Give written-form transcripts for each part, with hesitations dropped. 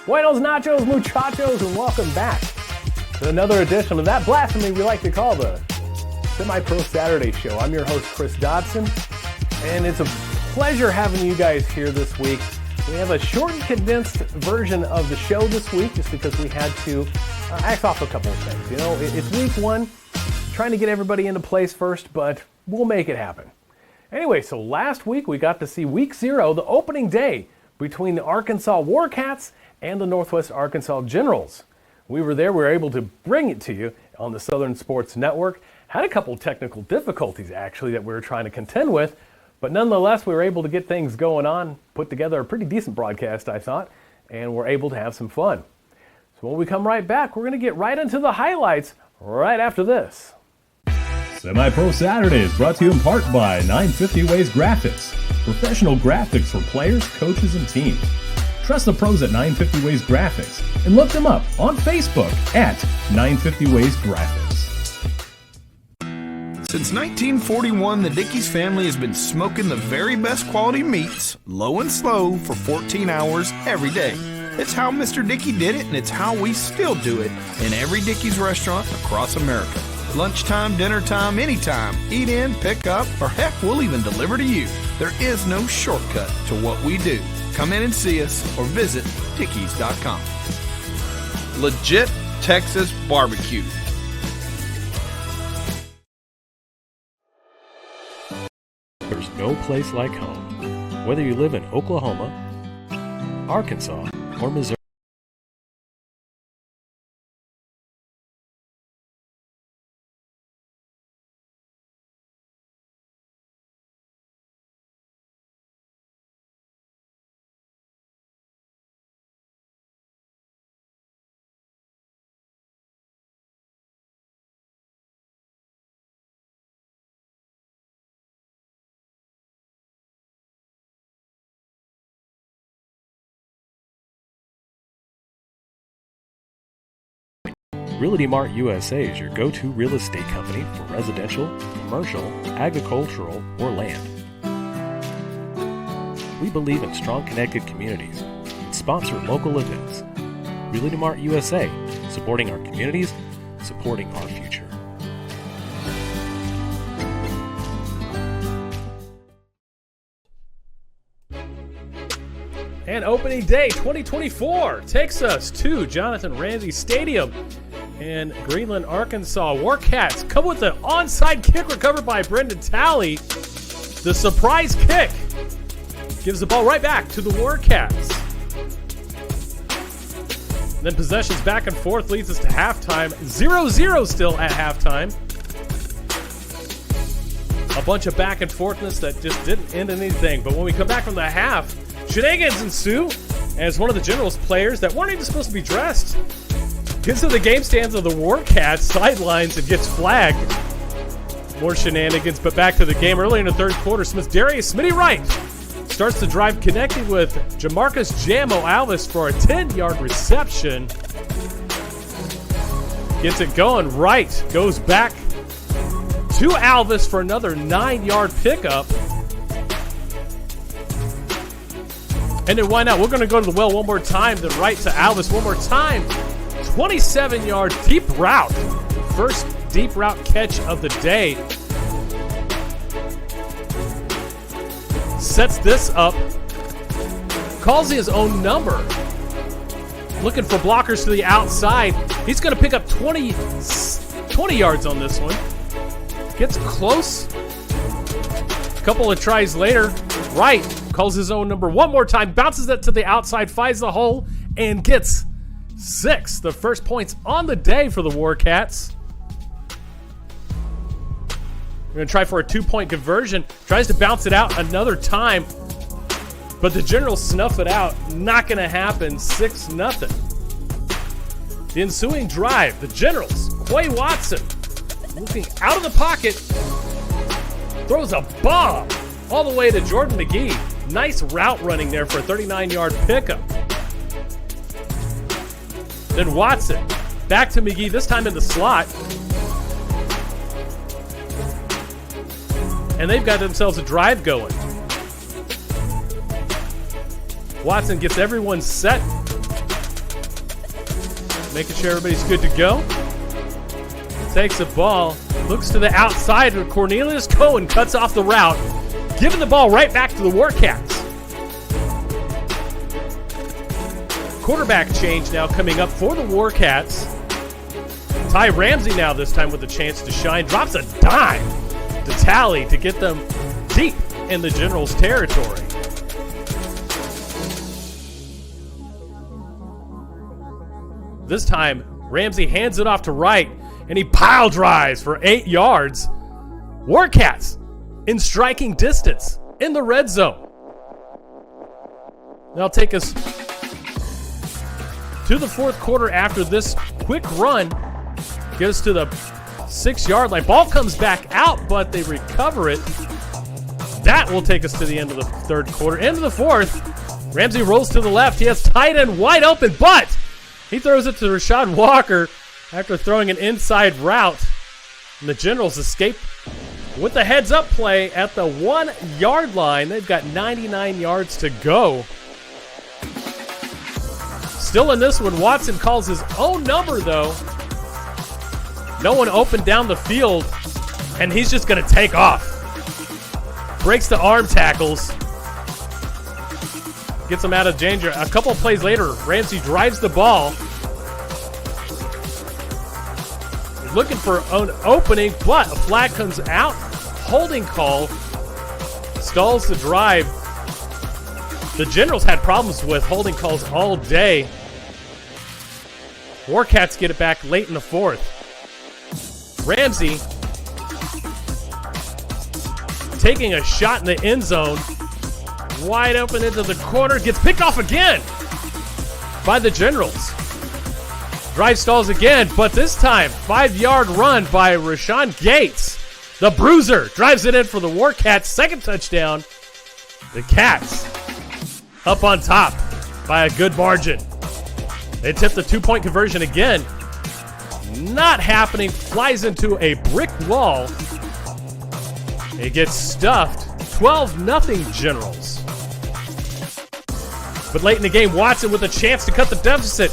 Buenos nachos, muchachos, and welcome back to another edition of that blasphemy we like to call the Semi-Pro Saturday Show. I'm your host, Chris Dodson, and it's a pleasure having you guys here this week. We have a short and condensed version of the show this week just because we had to act off a couple of things. You know, it's week one, trying to get everybody into place first, but we'll make it happen. Anyway, so last week we got to see week 0, the opening day between the Arkansas Warcats and the Northwest Arkansas Generals. We were there, we were able to bring it to you on the Southern Sports Network. Had a couple technical difficulties actually that we were trying to contend with, but nonetheless we were able to get things going on, put together a pretty decent broadcast I thought, and we're able to have some fun. So when we come right back, we're going to get right into the highlights right after this. Semi-Pro Saturday is brought to you in part by 950 Ways Graphics, professional graphics for players, coaches, and teams. Trust the pros at 950 Ways Graphics and look them up on Facebook at 950 Ways Graphics. Since 1941, the Dickey's family has been smoking the very best quality meats, low and slow, for 14 hours every day. It's how Mr. Dickey did it, and it's how we still do it in every Dickey's restaurant across America. Lunchtime, dinner time, anytime. Eat in, pick up, or heck, we'll even deliver to you. There is no shortcut to what we do. Come in and see us or visit Dickies.com. Legit Texas barbecue. There's no place like home. Whether you live in Oklahoma, Arkansas, or Missouri. Realty Mart USA is your go-to real estate company for residential, commercial, agricultural, or land. We believe in strong connected communities and sponsor local events. Realty Mart USA, supporting our communities, supporting our future. And opening day 2024 takes us to Jonathan Ramsey Stadium in Greenland, Arkansas. Warcats come with an onside kick recovered by Brendan Talley. The surprise kick gives the ball right back to the Warcats. And then possessions back and forth leads us to halftime. 0-0 still at halftime. A bunch of back and forthness that just didn't end in anything. But when we come back from the half, shenanigans ensue as one of the Generals players that weren't even supposed to be dressed gets to the game stands of the Warcats sidelines and gets flagged. More shenanigans, but back to the game. Early in the third quarter, Darius Smitty Wright starts the drive, connecting with Jamarcus Jamo Alvis for a 10-yard reception. Gets it going. Wright goes back to Alvis for another 9-yard pickup. And then why not? We're going to go to the well one more time, then Wright to Alvis one more time. 27-yard deep route. First deep route catch of the day. Sets this up. Calls his own number. Looking for blockers to the outside. He's going to pick up 20 yards on this one. Gets close. A couple of tries later, Wright calls his own number one more time. Bounces it to the outside, finds the hole, and gets 6. The first points on the day for the Warcats. We're going to try for a 2-point conversion. Tries to bounce it out another time, but the Generals snuff it out. Not going to happen. 6-0. The ensuing drive, the Generals, Quay Watson, looking out of the pocket, throws a bomb all the way to Jordan McGee. Nice route running there for a 39-yard pickup. Then Watson, back to McGee, this time in the slot. And they've got themselves a drive going. Watson gets everyone set. making sure everybody's good to go. Takes the ball, looks to the outside, and Cornelius Cohen cuts off the route, giving the ball right back to the Warcats. Quarterback change now coming up for the Warcats. Ty Ramsey now this time with a chance to shine. Drops a dime to Tally to get them deep in the Generals' territory. This time, Ramsey hands it off to Wright, and he pile drives for 8 yards. Warcats in striking distance in the red zone. That'll take us to the fourth quarter after this quick run. Get us to the 6-yard line. Ball comes back out, but they recover it. That will take us to the end of the third quarter. End of the fourth. Ramsey rolls to the left. He has tight end wide open, but he throws it to Rashad Walker after throwing an inside route. And the Generals escape with the heads-up play at the 1-yard line. They've got 99 yards to go. Still in this one, Watson calls his own number, though. No one open down the field, and he's just going to take off. Breaks the arm tackles. Gets him out of danger. A couple of plays later, Ramsey drives the ball. He's looking for an opening, but a flag comes out. Holding call stalls the drive. The Generals had problems with holding calls all day. Warcats get it back late in the fourth. Ramsey taking a shot in the end zone. Wide open into the corner. Gets picked off again by the Generals. Drive stalls again, but this time 5-yard run by Rashawn Gates. The Bruiser drives it in for the Warcats. Second touchdown. The Cats up on top by a good margin. They tip the 2-point conversion again. Not happening. Flies into a brick wall. It gets stuffed. 12-0 Generals. But late in the game, Watson with a chance to cut the deficit.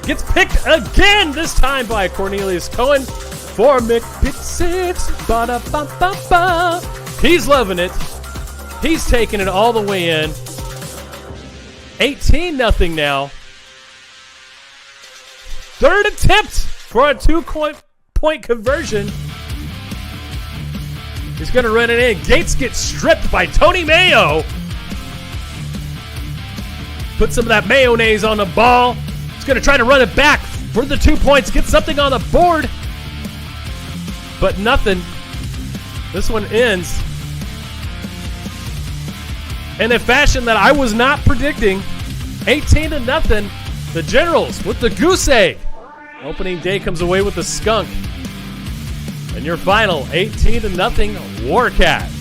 Gets picked again, this time by Cornelius Cohen for McPick6. Ba-da-ba-ba-ba. He's loving it. He's taking it all the way in. 18-0 now. Third attempt for a 2-point conversion. He's going to run it in. Gates gets stripped by Tony Mayo. Put some of that mayonnaise on the ball. He's going to try to run it back for the 2 points. Get something on the board. But nothing. This one ends in a fashion that I was not predicting. 18-0. The Generals with the goose egg. Opening day comes away with the skunk. And your final 18-0 Warcats.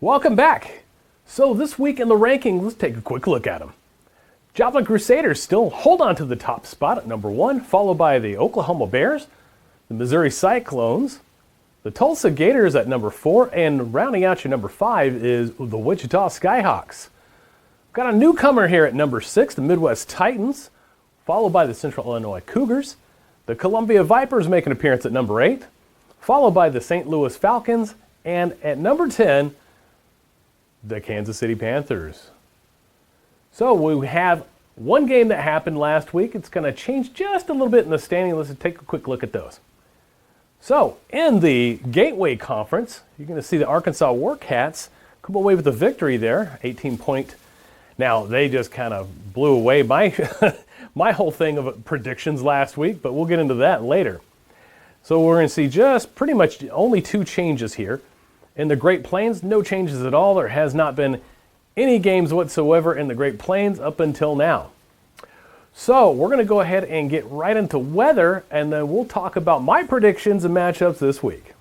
Welcome back. So this week in the rankings, let's take a quick look at them. Joplin Crusaders still hold on to the top spot at number 1, followed by the Oklahoma Bears, the Missouri Cyclones, the Tulsa Gators at number 4, and rounding out your number 5 is the Wichita Skyhawks. Got a newcomer here at number 6, the Midwest Titans, followed by the Central Illinois Cougars. The Columbia Vipers make an appearance at number 8, followed by the St. Louis Falcons, and at number 10, the Kansas City Panthers. So we have one game that happened last week. It's going to change just a little bit in the standing. Let's take a quick look at those. So in the Gateway Conference, you're going to see the Arkansas Warcats come away with a victory there, 18-point. Now, they just kind of blew away my my whole thing of predictions last week, but we'll get into that later. So we're going to see just pretty much only 2 changes here. In the Great Plains, no changes at all. There has not been any games whatsoever in the Great Plains up until now. So we're going to go ahead and get right into weather, and then we'll talk about my predictions and matchups this week.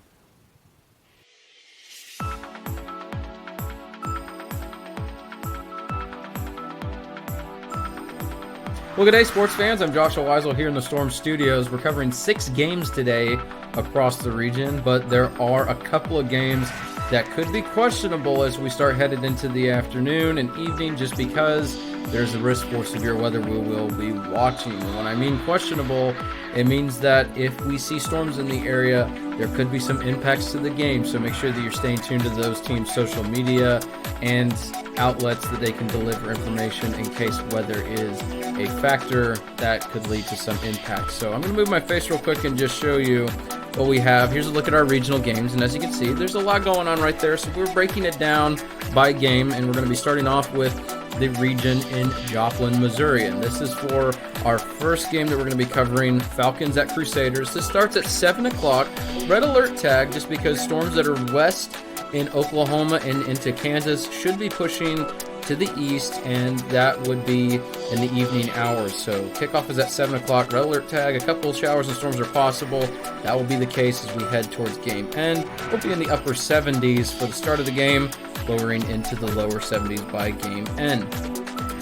Well, good day, sports fans. I'm Joshua Weisel here in the Storm Studios. We're covering 6 games today across the region, but there are a couple of games that could be questionable as we start headed into the afternoon and evening, just because there's a risk for severe weather we will be watching. And when I mean questionable, it means that if we see storms in the area, there could be some impacts to the game. So make sure that you're staying tuned to those teams' social media and outlets that they can deliver information in case weather is a factor that could lead to some impact. So I'm going to move my face real quick and just show you what we have. Here's a look at our regional games, and as you can see, there's a lot going on right there. So we're breaking it down by game, and we're going to be starting off with the region in Joplin, Missouri. And this is for our first game that we're going to be covering, Falcons at Crusaders. This starts at 7 o'clock. Red alert tag, just because storms that are west in Oklahoma and into Kansas should be pushing to the east, and that would be in the evening hours. So kickoff is at 7 o'clock. Red alert tag, a couple of showers and storms are possible. That will be the case as we head towards game end. We'll be in the upper 70s for the start of the game, lowering into the lower 70s by game end.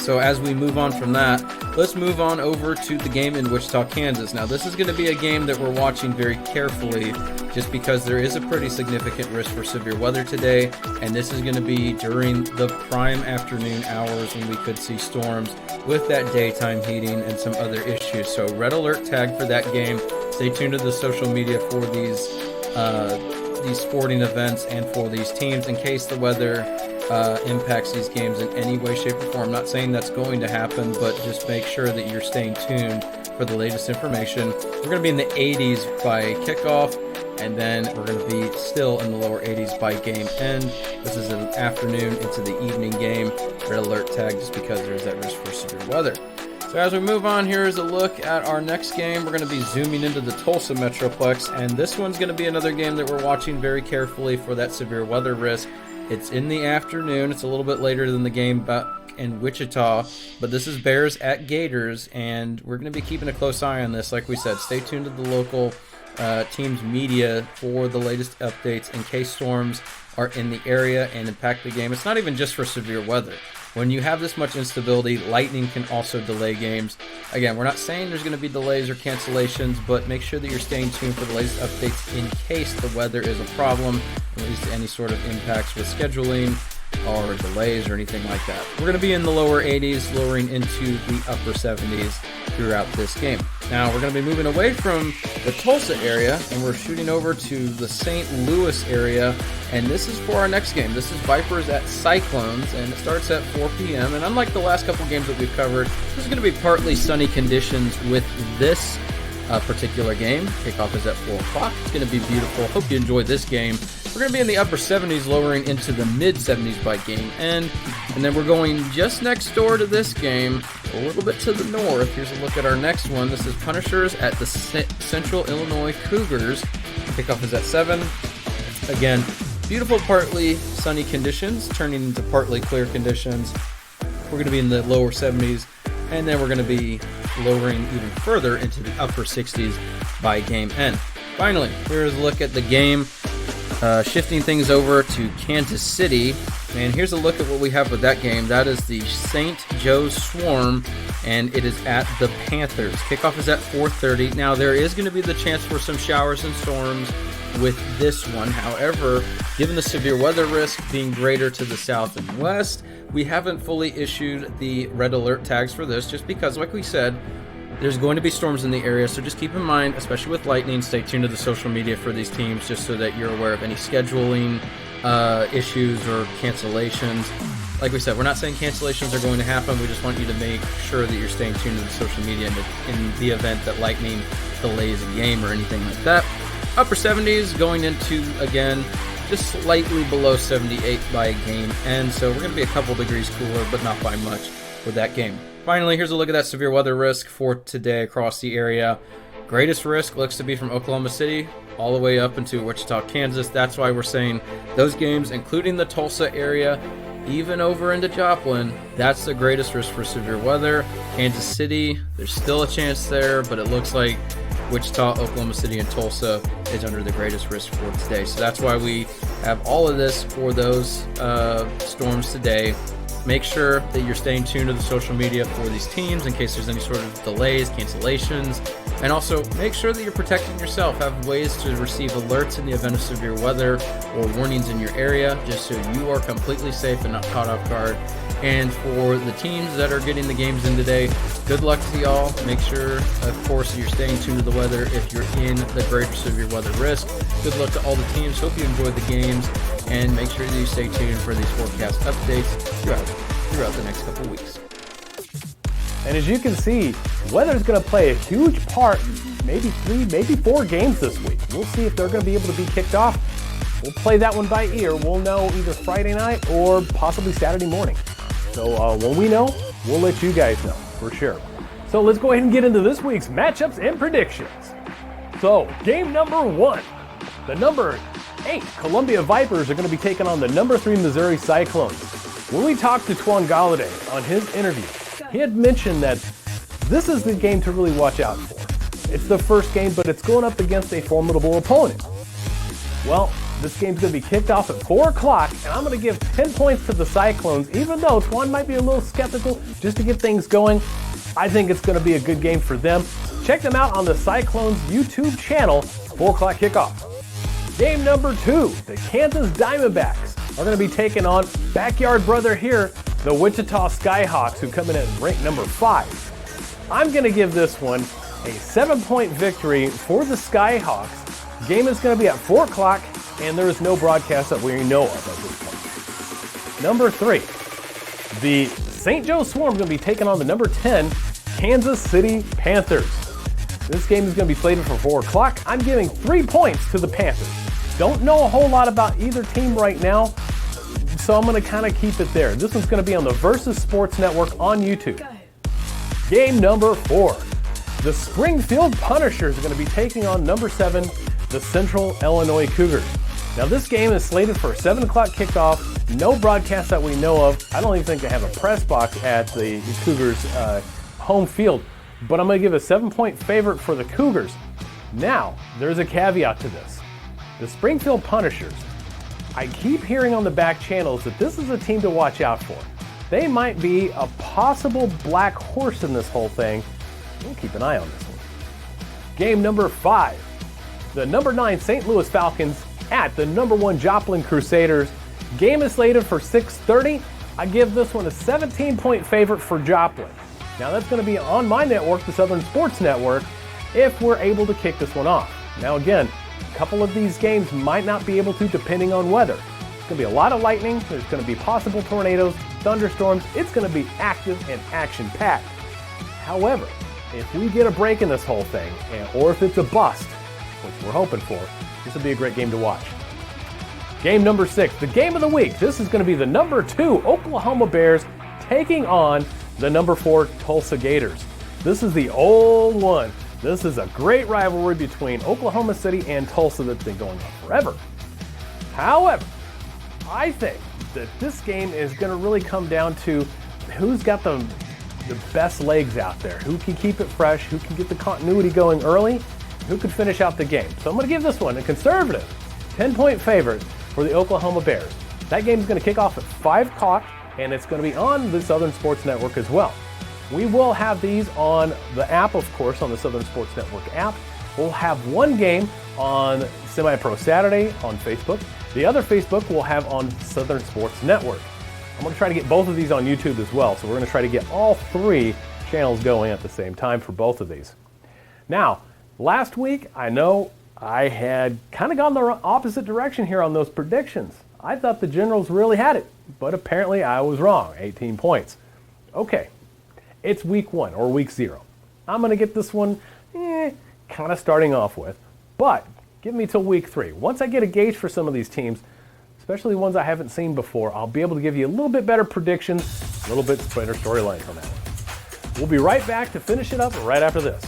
So as we move on from that, let's move on over to the game in Wichita, Kansas. Now this is going to be a game that we're watching very carefully, just because there is a pretty significant risk for severe weather today, and this is going to be during the prime afternoon hours when we could see storms with that daytime heating and some other issues. So red alert tag for that game. Stay tuned to the social media for these sporting events and for these teams in case the weather impacts these games in any way, shape, or form. I'm not saying that's going to happen, but just make sure that you're staying tuned for the latest information. We're going to be in the 80s by kickoff, and then we're going to be still in the lower 80s by game end. This is an afternoon into the evening game. Red alert tag, just because there's that risk for severe weather. So as we move on, here is a look at our next game. We're going to be zooming into the Tulsa Metroplex, and this one's going to be another game that we're watching very carefully for that severe weather risk. It's in the afternoon. It's a little bit later than the game back in Wichita, but this is Bears at Gators, and we're going to be keeping a close eye on this. Like we said, stay tuned to the local team's media for the latest updates in case storms are in the area and impact the game. It's not even just for severe weather. When you have this much instability, lightning can also delay games. Again, we're not saying there's going to be delays or cancellations, but make sure that you're staying tuned for the latest updates in case the weather is a problem, at least any sort of impacts with scheduling or delays or anything like that. We're going to be in the lower 80s, lowering into the upper 70s throughout this game. Now, we're going to be moving away from the Tulsa area, and we're shooting over to the St. Louis area, and this is for our next game. This is Vipers at Cyclones, and it starts at 4 p.m., and unlike the last couple games that we've covered, this is going to be partly sunny conditions with this particular game. Kickoff is at 4 o'clock. It's going to be beautiful. Hope you enjoy this game. We're going to be in the upper 70s, lowering into the mid 70s by game end. And then we're going just next door to this game, a little bit to the north. Here's a look at our next one. This is Punishers at the Central Illinois Cougars. Kickoff is at 7. Again, beautiful partly sunny conditions, turning into partly clear conditions. We're going to be in the lower 70s, and then we're going to be lowering even further into the upper 60s by game end. Finally, here's a look at the game, shifting things over to Kansas City, and here's a look at what we have with that game. That is the St. Joe's Swarm, and it is at the Panthers. Kickoff is at 4:30. Now, there is going to be the chance for some showers and storms with this one. However, given the severe weather risk being greater to the south and west, we haven't fully issued the red alert tags for this, just because, like we said, there's going to be storms in the area. So just keep in mind, especially with lightning, stay tuned to the social media for these teams, just so that you're aware of any scheduling issues or cancellations. Like we said, we're not saying cancellations are going to happen. We just want you to make sure that you're staying tuned to the social media in the event that lightning delays a game or anything like that. Upper 70s going into, again, just slightly below 78 by game end. So we're going to be a couple degrees cooler, but not by much with that game. Finally, here's a look at that severe weather risk for today across the area. Greatest risk looks to be from Oklahoma City all the way up into Wichita, Kansas. That's why we're saying those games, including the Tulsa area, even over into Joplin, that's the greatest risk for severe weather. Kansas City, there's still a chance there, but it looks like Wichita, Oklahoma City, and Tulsa is under the greatest risk for today. So that's why we have all of this for those storms today. Make sure that you're staying tuned to the social media for these teams in case there's any sort of delays, cancellations, and also make sure that you're protecting yourself. Have ways to receive alerts in the event of severe weather or warnings in your area, just so you are completely safe and not caught off guard. And for the teams that are getting the games in today, good luck to y'all. Make sure, of course, that you're staying tuned to the weather if you're in the greater severe weather risk. Good luck to all the teams. Hope you enjoyed the games, and make sure that you stay tuned for these forecast updates throughout the next couple weeks. And as you can see, weather is going to play a huge part, maybe 3, maybe 4 games this week. We'll see if they're going to be able to be kicked off. We'll play that one by ear. We'll know either Friday night or possibly Saturday morning. So when we know, we'll let you guys know for sure. So let's go ahead and get into this week's matchups and predictions. So game number 1, the number 8 Columbia Vipers are going to be taking on the number 3 Missouri Cyclones. When we talked to Twan Galladay on his interview, he had mentioned that this is the game to really watch out for. It's the first game, but it's going up against a formidable opponent. Well, this game's going to be kicked off at 4 o'clock, and I'm going to give 10 points to the Cyclones, even though Twan might be a little skeptical just to get things going. I think it's going to be a good game for them. Check them out on the Cyclones YouTube channel, 4 o'clock kickoff. Game number 2, the Kansas Diamondbacks are going to be taking on backyard brother here, the Wichita Skyhawks, who come in at rank number 5. I'm going to give this one a 7-point victory for the Skyhawks. Game is going to be at 4 o'clock, and there is no broadcast that we know of at this point. Number 3, the St. Joe Swarm is going to be taking on the number 10 Kansas City Panthers. This game is going to be slated for 4 o'clock. I'm giving 3 points to the Panthers. Don't know a whole lot about either team right now, so I'm going to kind of keep it there. This one's going to be on the Versus Sports Network on YouTube. Game number 4, the Springfield Punishers are going to be taking on number 7, the Central Illinois Cougars. Now this game is slated for a 7 o'clock kickoff. No broadcast that we know of. I don't even think they have a press box at the Cougars home field, but I'm going to give a 7-point favorite for the Cougars. Now, there's a caveat to this. The Springfield Punishers, I keep hearing on the back channels that this is a team to watch out for. They might be a possible black horse in this whole thing. We'll keep an eye on this one. Game number 5. The number 9 St. Louis Falcons at the number 1 Joplin Crusaders. Game is slated for 6:30. I give this one a 17-point favorite for Joplin. Now that's going to be on my network, the Southern Sports Network, if we're able to kick this one off. Now again, a couple of these games might not be able to depending on weather. It's going to be a lot of lightning. There's going to be possible tornadoes, thunderstorms. It's going to be active and action-packed. However, if we get a break in this whole thing, or if it's a bust, which we're hoping for, this will be a great game to watch. Game number 6, the game of the week. This is going to be the number 2 Oklahoma Bears taking on the number 4 Tulsa Gators. This is the old one. This is a great rivalry between Oklahoma City and Tulsa that's been going on forever. However, I think that this game is going to really come down to who's got the best legs out there, who can keep it fresh, who can get the continuity going early, who could finish out the game. So I'm going to give this one a conservative 10-point favorite for the Oklahoma Bears. That game is going to kick off at 5 o'clock, and it's going to be on the Southern Sports Network as well. We will have these on the app, of course, on the Southern Sports Network app. We'll have one game on Semi-Pro Saturday on Facebook. The other Facebook we'll have on Southern Sports Network. I'm going to try to get both of these on YouTube as well, so we're going to try to get all 3 channels going at the same time for both of these. Now, last week, I know I had kind of gone the opposite direction here on those predictions. I thought the Generals really had it, but apparently I was wrong, 18 points. Okay, it's week 1 or week 0. I'm going to get this one kind of starting off with, but give me till week 3. Once I get a gauge for some of these teams, especially ones I haven't seen before, I'll be able to give you a little bit better predictions, a little bit better storylines on that one. We'll be right back to finish it up right after this.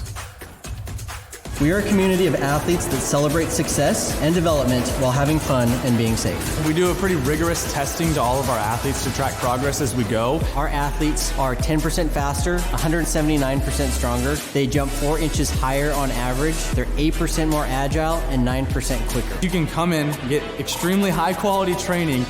We are a community of athletes that celebrate success and development while having fun and being safe. We do a pretty rigorous testing to all of our athletes to track progress as we go. Our athletes are 10% faster, 179% stronger. They jump 4 inches higher on average. They're 8% more agile and 9% quicker. You can come in, get extremely high quality training,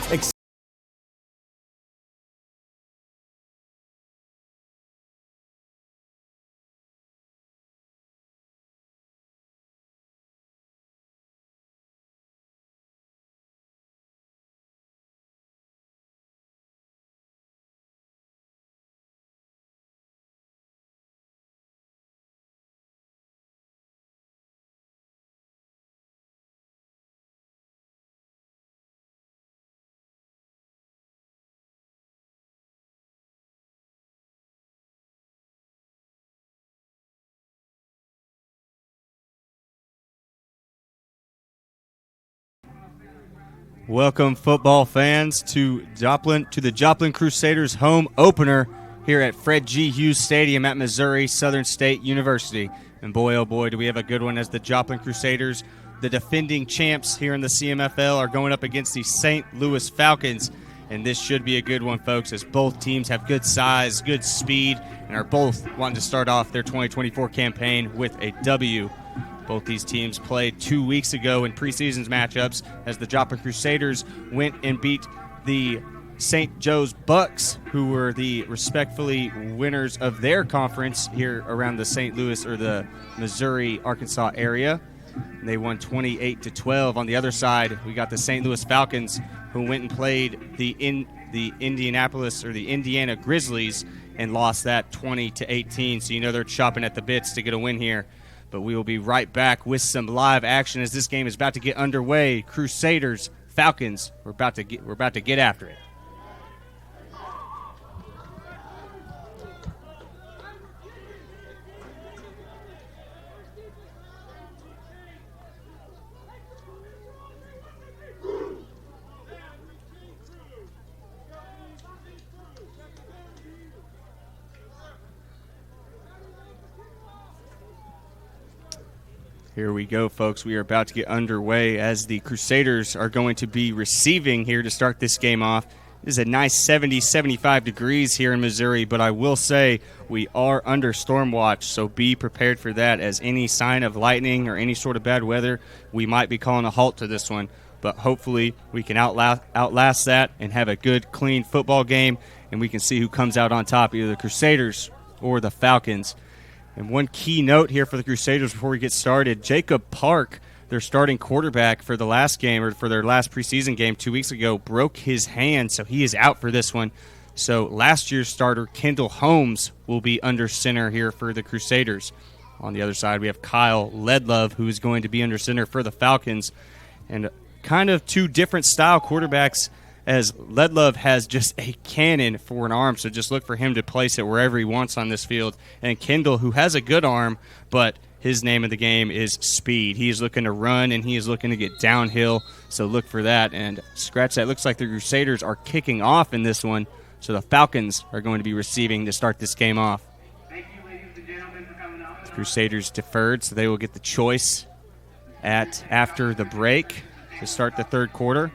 Welcome, football fans, to the Joplin Crusaders home opener here at Fred G. Hughes Stadium at Missouri Southern State University. And boy, oh boy, do we have a good one as the Joplin Crusaders, the defending champs here in the CMFL, are going up against the St. Louis Falcons. And this should be a good one, folks, as both teams have good size, good speed, and are both wanting to start off their 2024 campaign with a W. Both these teams played 2 weeks ago in preseason matchups as the Joplin Crusaders went and beat the St. Joe's Bucks, who were the respectfully winners of their conference here around the St. Louis or the Missouri, Arkansas area. And they won 28-12. On the other side, we got the St. Louis Falcons, who went and played the Indianapolis or the Indiana Grizzlies and lost that 20-18. So you know they're chopping at the bits to get a win here. But we will be right back with some live action as this game is about to get underway. Crusaders, Falcons, we're about to get after it. Here we go, folks. We are about to get underway as the Crusaders are going to be receiving here to start this game off. It is a nice 70-75 degrees here in Missouri, but I will say we are under storm watch, so be prepared for that. As any sign of lightning or any sort of bad weather, we might be calling a halt to this one. But hopefully we can outlast that and have a good, clean football game, and we can see who comes out on top, either the Crusaders or the Falcons. And one key note here for the Crusaders before we get started, Jacob Park, their starting quarterback for the last game or for their last preseason game 2 weeks ago, broke his hand, so he is out for this one. So last year's starter, Kendall Holmes, will be under center here for the Crusaders. On the other side, we have Kyle Ledlove, who is going to be under center for the Falcons. And kind of two different style quarterbacks, as Ledlove has just a cannon for an arm, so just look for him to place it wherever he wants on this field. And Kendall, who has a good arm, but his name of the game is speed. He is looking to run, and he is looking to get downhill, so look for that. And scratch that, looks like the Crusaders are kicking off in this one, so the Falcons are going to be receiving to start this game off. The Crusaders deferred, so they will get the choice after the break to start the third quarter.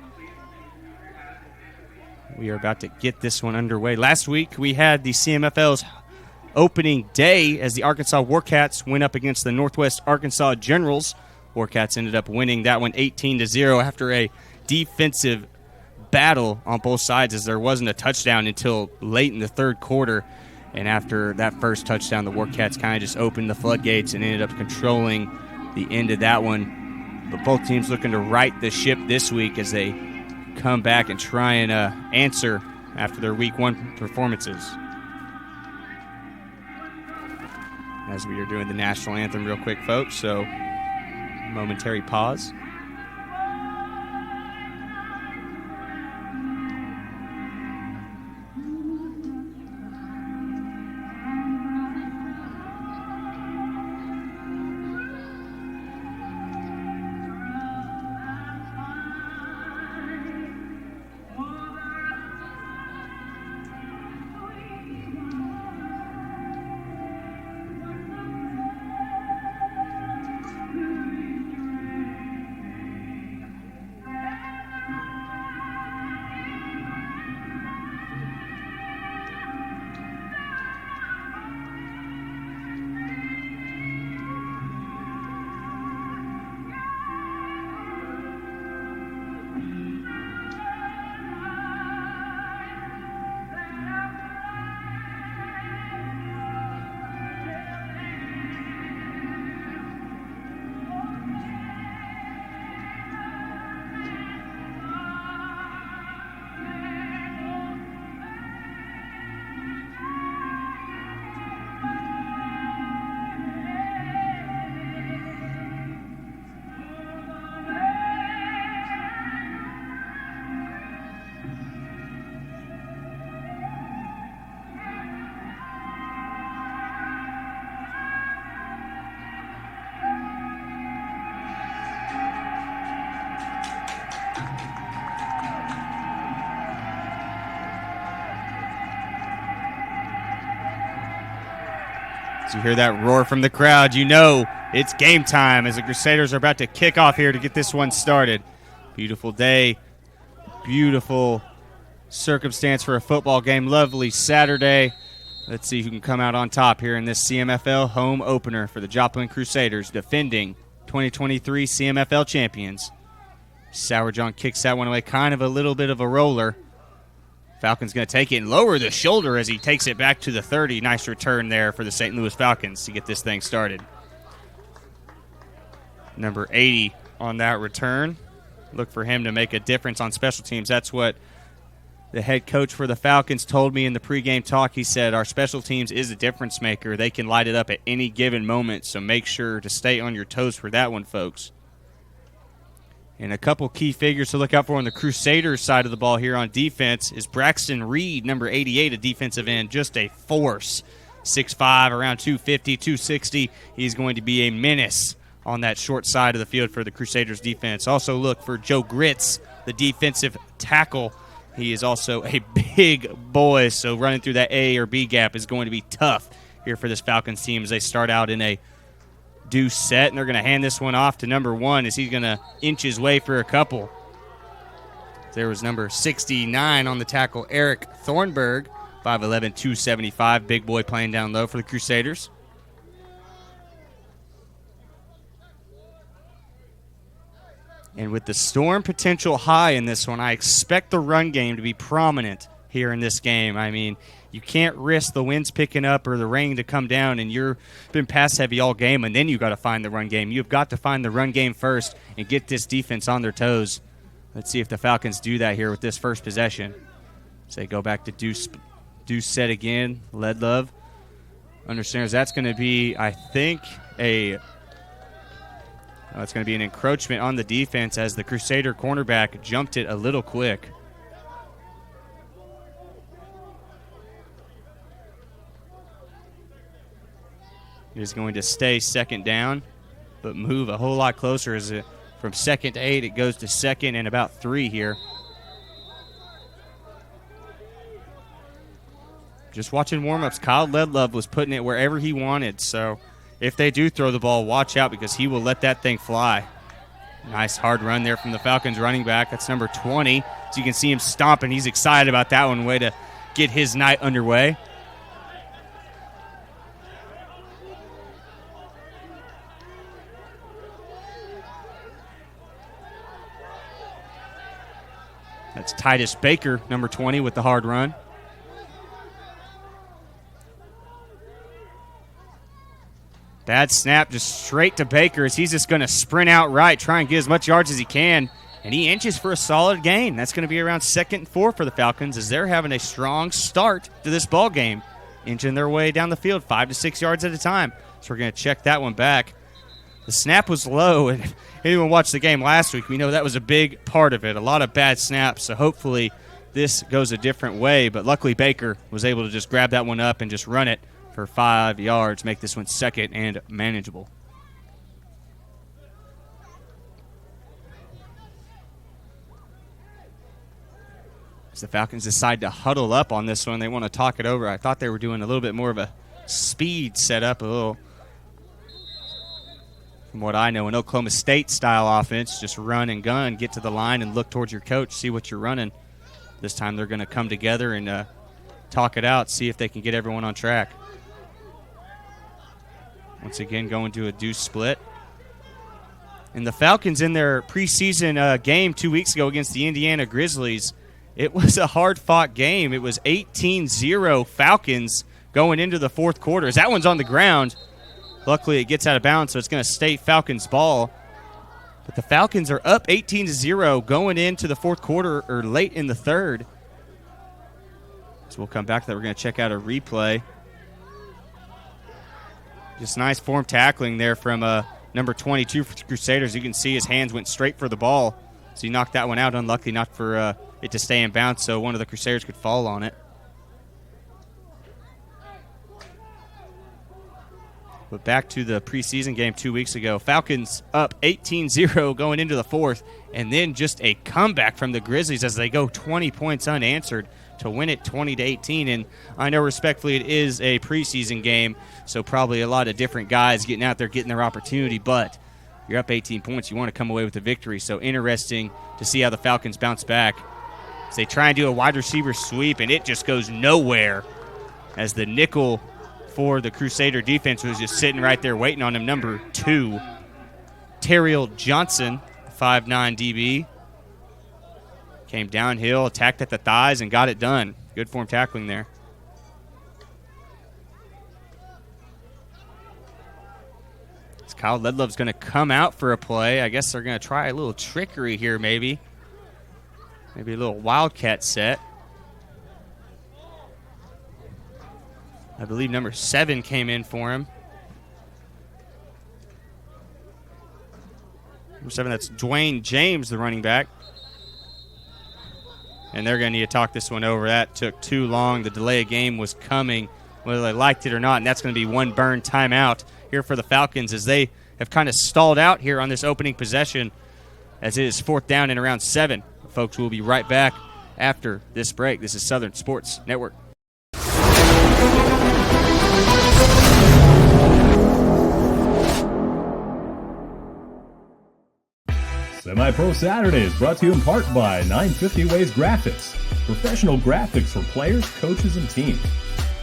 We are about to get this one underway. Last week, we had the CMFL's opening day as the Arkansas Warcats went up against the Northwest Arkansas Generals. Warcats ended up winning that one 18-0 after a defensive battle on both sides, as there wasn't a touchdown until late in the third quarter. And after that first touchdown, the Warcats kind of just opened the floodgates and ended up controlling the end of that one. But both teams looking to right the ship this week as they come back and try and answer after their week one performances. As we are doing the national anthem real quick, folks, so momentary pause. As you hear that roar from the crowd, you know it's game time as the Crusaders are about to kick off here to get this one started. Beautiful day, beautiful circumstance for a football game. Lovely Saturday. Let's see who can come out on top here in this CMFL home opener for the Joplin Crusaders, defending 2023 CMFL champions. Sourjohn kicks that one away, kind of a little bit of a roller. Falcons going to take it and lower the shoulder as he takes it back to the 30. Nice return there for the St. Louis Falcons to get this thing started. Number 80 on that return. Look for him to make a difference on special teams. That's what the head coach for the Falcons told me in the pregame talk. He said, our special teams is a difference maker. They can light it up at any given moment, so make sure to stay on your toes for that one, folks. And a couple key figures to look out for on the Crusaders side of the ball here on defense is Braxton Reed, number 88, a defensive end, just a force. 6'5", around 250, 260. He's going to be a menace on that short side of the field for the Crusaders defense. Also look for Joe Gritz, the defensive tackle. He is also a big boy, so running through that A or B gap is going to be tough here for this Falcons team as they start out in a deuce set, and they're going to hand this one off to number 1 as he's going to inch his way for a couple. There was number 69 on the tackle, Eric Thornburg, 5'11", 275, big boy playing down low for the Crusaders. And with the storm potential high in this one, I expect the run game to be prominent here in this game. I mean, you can't risk the winds picking up or the rain to come down, and you've been pass heavy all game, and then you've got to find the run game. You've got to find the run game first and get this defense on their toes. Let's see if the Falcons do that here with this first possession. So they go back to deuce set again. Lead Love understands that's going to be, I think, it's going to be an encroachment on the defense as the Crusader cornerback jumped it a little quick. He's going to stay second down, but move a whole lot closer as from second to 8, it goes to second and about 3 here. Just watching warm-ups, Kyle Ledlove was putting it wherever he wanted, so if they do throw the ball, watch out because he will let that thing fly. Nice hard run there from the Falcons running back. That's number 20. So you can see him stomping. He's excited about that one. Way to get his night underway. That's Titus Baker, number 20, with the hard run. Bad snap, just straight to Baker as he's just going to sprint out right, try and get as much yards as he can, and he inches for a solid gain. That's going to be around 2nd and 4 for the Falcons as they're having a strong start to this ball game, inching their way down the field 5 to 6 yards at a time. So we're going to check that one back. The snap was low, and if anyone watched the game last week, we know that was a big part of it. A lot of bad snaps, so hopefully this goes a different way, but luckily Baker was able to just grab that one up and just run it for 5 yards, make this one second and manageable. As the Falcons decide to huddle up on this one, they want to talk it over. I thought they were doing a little bit more of a speed setup, a little, from what I know, an Oklahoma State-style offense. Just run and gun, get to the line and look towards your coach, see what you're running. This time they're going to come together and talk it out, see if they can get everyone on track. Once again, going to a deuce split. And the Falcons in their preseason game 2 weeks ago against the Indiana Grizzlies, it was a hard-fought game. It was 18-0 Falcons going into the fourth quarter. As that one's on the ground, luckily it gets out of bounds, so it's going to stay Falcons ball. But the Falcons are up 18-0 going into the fourth quarter or late in the third. So we'll come back to that. We're going to check out a replay. Just nice form tackling there from number 22 for the Crusaders. You can see his hands went straight for the ball. So he knocked that one out. Unlucky not for it to stay in bounds so one of the Crusaders could fall on it. But back to the preseason game 2 weeks ago, Falcons up 18-0 going into the fourth, and then just a comeback from the Grizzlies as they go 20 points unanswered to win it 20-18. And I know respectfully it is a preseason game, so probably a lot of different guys getting out there getting their opportunity, but you're up 18 points. You want to come away with a victory. So interesting to see how the Falcons bounce back as they try and do a wide receiver sweep, and it just goes nowhere as the nickel for the Crusader defense was just sitting right there waiting on him. Number 2, Terriel Johnson, 5'9 DB. Came downhill, attacked at the thighs, and got it done. Good form tackling there. As Kyle Ledlove's going to come out for a play. I guess they're going to try a little trickery here maybe. Maybe a little wildcat set. I believe number 7 came in for him. Number 7, that's Dwayne James, the running back. And they're going to need to talk this one over. That took too long. The delay of game was coming, whether they liked it or not, and that's going to be one burn timeout here for the Falcons as they have kind of stalled out here on this opening possession as it is 4th down and around 7. Folks, we'll be right back after this break. This is Southern Sports Network. Semi-Pro Saturday is brought to you in part by 950 Ways Graphics. Professional graphics for players, coaches, and teams.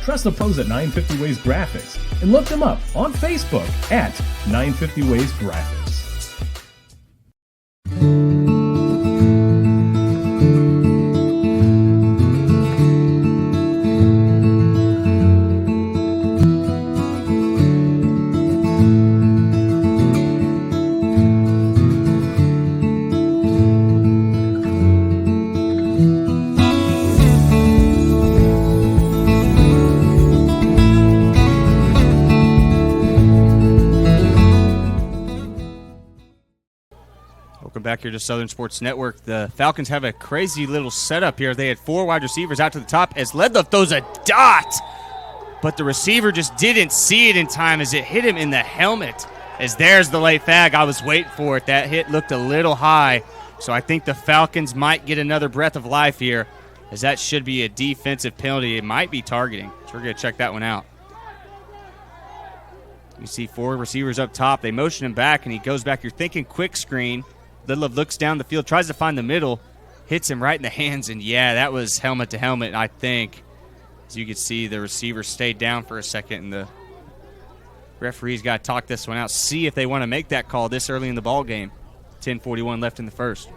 Trust the pros at 950 Ways Graphics and look them up on Facebook at 950 Ways Graphics. Back here to Southern Sports Network. The Falcons have a crazy little setup here. They had 4 wide receivers out to the top as Ledlove throws a dot, but the receiver just didn't see it in time as it hit him in the helmet. As there's the late flag. I was waiting for it. That hit looked a little high, so I think the Falcons might get another breath of life here, as that should be a defensive penalty. It might be targeting, so we're going to check that one out. You see 4 receivers up top. They motion him back, and he goes back. You're thinking quick screen. Lidlove looks down the field, tries to find the middle, hits him right in the hands, and yeah, that was helmet to helmet, I think. As you can see, the receiver stayed down for a second, and the referee's got to talk this one out, see if they want to make that call this early in the ball game. 10:41 left in the first.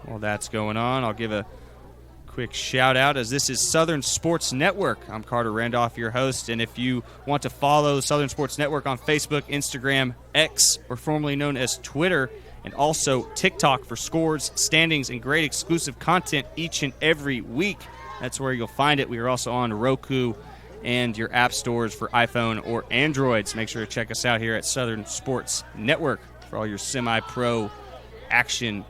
While that's going on, I'll give a quick shout out as this is Southern Sports Network. I'm Carter Randolph, your host, and if you want to follow Southern Sports Network on Facebook, Instagram, X, or formerly known as Twitter, and also TikTok for scores, standings, and great exclusive content each and every week, that's where you'll find it. We are also on Roku and your app stores for iPhone or Android, so make sure to check us out here at Southern Sports Network for all your semi-pro action.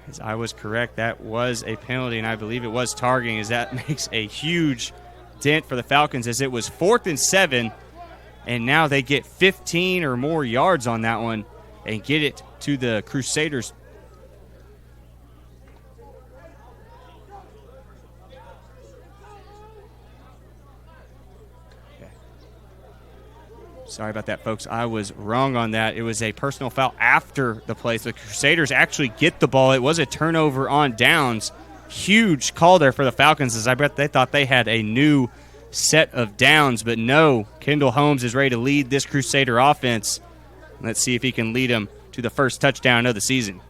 As I was correct, that was a penalty, and I believe it was targeting, as that makes a huge dent for the Falcons as it was 4th and 7, and now they get 15 or more yards on that one and get it to the Crusaders. Sorry about that, folks. I was wrong on that. It was a personal foul after the play. So the Crusaders actually get the ball. It was a turnover on downs. Huge call there for the Falcons, as I bet they thought they had a new set of downs. But no, Kendall Holmes is ready to lead this Crusader offense. Let's see if he can lead them to the first touchdown of the season.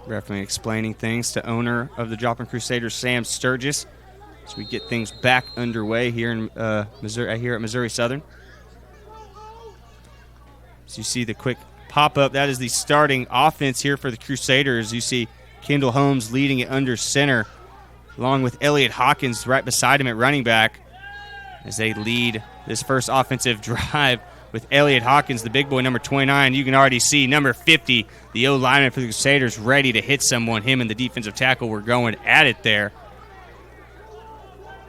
Definitely explaining things to owner of the Joplin Crusaders, Sam Sturgis, as we get things back underway here in Missouri, here at Missouri Southern. So you see the quick pop-up. That is the starting offense here for the Crusaders. You see Kendall Holmes leading it under center, along with Elliott Hawkins right beside him at running back. as they lead this first offensive drive with Elliott Hawkins, the big boy, number 29. You can already see number 50, the O-lineman for the Crusaders, ready to hit someone. Him and the defensive tackle were going at it there.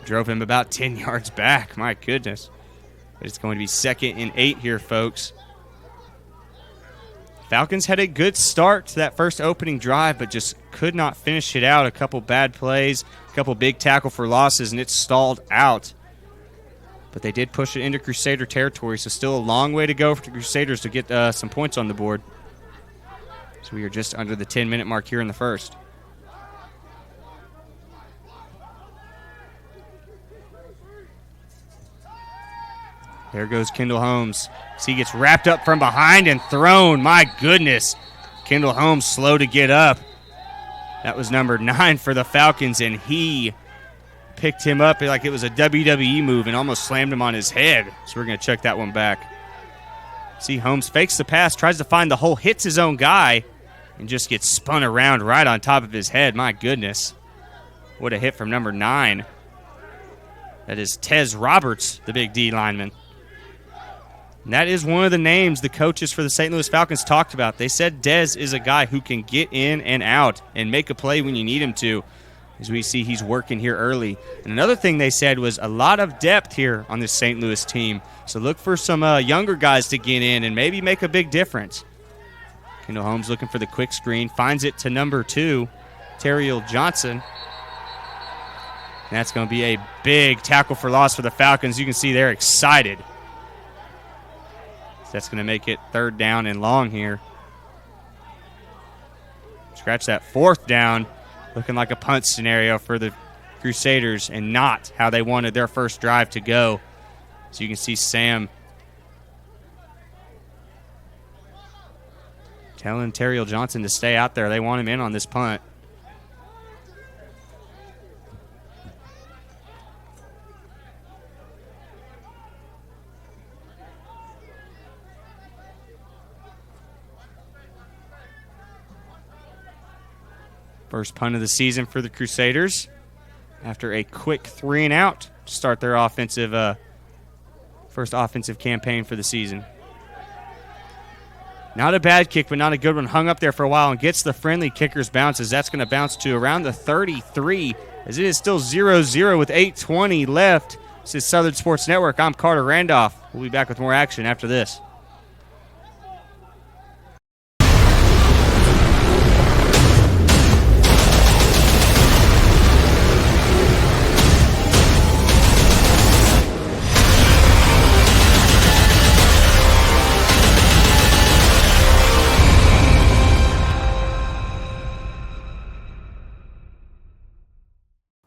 Drove him about 10 yards back. My goodness. But it's going to be 2nd and 8 here, folks. Falcons had a good start to that first opening drive, but just could not finish it out. A couple bad plays, a couple big tackle for losses, and it stalled out. But they did push it into Crusader territory, so still a long way to go for the Crusaders to get some points on the board. So we are just under the 10-minute mark here in the first. There goes Kendall Holmes. So he gets wrapped up from behind and thrown. My goodness. Kendall Holmes slow to get up. That was number 9 for the Falcons, and he picked him up like it was a WWE move and almost slammed him on his head. So we're going to check that one back. See, Holmes fakes the pass, tries to find the hole, hits his own guy, and just gets spun around right on top of his head. My goodness. What a hit from number 9. That is Tez Roberts, the big D lineman. And that is one of the names the coaches for the St. Louis Falcons talked about. They said Dez is a guy who can get in and out and make a play when you need him to. As we see, he's working here early. And another thing they said was a lot of depth here on this St. Louis team. So look for some younger guys to get in and maybe make a big difference. Kendall Holmes looking for the quick screen. Finds it to number 2, Terriel Johnson. And that's going to be a big tackle for loss for the Falcons. You can see they're excited. That's going to make it 3rd down and long here. Scratch that 4th down. Looking like a punt scenario for the Crusaders and not how they wanted their first drive to go. So you can see Sam telling Terriel Johnson to stay out there. They want him in on this punt. First punt of the season for the Crusaders after a quick 3-and-out to start their first offensive campaign for the season. Not a bad kick, but not a good one. Hung up there for a while and gets the friendly kicker's bounces. That's going to bounce to around the 33 as it is still 0-0 with 8:20 left. This is Southern Sports Network. I'm Carter Randolph. We'll be back with more action after this.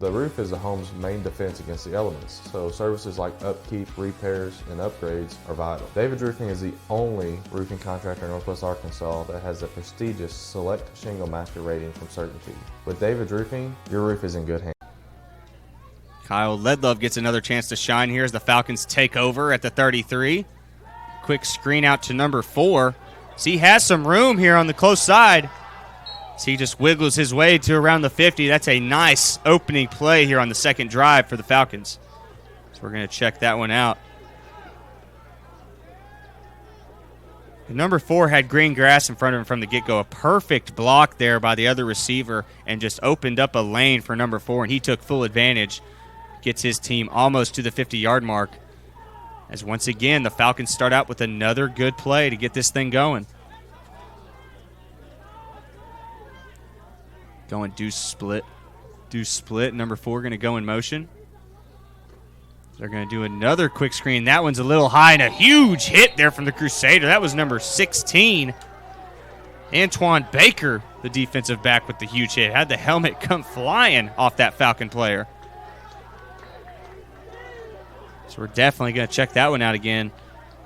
The roof is the home's main defense against the elements, so services like upkeep, repairs, and upgrades are vital. David's Roofing is the only roofing contractor in Northwest Arkansas that has the prestigious Select Shingle Master rating from Certainty. With David's Roofing, your roof is in good hands. Kyle Ledlove gets another chance to shine here as the Falcons take over at the 33. Quick screen out to number 4. So he has some room here on the close side. So he just wiggles his way to around the 50. That's a nice opening play here on the second drive for the Falcons. So we're going to check that one out. And number 4 had green grass in front of him from the get-go. A perfect block there by the other receiver and just opened up a lane for number 4, and he took full advantage. Gets his team almost to the 50-yard mark. As once again, the Falcons start out with another good play to get this thing going. Going deuce split. Deuce split. Number 4 going to go in motion. They're going to do another quick screen. That one's a little high and a huge hit there from the Crusader. That was number 16. Antoine Baker, the defensive back with the huge hit. Had the helmet come flying off that Falcon player. So we're definitely going to check that one out again.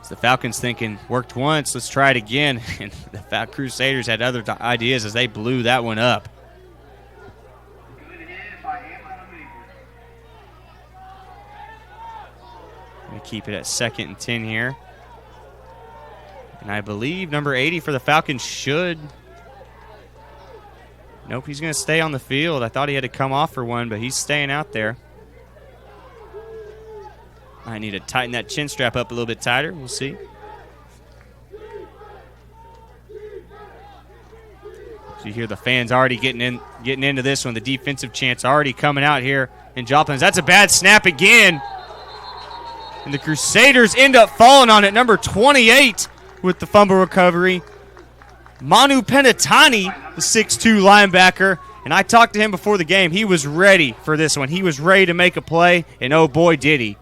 So the Falcons thinking, worked once, let's try it again. And the Crusaders had other ideas as they blew that one up. Going to keep it at 2nd and 10 here. And I believe number 80 for the Falcons should. Nope, he's going to stay on the field. I thought he had to come off for one, but he's staying out there. I need to tighten that chin strap up a little bit tighter. We'll see. So you hear the fans already getting into this one. The defensive chants already coming out here in Joplin. That's a bad snap again. And the Crusaders end up falling on it. Number 28 with the fumble recovery. Manu Penatani, the 6'2 linebacker. And I talked to him before the game. He was ready for this one. He was ready to make a play, and oh boy, did he.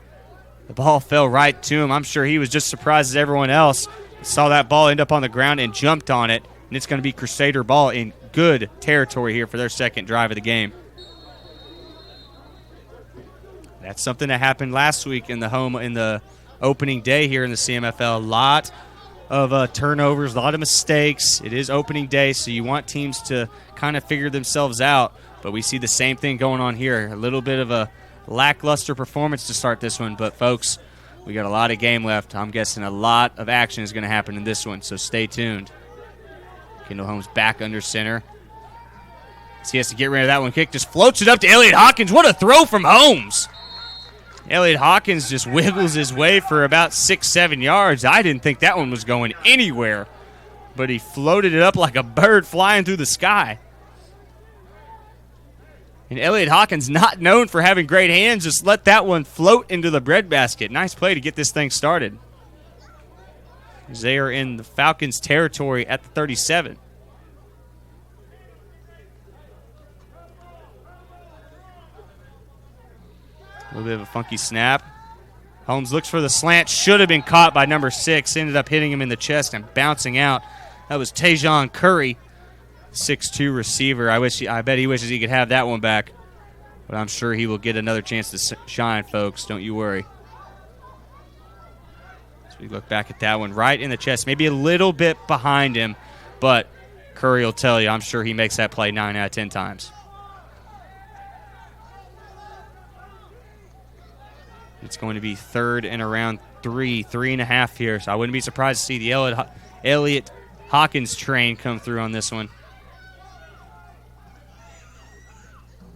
The ball fell right to him. I'm sure he was just surprised as everyone else. Saw that ball end up on the ground and jumped on it. And it's going to be Crusader ball in good territory here for their second drive of the game. That's something that happened last week in the opening day here in the CMFL. A lot of turnovers, a lot of mistakes. It is opening day, so you want teams to kind of figure themselves out. But we see the same thing going on here. A little bit of a lackluster performance to start this one. But, folks, we got a lot of game left. I'm guessing a lot of action is going to happen in this one, so stay tuned. Kendall Holmes back under center. So he has to get rid of that one. Kick just floats it up to Elliott Hawkins. What a throw from Holmes. Elliott Hawkins just wiggles his way for about 6-7 yards. I didn't think that one was going anywhere, but he floated it up like a bird flying through the sky. And Elliott Hawkins, not known for having great hands, just let that one float into the breadbasket. Nice play to get this thing started. They are in the Falcons' territory at the 37. A little bit of a funky snap. Holmes looks for the slant. Should have been caught by number 6. Ended up hitting him in the chest and bouncing out. That was Tajon Curry, 6'2 receiver. I bet he wishes he could have that one back. But I'm sure he will get another chance to shine, folks. Don't you worry. So we look back at that one right in the chest. Maybe a little bit behind him. But Curry will tell you, I'm sure he makes that play 9 out of 10 times. It's going to be third and around 3.5 here. So I wouldn't be surprised to see the Elliott Hawkins train come through on this one.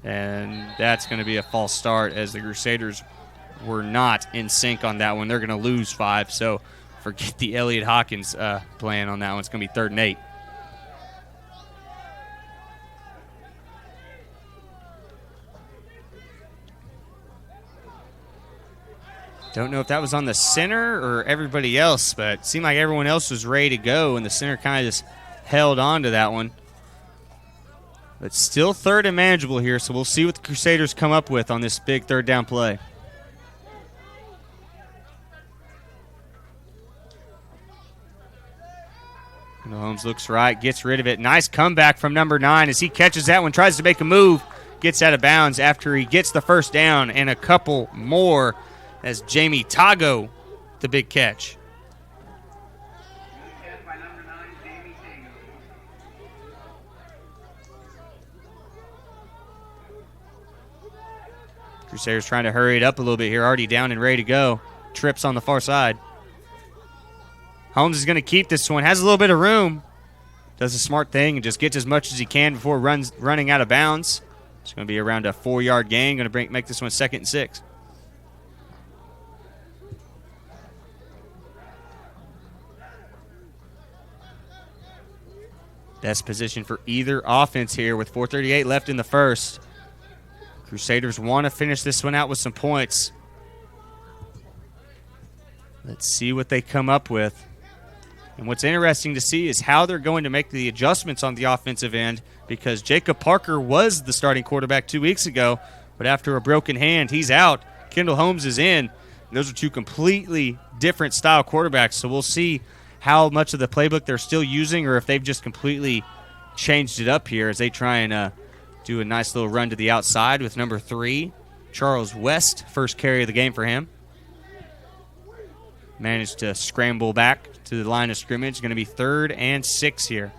And that's going to be a false start as the Crusaders were not in sync on that one. They're going to lose 5. So forget the Elliott Hawkins plan on that one. It's going to be 3rd and 8. Don't know if that was on the center or everybody else, but it seemed like everyone else was ready to go, and the center kind of just held on to that one. But still 3rd and manageable here, so we'll see what the Crusaders come up with on this big 3rd down play. And Holmes looks right, gets rid of it. Nice comeback from number 9 as he catches that one, tries to make a move, gets out of bounds after he gets the first down and a couple more. As Jamie Tago, the big catch. Crusaders trying to hurry it up a little bit here. Already down and ready to go. Trips on the far side. Holmes is going to keep this one. Has a little bit of room. Does a smart thing and just gets as much as he can before running out of bounds. It's going to be around a 4-yard gain. Going to make this one 2nd and 6. Best position for either offense here with 4:38 left in the first. Crusaders want to finish this one out with some points. Let's see what they come up with. And what's interesting to see is how they're going to make the adjustments on the offensive end, because Jacob Parker was the starting quarterback 2 weeks ago, but after a broken hand, he's out. Kendall Holmes is in. And those are 2 completely different style quarterbacks, so we'll see how much of the playbook they're still using or if they've just completely changed it up here as they try and do a nice little run to the outside with number 3, Charles West, first carry of the game for him. Managed to scramble back to the line of scrimmage. Going to be 3rd and 6 here.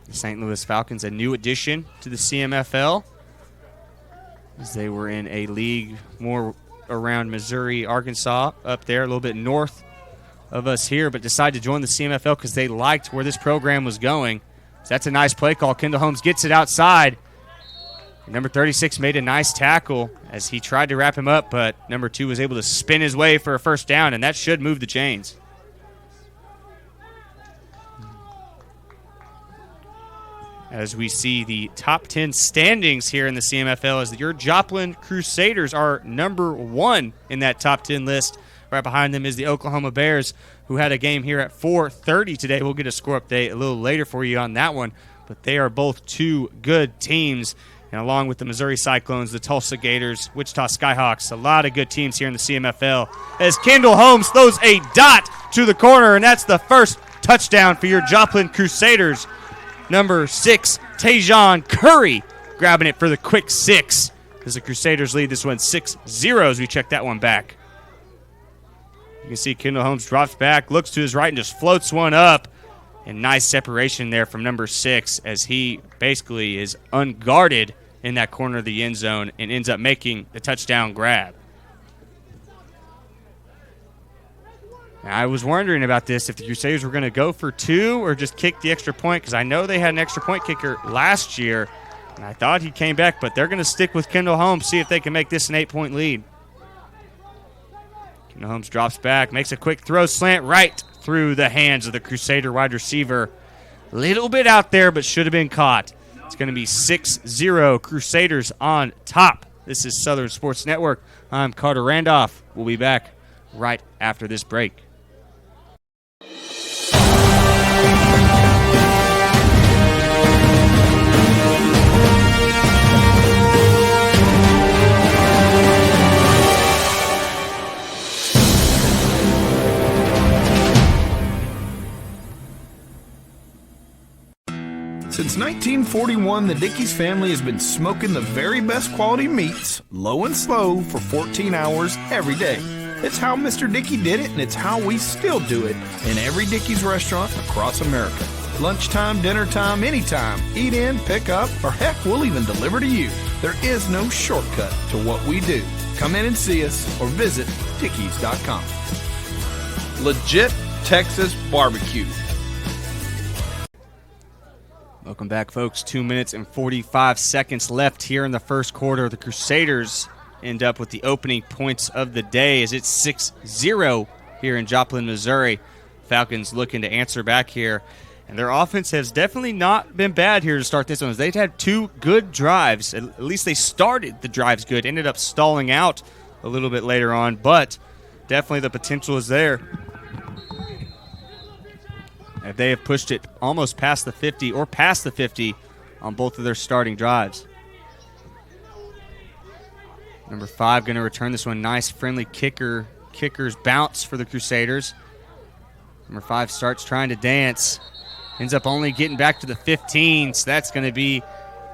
The St. Louis Falcons, a new addition to the CMFL, as they were in a league more around Missouri, Arkansas, up there, a little bit north of us here, but decided to join the CMFL because they liked where this program was going. So that's a nice play call. Kendall Holmes gets it outside. Number 36 made a nice tackle as he tried to wrap him up, but number 2 was able to spin his way for a first down, and that should move the chains. As we see the top 10 standings here in the CMFL, as your Joplin Crusaders are number 1 in that top 10 list. Right behind them is the Oklahoma Bears, who had a game here at 4:30 today. We'll get a score update a little later for you on that one, but they are both 2 good teams. And along with the Missouri Cyclones, the Tulsa Gators, Wichita Skyhawks, a lot of good teams here in the CMFL. As Kendall Holmes throws a dot to the corner, and that's the first touchdown for your Joplin Crusaders. Number 6, Tajon Curry, grabbing it for the quick 6. As the Crusaders lead this one 6-0 as we check that one back. You can see Kendall Holmes drops back, looks to his right, and just floats one up. And nice separation there from number 6 as he basically is unguarded in that corner of the end zone and ends up making the touchdown grab. Now, I was wondering about this, if the Crusaders were going to go for 2 or just kick the extra point, because I know they had an extra point kicker last year, and I thought he came back, but they're going to stick with Kendall Holmes, see if they can make this an 8-point lead. Kendall Holmes drops back, makes a quick throw, slant right through the hands of the Crusader wide receiver. Little bit out there, but should have been caught. It's going to be 6-0, Crusaders on top. This is Southern Sports Network. I'm Carter Randolph. We'll be back right after this break. Since 1941, the Dickey's family has been smoking the very best quality meats, low and slow, for 14 hours every day. It's how Mr. Dickey did it, and it's how we still do it in every Dickey's restaurant across America. Lunchtime, dinner time, anytime. Eat in, pick up, or heck, we'll even deliver to you. There is no shortcut to what we do. Come in and see us or visit Dickeys.com. Legit Texas barbecue. Welcome back, folks. 2 minutes and 45 seconds left here in the first quarter. The Crusaders end up with the opening points of the day as it's 6-0 here in Joplin, Missouri. Falcons looking to answer back here. And their offense has definitely not been bad here to start this one. They've had 2 good drives. At least they started the drives good. Ended up stalling out a little bit later on, but definitely the potential is there. They have pushed it almost past the 50 or past the 50 on both of their starting drives. Number 5 going to return this one. Nice, friendly kicker's bounce for the Crusaders. Number 5 starts trying to dance. Ends up only getting back to the 15, so that's going to be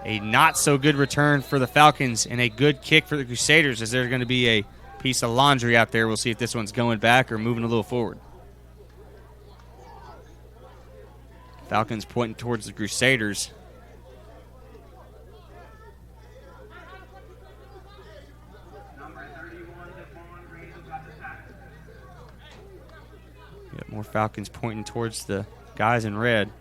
a not-so-good return for the Falcons and a good kick for the Crusaders, as there's going to be a piece of laundry out there. We'll see if this one's going back or moving a little forward. Falcons pointing towards the Crusaders. Yep, more Falcons pointing towards the guys in red.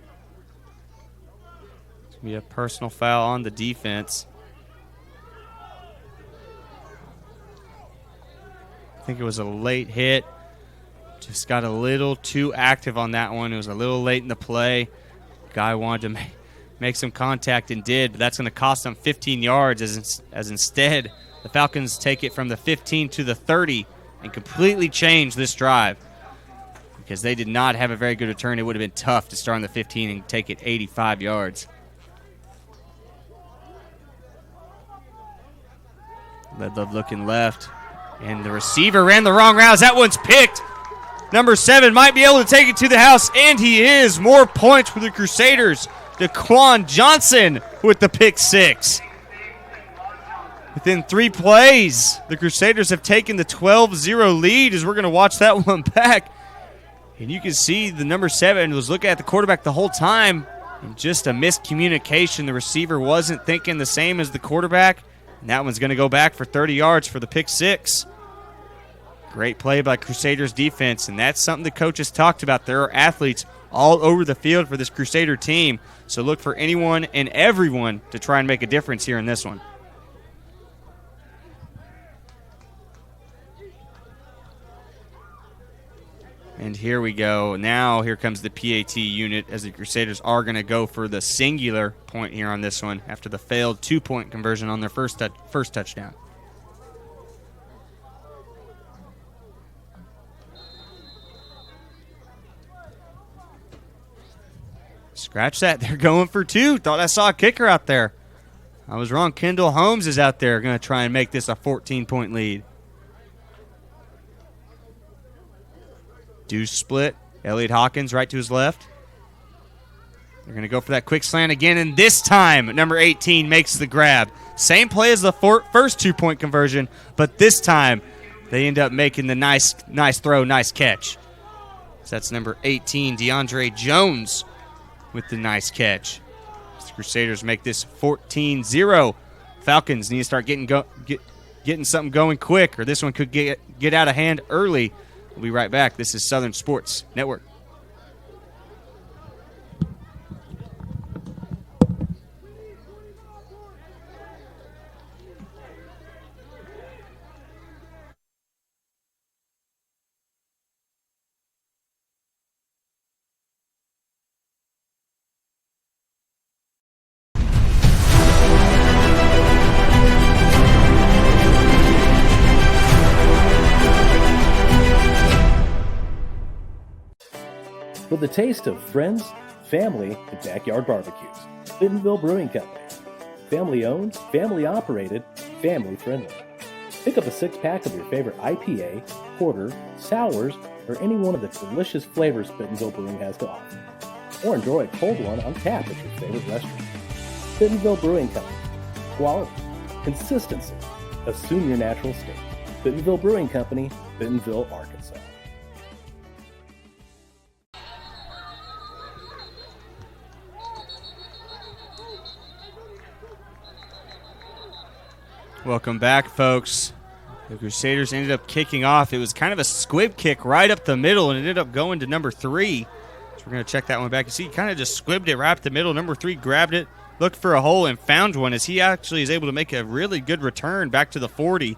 It's going to be a personal foul on the defense. I think it was a late hit. Just got a little too active on that one. It was a little late in the play. Guy wanted to make some contact and did, but that's going to cost them 15 yards as instead the Falcons take it from the 15 to the 30 and completely change this drive because they did not have a very good return. It would have been tough to start on the 15 and take it 85 yards. Ledlove looking left, and the receiver ran the wrong route. That one's picked. Number 7 might be able to take it to the house, and he is. More points for the Crusaders. DeQuan Johnson with the pick 6. Within 3 plays, the Crusaders have taken the 12-0 lead as we're going to watch that one back. And you can see the number 7 was looking at the quarterback the whole time, and just a miscommunication. The receiver wasn't thinking the same as the quarterback, and that one's going to go back for 30 yards for the pick 6. Great play by Crusaders defense, and that's something the coaches talked about. There are athletes all over the field for this Crusader team, so look for anyone and everyone to try and make a difference here in this one. And here we go. Now here comes the PAT unit as the Crusaders are going to go for the singular point here on this one after the failed 2-point conversion on their first touchdown. Scratch that. They're going for 2. Thought I saw a kicker out there. I was wrong. Kendall Holmes is out there going to try and make this a 14-point lead. Deuce split. Elliott Hawkins right to his left. They're going to go for that quick slant again, and this time number 18 makes the grab. Same play as the first 2-point conversion, but this time they end up making the nice throw, nice catch. So that's number 18, DeAndre Jones, with the nice catch. The Crusaders make this 14-0. Falcons need to start getting something going quick, or this one could get out of hand early. We'll be right back. This is Southern Sports Network. For the taste of friends, family, and backyard barbecues, Bentonville Brewing Company. Family owned, family operated, family friendly. Pick up a 6-pack of your favorite IPA, porter, sours, or any one of the delicious flavors Bentonville Brewing has to offer. Or enjoy a cold one on tap at your favorite restaurant. Bentonville Brewing Company. Quality, consistency, assume your natural state. Bentonville Brewing Company, Bentonville, Arkansas. Welcome back, folks. The Crusaders ended up kicking off. It was kind of a squib kick right up the middle, and it ended up going to number 3. So we're going to check that one back. You see, he kind of just squibbed it right up the middle. Number 3 grabbed it, looked for a hole, and found one as he actually is able to make a really good return back to the 40.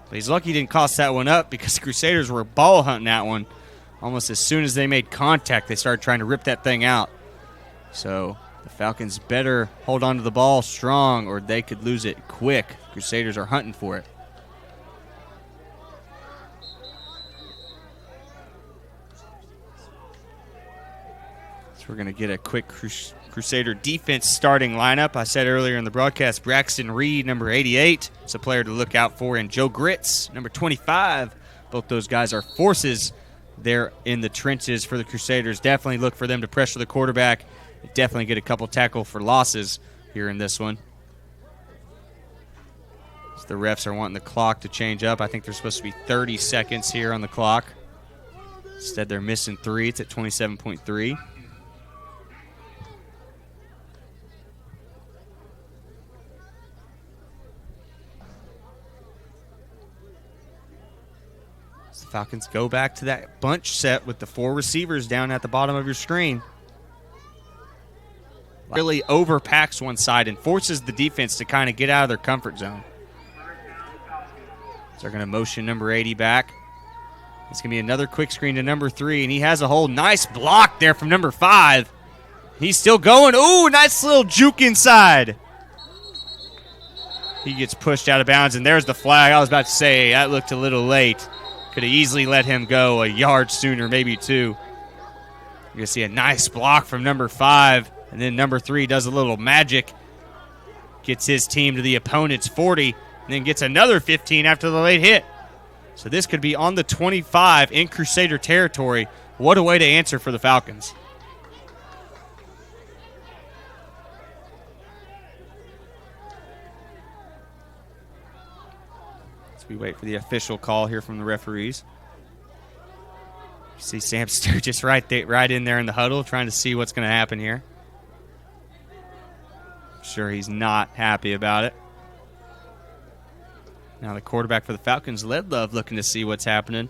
But he's lucky he didn't cost that one up because the Crusaders were ball hunting that one. Almost as soon as they made contact, they started trying to rip that thing out. So the Falcons better hold on to the ball strong or they could lose it quick. Crusaders are hunting for it. So we're going to get a quick Crusader defense starting lineup. I said earlier in the broadcast, Braxton Reed, number 88, is a player to look out for, and Joe Gritz, number 25. Both those guys are forces there in the trenches for the Crusaders. Definitely look for them to pressure the quarterback. Definitely get a couple tackle for losses here in this one. So the refs are wanting the clock to change up. I think there's supposed to be 30 seconds here on the clock. Instead, they're missing 3. It's at 27.3. So the Falcons go back to that bunch set with the 4 receivers down at the bottom of your screen. Really overpacks one side and forces the defense to kind of get out of their comfort zone. So they're going to motion number 80 back. It's going to be another quick screen to number 3, and he has a whole nice block there from number 5. He's still going. Ooh, nice little juke inside. He gets pushed out of bounds, and there's the flag. I was about to say, that looked a little late. Could have easily let him go a yard sooner, maybe 2. You're going to see a nice block from number 5. And then number 3 does a little magic, gets his team to the opponent's 40, and then gets another 15 after the late hit. So this could be on the 25 in Crusader territory. What a way to answer for the Falcons. So we wait for the official call here from the referees. You see Sam Sturgis right in there in the huddle trying to see what's going to happen here. Sure, he's not happy about it. Now the quarterback for the Falcons, Ledlove, looking to see what's happening.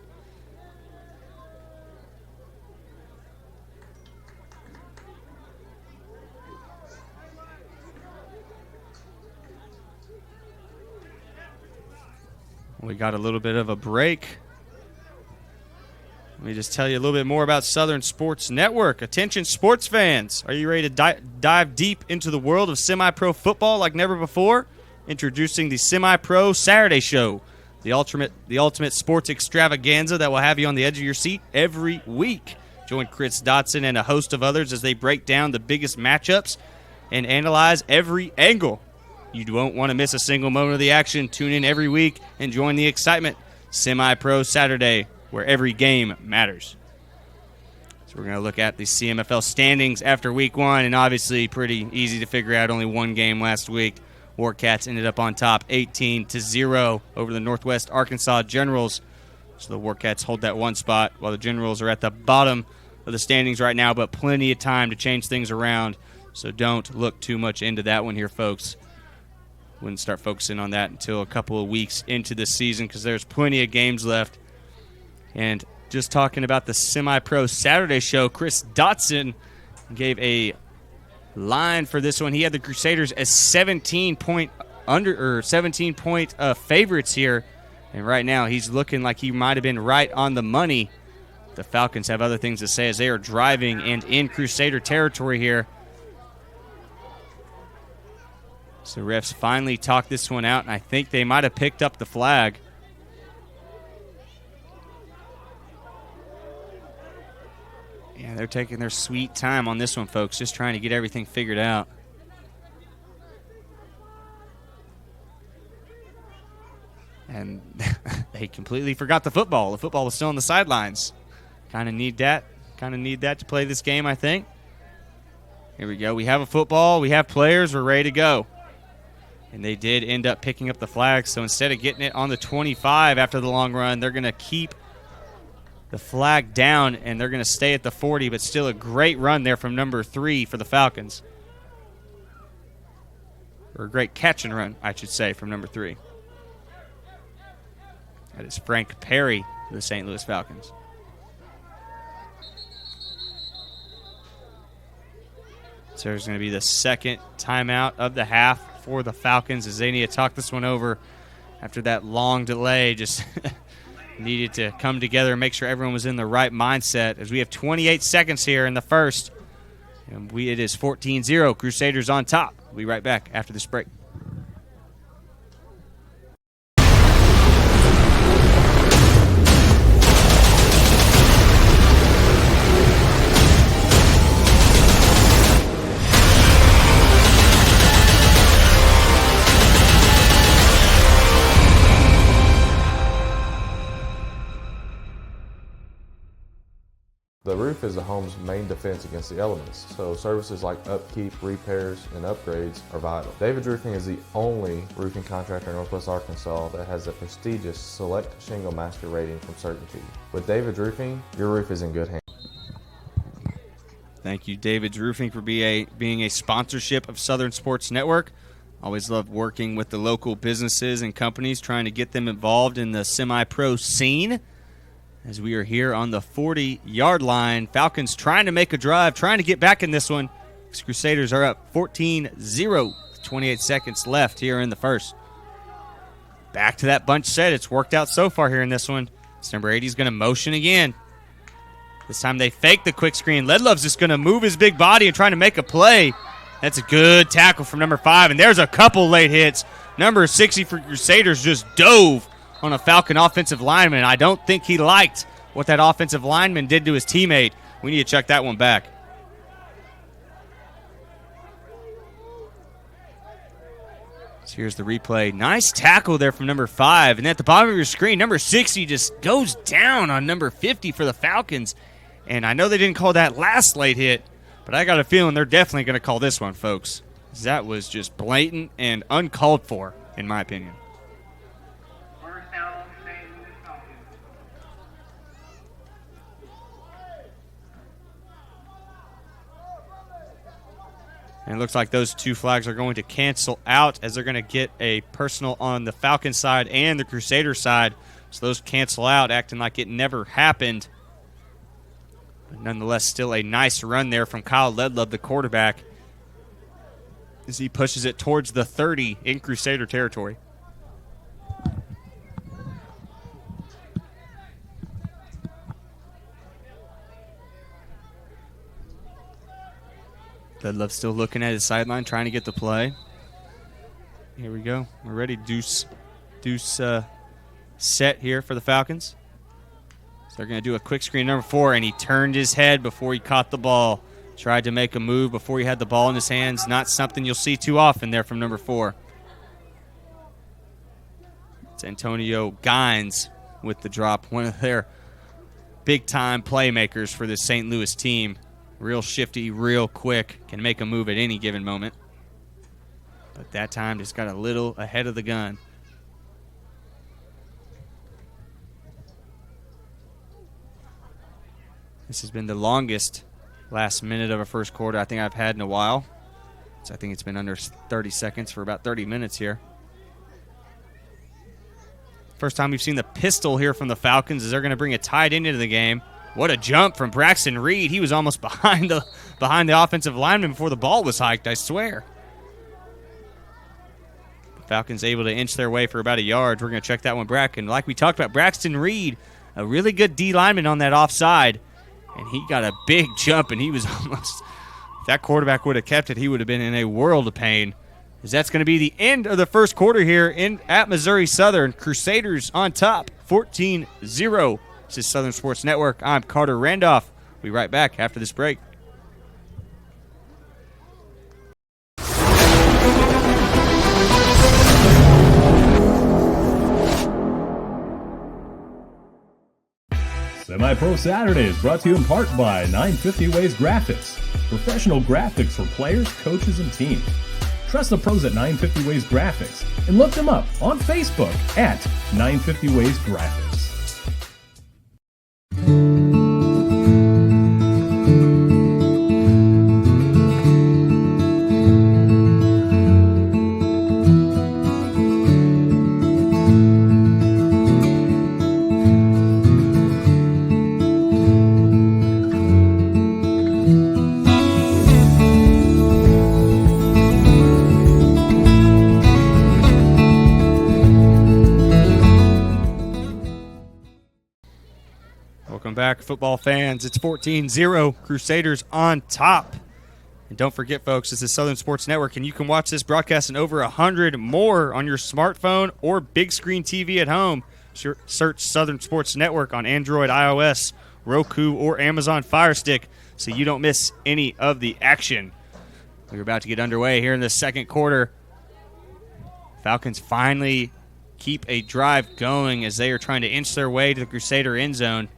We got a little bit of a break. Let me just tell you a little bit more about Southern Sports Network. Attention sports fans. Are you ready to dive deep into the world of semi-pro football like never before? Introducing the Semi-Pro Saturday Show, the ultimate sports extravaganza that will have you on the edge of your seat every week. Join Chris Dotson and a host of others as they break down the biggest matchups and analyze every angle. You won't want to miss a single moment of the action. Tune in every week and join the excitement. Semi-Pro Saturday, where every game matters. So we're going to look at the CMFL standings after week one, and obviously pretty easy to figure out. Only one game last week. Warcats ended up on top 18-0 over the Northwest Arkansas Generals. So the Warcats hold that one spot while the Generals are at the bottom of the standings right now, but plenty of time to change things around. So don't look too much into that one here, folks. Wouldn't start focusing on that until a couple of weeks into the season because there's plenty of games left. And just talking about the Semi-Pro Saturday Show, Chris Dotson gave a line for this one. He had the Crusaders as 17-point favorites here, and right now he's looking like he might have been right on the money. The Falcons have other things to say as they are driving and in Crusader territory here. So refs finally talked this one out, and I think they might have picked up the flag. Yeah, they're taking their sweet time on this one, folks, just trying to get everything figured out. And they completely forgot the football. The football was still on the sidelines. Kind of need that to play this game, I think. Here we go. We have a football. We have players. We're ready to go. And they did end up picking up the flag. So instead of getting it on the 25 after the long run, they're going to keep the flag down, and they're going to stay at the 40, but still a great run there from number 3 for the Falcons. Or a great catch and run, I should say, from number 3. That is Frank Perry for the St. Louis Falcons. So there's going to be the second timeout of the half for the Falcons as they need to talk this one over after that long delay. Just needed to come together and make sure everyone was in the right mindset as we have 28 seconds here in the first. And it is 14-0. Crusaders on top. We'll be right back after this break. The roof is the home's main defense against the elements, so services like upkeep, repairs, and upgrades are vital. David's Roofing is the only roofing contractor in Northwest Arkansas that has the prestigious Select Shingle Master rating from Certainty. With David's Roofing, your roof is in good hands. Thank you, David's Roofing, for being a sponsorship of Southern Sports Network. Always love working with the local businesses and companies, trying to get them involved in the semi-pro scene. As we are here on the 40-yard line, Falcons trying to make a drive, trying to get back in this one. These Crusaders are up 14-0, 28 seconds left here in the first. Back to that bunch set. It's worked out so far here in this one. It's number 80 is going to motion again. This time they fake the quick screen. Ledlove's just going to move his big body and trying to make a play. That's a good tackle from number 5, and there's a couple late hits. Number 60 for Crusaders just dove on a Falcon offensive lineman. I don't think he liked what that offensive lineman did to his teammate. We need to check that one back. So here's the replay. Nice tackle there from number 5. And at the bottom of your screen, number 60 just goes down on number 50 for the Falcons. And I know they didn't call that last late hit, but I got a feeling they're definitely going to call this one, folks. That was just blatant and uncalled for, in my opinion. And it looks like those two flags are going to cancel out as they're going to get a personal on the Falcons side and the Crusaders side. So those cancel out, acting like it never happened. But nonetheless, still a nice run there from Kyle Ledlove, the quarterback, as he pushes it towards the 30 in Crusader territory. Ledlove still looking at his sideline, trying to get the play. Here we go. We're ready. Deuce set here for the Falcons. So they're going to do a quick screen number 4, and he turned his head before he caught the ball. Tried to make a move before he had the ball in his hands. Not something you'll see too often there from number 4. It's Antonio Gines with the drop, one of their big-time playmakers for this St. Louis team. Real shifty, real quick, can make a move at any given moment. But that time just got a little ahead of the gun. This has been the longest last minute of a first quarter I think I've had in a while. So I think it's been under 30 seconds for about 30 minutes here. First time we've seen the pistol here from the Falcons as they're going to bring a tight end into the game. What a jump from Braxton Reed. He was almost behind the offensive lineman before the ball was hiked, I swear. The Falcons able to inch their way for about a yard. We're going to check that one back. And like we talked about, Braxton Reed, a really good D lineman on that offside. And he got a big jump, and he was almost, if that quarterback would have kept it, he would have been in a world of pain. As that's going to be the end of the first quarter here at Missouri Southern. Crusaders on top, 14-0. This is Southern Sports Network. I'm Carter Randolph. We'll be right back after this break. Semi-Pro Saturdays brought to you in part by 950 Ways Graphics. Professional graphics for players, coaches, and teams. Trust the pros at 950 Ways Graphics and look them up on Facebook at 950 Ways Graphics. Back, football fans. It's 14-0. Crusaders on top. And don't forget, folks, this is Southern Sports Network, and you can watch this broadcast and over 100 more on your smartphone or big screen TV at home. Search Southern Sports Network on Android, iOS, Roku, or Amazon Fire Stick so you don't miss any of the action. We're about to get underway here in the second quarter. Falcons finally keep a drive going as they are trying to inch their way to the Crusader end zone.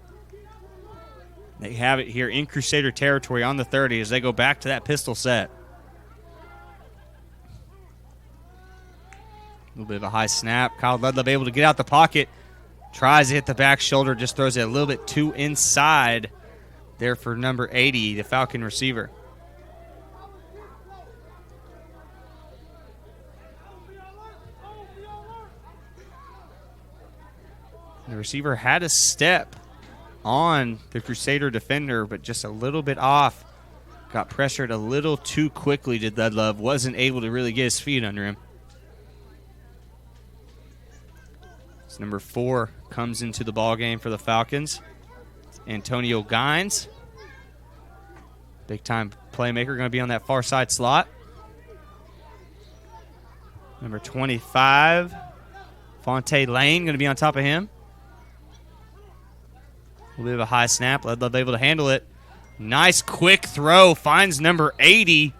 They have it here in Crusader territory on the 30 as they go back to that pistol set. A little bit of a high snap. Kyle Ledlove able to get out the pocket. Tries to hit the back shoulder, just throws it a little bit too inside there for number 80, the Falcon receiver. The receiver had a step on the Crusader defender, but just a little bit off. Got pressured a little too quickly, did Ledlove. Wasn't able to really get his feet under him. So number 4 comes into the ball game for the Falcons. It's Antonio Gines. Big-time playmaker, going to be on that far side slot. Number 25, Fonte Lane, going to be on top of him. A little bit of a high snap. Ledlove able to handle it. Nice quick throw. Finds number 80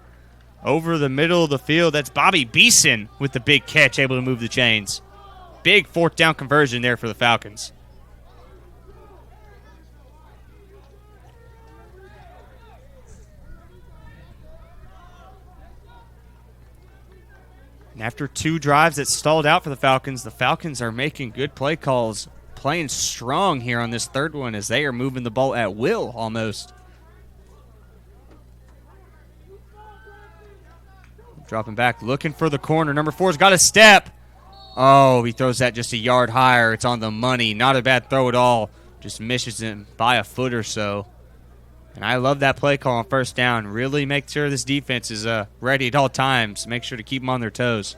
over the middle of the field. That's Bobby Beeson with the big catch, able to move the chains. Big fourth down conversion there for the Falcons. And after 2 drives that stalled out for the Falcons are making good play calls. Playing strong here on this third one as they are moving the ball at will almost. dropping back, looking for the corner. Number 4's got a step. Oh, he throws that just a yard higher. It's on the money. Not a bad throw at all. Just misses him by a foot or so. And I love that play call on first down. Really make sure this defense is ready at all times. Make sure to keep them on their toes.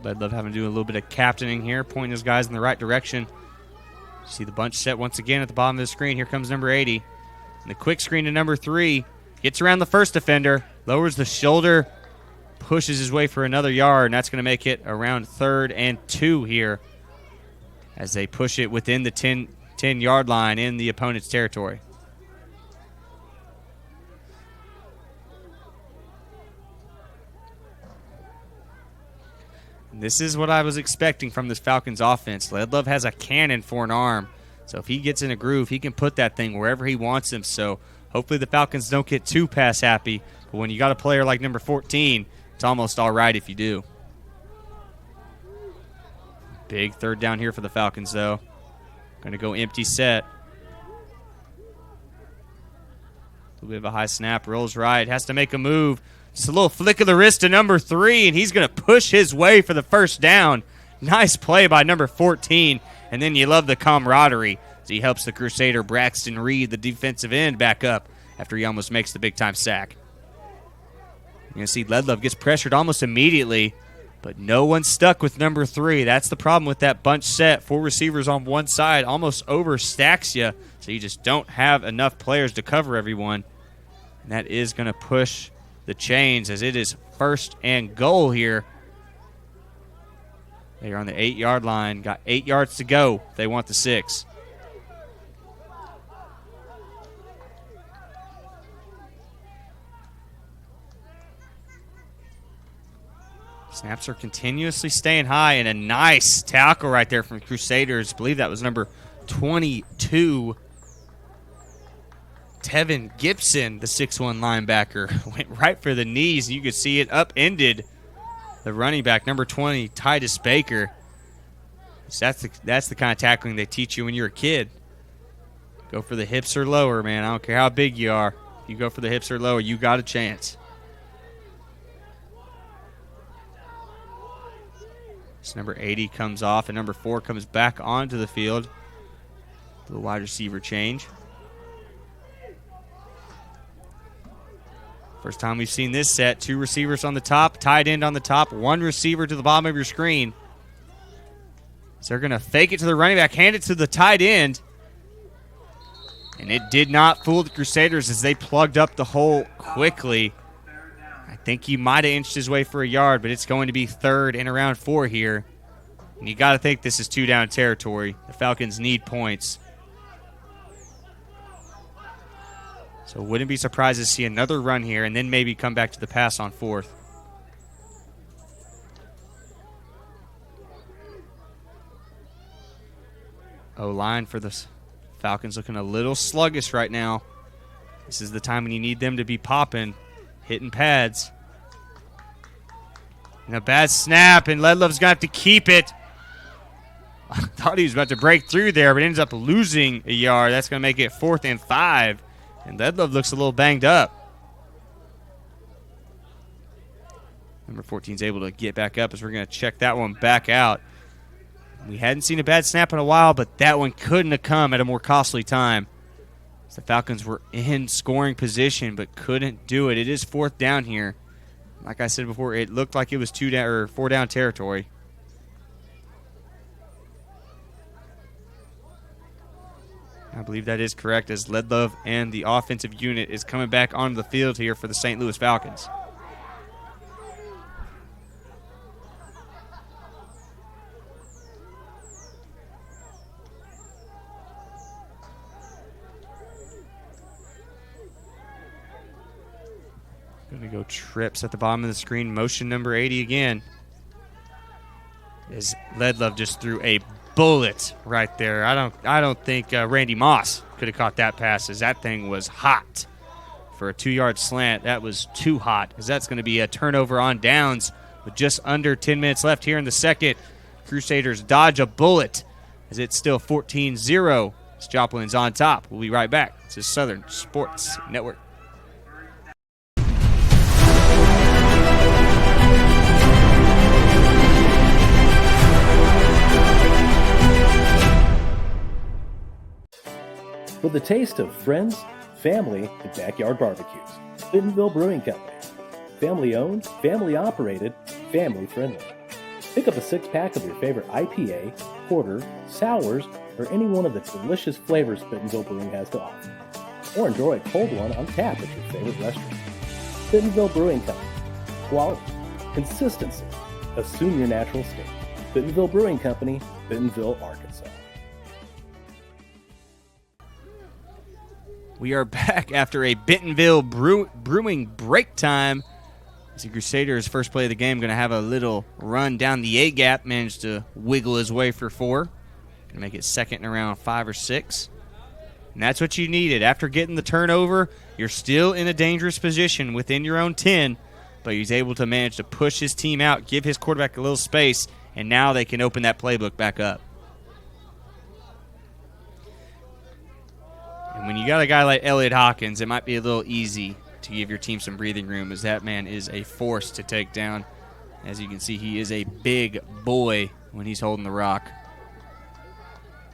I'd love having to do a little bit of captaining here, pointing those guys in the right direction. See the bunch set once again at the bottom of the screen. Here comes number 80. And the quick screen to number 3. Gets around the first defender, lowers the shoulder, pushes his way for another yard, and that's going to make it around 3rd and 2 here as they push it within the 10-yard line in the opponent's territory. This is what I was expecting from this Falcons offense. Ledlove has a cannon for an arm. So if he gets in a groove, he can put that thing wherever he wants him. So hopefully the Falcons don't get too pass happy. But when you got a player like number 14, it's almost all right if you do. Big 3rd down here for the Falcons, though. Going to go empty set. A little bit of a high snap. Rolls right. Has to make a move. Just a little flick of the wrist to number 3, and he's going to push his way for the first down. Nice play by number 14, and then you love the camaraderie as he helps the Crusader Braxton Reed, the defensive end, back up after he almost makes the big-time sack. You're going to see Ledlove gets pressured almost immediately, but no one's stuck with number 3. That's the problem with that bunch set. 4 receivers on one side almost overstacks you, so you just don't have enough players to cover everyone. And that is going to push the chains as it is 1st and goal here. They are on the 8-yard line. Got 8 yards to go if they want the 6. Snaps are continuously staying high, and a nice tackle right there from Crusaders. I believe that was number 22. Tevin Gibson, the 6'1 linebacker, went right for the knees. You could see it upended the running back, number 20, Titus Baker. So that's the kind of tackling they teach you when you're a kid. Go for the hips or lower, man. I don't care how big you are. If you go for the hips or lower, you got a chance. So number 80 comes off, and number 4 comes back onto the field. The wide receiver change. First time we've seen this set. 2 receivers on the top, tight end on the top, 1 receiver to the bottom of your screen. So they're going to fake it to the running back, hand it to the tight end. And it did not fool the Crusaders as they plugged up the hole quickly. I think he might have inched his way for a yard, but it's going to be 3rd and around 4 here. And you got to think this is 2-down territory. The Falcons need points. So wouldn't be surprised to see another run here and then maybe come back to the pass on 4th. O-line for the Falcons looking a little sluggish right now. This is the time when you need them to be popping, hitting pads. And a bad snap, and Ledlove's going to have to keep it. I thought he was about to break through there, but ends up losing a yard. That's going to make it 4th and 5. And Ledlove looks a little banged up. Number 14 is able to get back up as we're going to check that one back out. We hadn't seen a bad snap in a while, but that one couldn't have come at a more costly time. The Falcons were in scoring position but couldn't do it. It is 4th down here. Like I said before, it looked like it was 2-down or 4-down territory. I believe that is correct as Ledlove and the offensive unit is coming back onto the field here for the St. Louis Falcons. Going to go trips at the bottom of the screen. Motion number 80 again. As Ledlove just threw a bullet right there. I don't think Randy Moss could have caught that pass, as that thing was hot. For a 2-yard slant, that was too hot, as that's going to be a turnover on downs with just under 10 minutes left here in the second. Crusaders dodge a bullet as it's still 14-0. As Joplin's on top. We'll be right back. This is Southern Sports Network. For the taste of friends, family, and backyard barbecues, Bentonville Brewing Company. Family owned, family operated, family friendly. Pick up a 6-pack of your favorite IPA, porter, sours, or any one of the delicious flavors Bentonville Brewing has to offer. Or enjoy a cold one on tap at your favorite restaurant. Bentonville Brewing Company. Quality, consistency, assume your natural state. Bentonville Brewing Company, Bentonville, Arkansas. We are back after a Bentonville brewing break time. As the Crusaders' first play of the game going to have a little run down the A-gap. Managed to wiggle his way for 4. Going to make it second and around 5 or 6. And that's what you needed. After getting the turnover, you're still in a dangerous position within your own 10. But he's able to manage to push his team out, give his quarterback a little space, and now they can open that playbook back up. And when you got a guy like Elliott Hawkins, it might be a little easy to give your team some breathing room, as that man is a force to take down. As you can see, he is a big boy when he's holding the rock.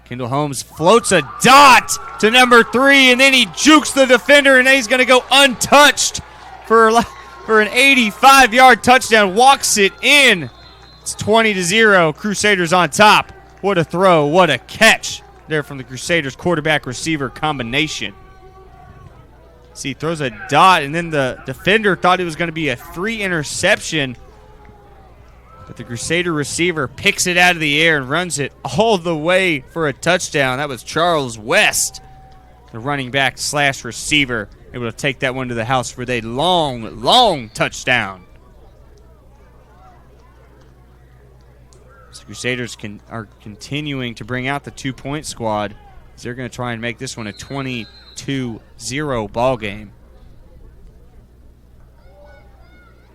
Kendall Holmes floats a dot to number 3, and then he jukes the defender, and then he's going to go untouched for an 85-yard touchdown. Walks it in. It's 20-0. Crusaders on top. What a throw. What a catch there from the Crusaders quarterback-receiver combination. See, he throws a dot, and then the defender thought it was going to be a 3 interception. But the Crusader receiver picks it out of the air and runs it all the way for a touchdown. That was Charles West, the running back / receiver, able to take that one to the house for a long, long touchdown. So the Crusaders are continuing to bring out the 2-point squad. They're going to try and make this one a 22-0 ball game.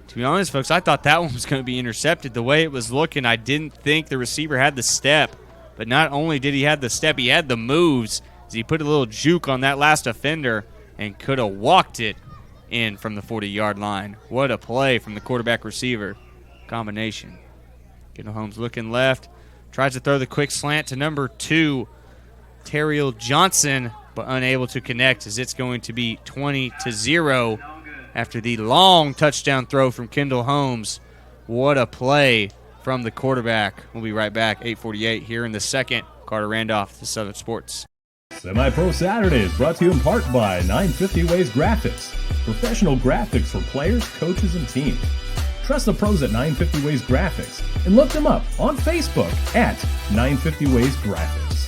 To be honest, folks, I thought that one was going to be intercepted. The way it was looking, I didn't think the receiver had the step. But not only did he have the step, he had the moves. As he put a little juke on that last offender and could have walked it in from the 40-yard line. What a play from the quarterback-receiver combination. Kendall Holmes looking left. Tries to throw the quick slant to number 2, Terriel Johnson, but unable to connect, as it's going to be 20-0 after the long touchdown throw from Kendall Holmes. What a play from the quarterback. We'll be right back. 8:48 here in the second. Carter Randolph, the Southern Sports. Semi-Pro Saturdays brought to you in part by 950 Ways Graphics. Professional graphics for players, coaches, and teams. Trust the pros at 950 Ways Graphics and look them up on Facebook at 950 Ways Graphics.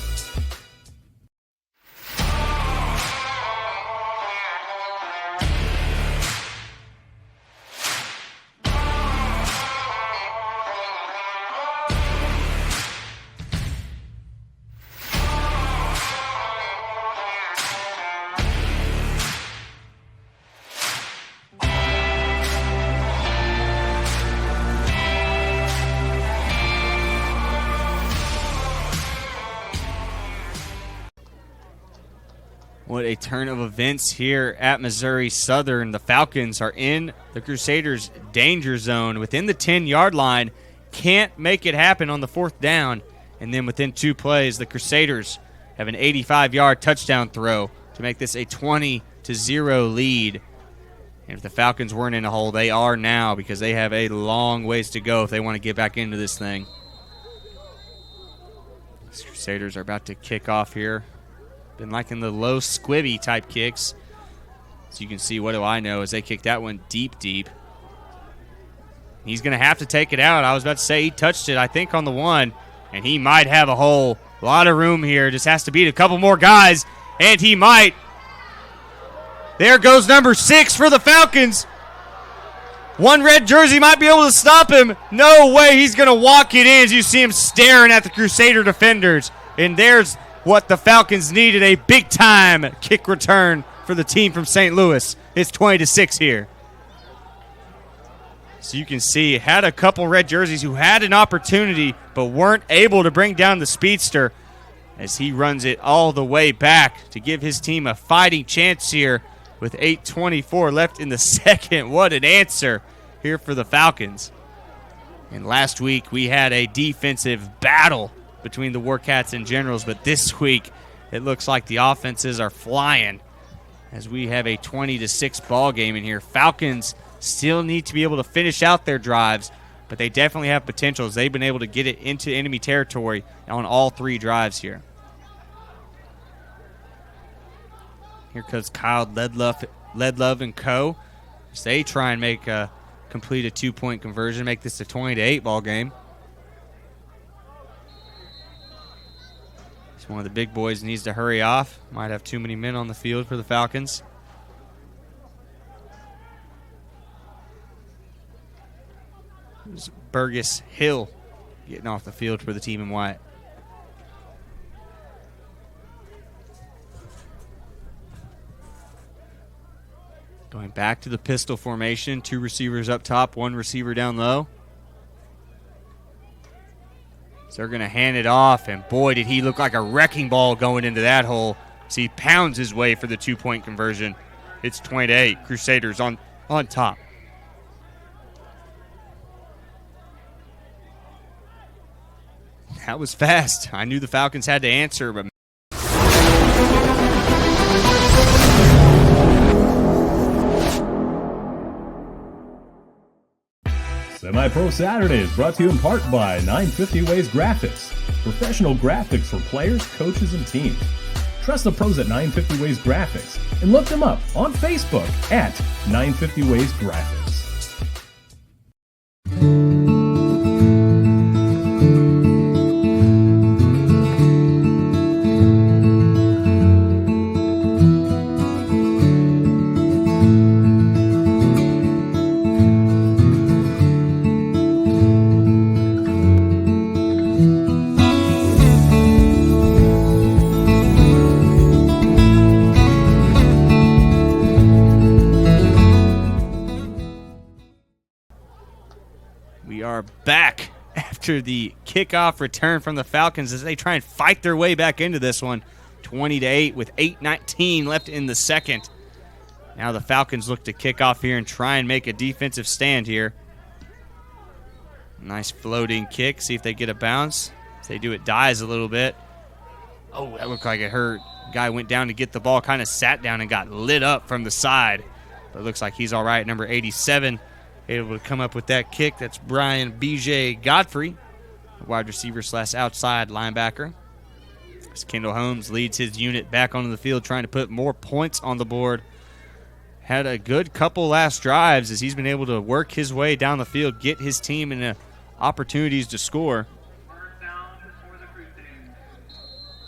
What a turn of events here at Missouri Southern. The Falcons are in the Crusaders' danger zone within the 10-yard line. Can't make it happen on the 4th down. And then within 2 plays, the Crusaders have an 85-yard touchdown throw to make this a 20-0 lead. And if the Falcons weren't in a hole, they are now, because they have a long ways to go if they want to get back into this thing. The Crusaders are about to kick off here. Been liking the low squibby type kicks. So you can see, what do I know, as they kick that one deep. He's going to have to take it out. I was about to say he touched it, I think, on the 1. And he might have a hole. A lot of room here. Just has to beat a couple more guys. And he might. There goes number 6 for the Falcons. One red jersey might be able to stop him. No way, he's going to walk it in as you see him staring at the Crusader defenders. And there's what the Falcons needed, a big-time kick return for the team from St. Louis. It's 20-6 here. So you can see, had a couple red jerseys who had an opportunity but weren't able to bring down the speedster as he runs it all the way back to give his team a fighting chance here with 8:24 left in the second. What an answer here for the Falcons. And last week we had a defensive battle between the Warcats and Generals, but this week it looks like the offenses are flying as we have a 20-6 ball game in here. Falcons still need to be able to finish out their drives, but they definitely have potentials. They've been able to get it into enemy territory on all three drives here. Here comes Kyle Ledlove and co. As they try and complete a 2-point conversion, make this a 20-8 ball game. It's one of the big boys needs to hurry off. Might have too many men on the field for the Falcons. There's Burgess Hill getting off the field for the team in white. Going back to the pistol formation, 2 receivers up top, 1 receiver down low. So they're going to hand it off, and boy, did he look like a wrecking ball going into that hole. So he pounds his way for the 2-point conversion. It's 20-8, Crusaders on top. That was fast. I knew the Falcons had to answer, but Semi-Pro Saturday is brought to you in part by 950 Ways Graphics. Professional graphics for players, coaches, and teams. Trust the pros at 950 Ways Graphics and look them up on Facebook at 950 Ways Graphics. Back after the kickoff return from the Falcons as they try and fight their way back into this one. 20-8 with 8:19 left in the second. Now the Falcons look to kick off here and try and make a defensive stand here. Nice floating kick. See if they get a bounce. If they do, it dies a little bit. Oh, that looked like it hurt. Guy went down to get the ball, kind of sat down and got lit up from the side. But it looks like he's all right. Number 87. Able to come up with that kick. That's Brian B.J. Godfrey, wide receiver / outside linebacker. As Kendall Holmes leads his unit back onto the field, trying to put more points on the board. Had a good couple last drives as he's been able to work his way down the field, get his team in opportunities to score.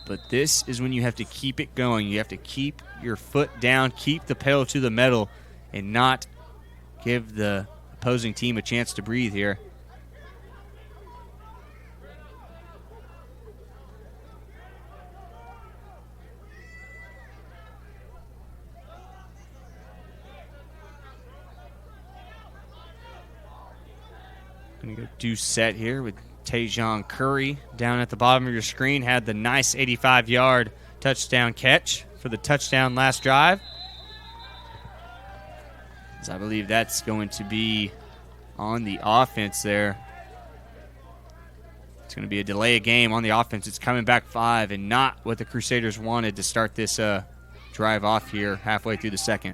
But this is when you have to keep it going. You have to keep your foot down, keep the pedal to the metal, and not give the opposing team a chance to breathe here. Going to go deuce set here with Tajon Curry down at the bottom of your screen. Had the nice 85-yard touchdown catch for the touchdown last drive. I believe that's going to be on the offense there. It's going to be a delay of game on the offense. It's coming back 5 and not what the Crusaders wanted to start this drive off here halfway through the second.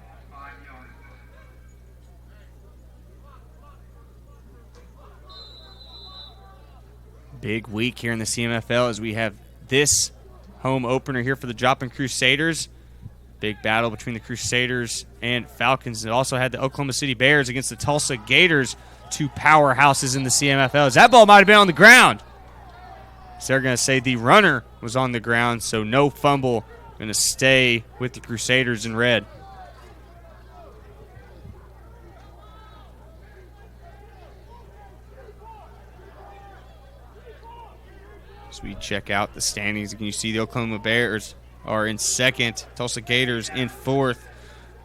Big week here in the CMFL as we have this home opener here for the Joplin Crusaders. Big battle between the Crusaders and Falcons. It also had the Oklahoma City Bears against the Tulsa Gators, 2 powerhouses in the CMFL. As that ball might have been on the ground. So they're going to say the runner was on the ground, so no fumble. Going to stay with the Crusaders in red. As we check out the standings, you see the Oklahoma Bears are in second, Tulsa Gators in fourth.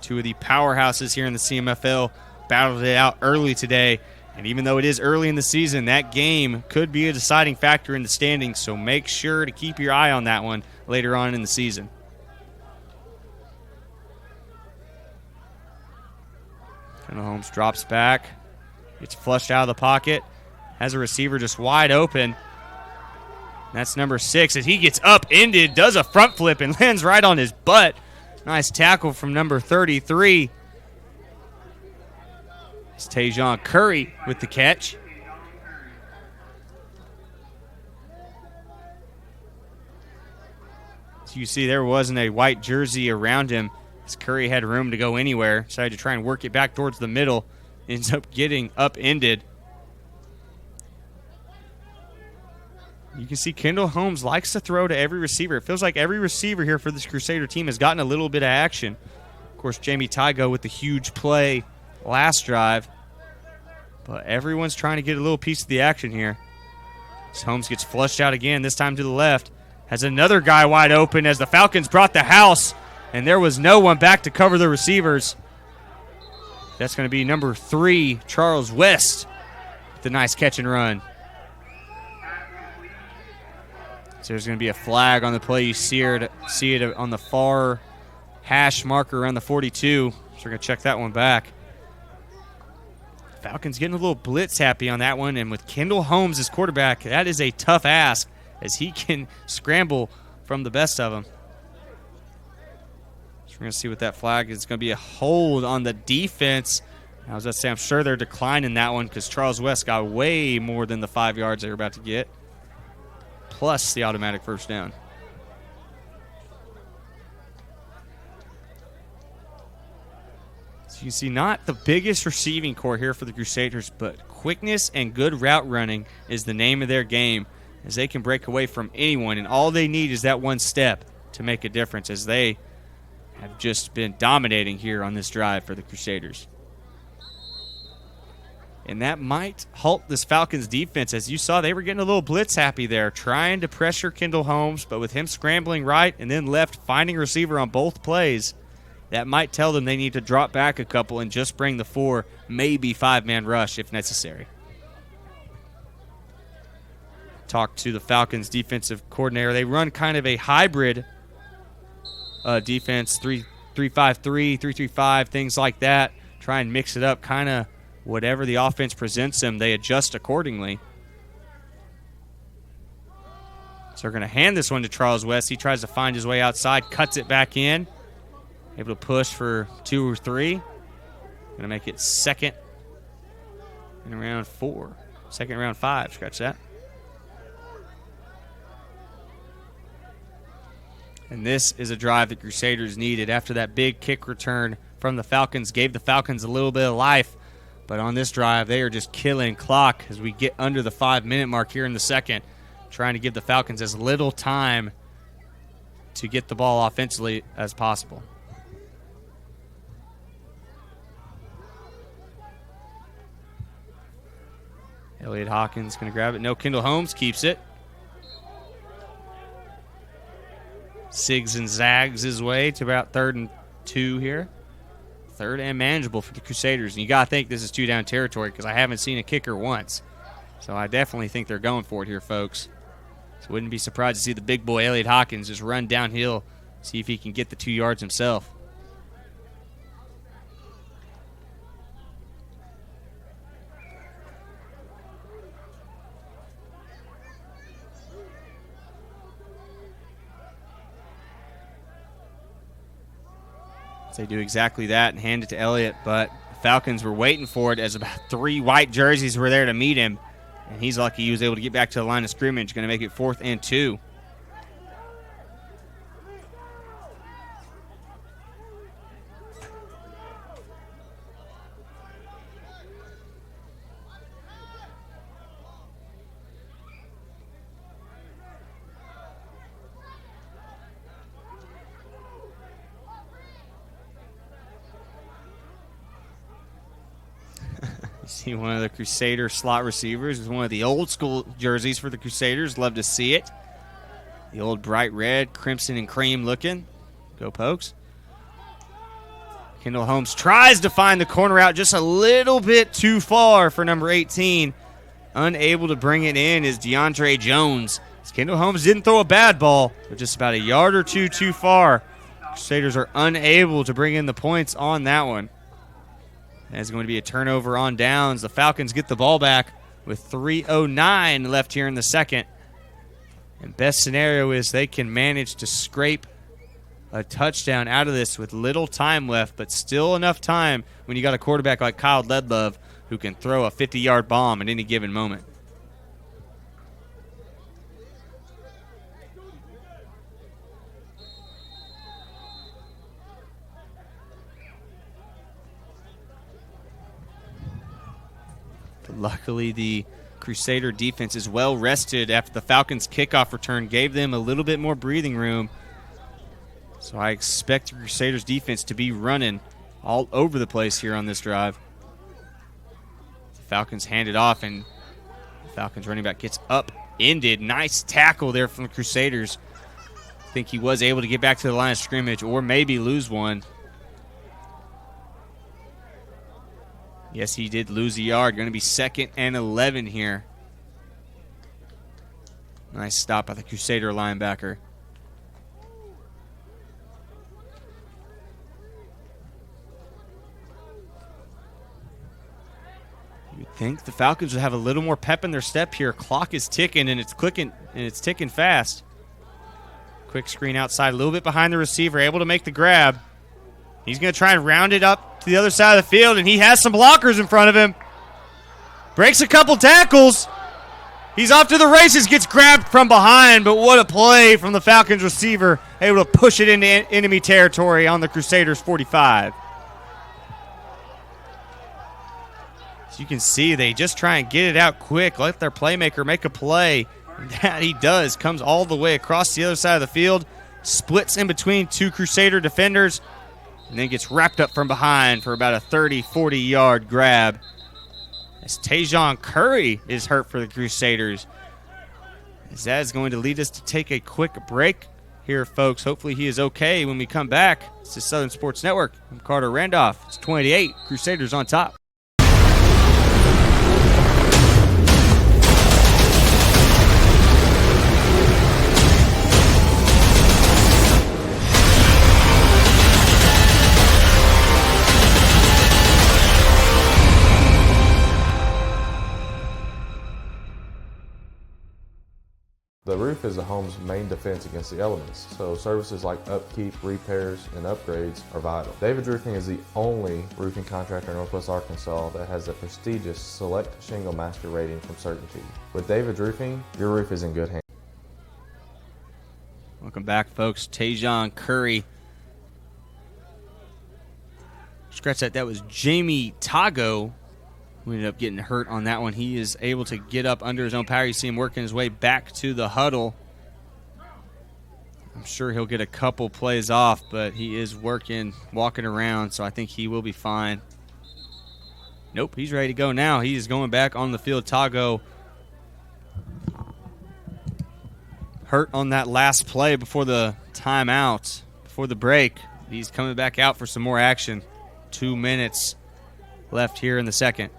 Two of the powerhouses here in the CMFL battled it out early today. And even though it is early in the season, that game could be a deciding factor in the standings, so make sure to keep your eye on that one later on in the season. Kendall Holmes drops back, gets flushed out of the pocket, has a receiver just wide open. That's number 6 as he gets upended, does a front flip, and lands right on his butt. Nice tackle from number 33. It's Tajon Curry with the catch. So you see there wasn't a white jersey around him, as Curry had room to go anywhere. Decided to try and work it back towards the middle. Ends up getting upended. You can see Kendall Holmes likes to throw to every receiver. It feels like every receiver here for this Crusader team has gotten a little bit of action. Of course, Jamie Tygo with the huge play last drive. But everyone's trying to get a little piece of the action here. As Holmes gets flushed out again, this time to the left. Has another guy wide open as the Falcons brought the house. And there was no one back to cover the receivers. That's going to be number 3, Charles West, with the nice catch and run. So there's going to be a flag on the play. You see it on the far hash marker around the 42. So we're going to check that one back. Falcons getting a little blitz happy on that one. And with Kendall Holmes as quarterback, that is a tough ask as he can scramble from the best of them. So we're going to see what that flag is. It's going to be a hold on the defense. I was going to say, I'm sure they're declining that one because Charles West got way more than the 5 yards they were about to get, plus the automatic first down. So you see not the biggest receiving core here for the Crusaders, but quickness and good route running is the name of their game, as they can break away from anyone, and all they need is that one step to make a difference, as they have just been dominating here on this drive for the Crusaders. And that might halt this Falcons defense. As you saw, they were getting a little blitz happy there, trying to pressure Kendall Holmes, but with him scrambling right and then left, finding a receiver on both plays, that might tell them they need to drop back a couple and just bring the 4, maybe 5-man rush if necessary. Talk to the Falcons defensive coordinator. They run kind of a hybrid defense, 3-5-3, 3-3-5, things like that. Try and mix it up, kind of whatever the offense presents them, they adjust accordingly. So they're going to hand this one to Charles West. He tries to find his way outside, cuts it back in. Able to push for 2 or 3. Going to make it second in round 4. Second round 5, scratch that. And this is a drive the Crusaders needed after that big kick return from the Falcons. Gave the Falcons a little bit of life. But on this drive, they are just killing clock as we get under the 5-minute mark here in the second, trying to give the Falcons as little time to get the ball offensively as possible. Elliott Hawkins going to grab it. No, Kendall Holmes keeps it. Zigs and zags his way to about 3rd and 2 here. 3rd and manageable for the Crusaders. And you got to think this is 2-down territory because I haven't seen a kicker once. So I definitely think they're going for it here, folks. So wouldn't be surprised to see the big boy Elliott Hawkins just run downhill, see if he can get the 2 yards himself. They do exactly that and hand it to Elliott, but the Falcons were waiting for it as about 3 white jerseys were there to meet him, and he's lucky he was able to get back to the line of scrimmage. Going to make it 4th and 2. See one of the Crusader slot receivers with one of the old school jerseys for the Crusaders. Love to see it. The old bright red, crimson and cream looking. Go Pokes. Kendall Holmes tries to find the corner out just a little bit too far for number 18. Unable to bring it in is DeAndre Jones. Kendall Holmes didn't throw a bad ball, but just about a yard or two too far. Crusaders are unable to bring in the points on that one. That's going to be a turnover on downs. The Falcons get the ball back with 3:09 left here in the second. And best scenario is they can manage to scrape a touchdown out of this with little time left, but still enough time when you got a quarterback like Kyle Ledlove who can throw a 50-yard bomb at any given moment. Luckily, the Crusader defense is well rested after the Falcons' kickoff return gave them a little bit more breathing room. So I expect the Crusaders' defense to be running all over the place here on this drive. The Falcons hand it off, and the Falcons running back gets upended. Nice tackle there from the Crusaders. I think he was able to get back to the line of scrimmage or maybe lose one. Yes, he did lose a yard. Going to be 2nd and 11 here. Nice stop by the Crusader linebacker. You'd think the Falcons would have a little more pep in their step here. Clock is ticking and it's clicking and it's ticking fast. Quick screen outside, a little bit behind the receiver, able to make the grab. He's going to try and round it up to the other side of the field, and he has some blockers in front of him. Breaks a couple tackles. He's off to the races, gets grabbed from behind, but what a play from the Falcons receiver, able to push it into enemy territory on the Crusaders' 45. As you can see, they just try and get it out quick, let their playmaker make a play. And that he does, comes all the way across the other side of the field, splits in between two Crusader defenders, and then gets wrapped up from behind for about a 30, 40-yard grab. As Tajon Curry is hurt for the Crusaders. As that is going to lead us to take a quick break here, folks. Hopefully he is okay when we come back. This is Southern Sports Network. I'm Carter Randolph. It's 20-8. Crusaders on top. The roof is the home's main defense against the elements, so services like upkeep, repairs, and upgrades are vital. David's Roofing is the only roofing contractor in Northwest Arkansas that has the prestigious Select Shingle Master rating from Certainty. With David's Roofing, your roof is in good hands. Welcome back, folks. Tajon Curry. Scratch that. That was Jamie Tago who ended up getting hurt on that one. He is able to get up under his own power. You see him working his way back to the huddle. I'm sure he'll get a couple plays off, but he is walking around, so I think he will be fine. Nope, he's ready to go now. He is going back on the field. Tago hurt on that last play before the timeout, before the break. He's coming back out for some more action. 2 minutes left here in the second.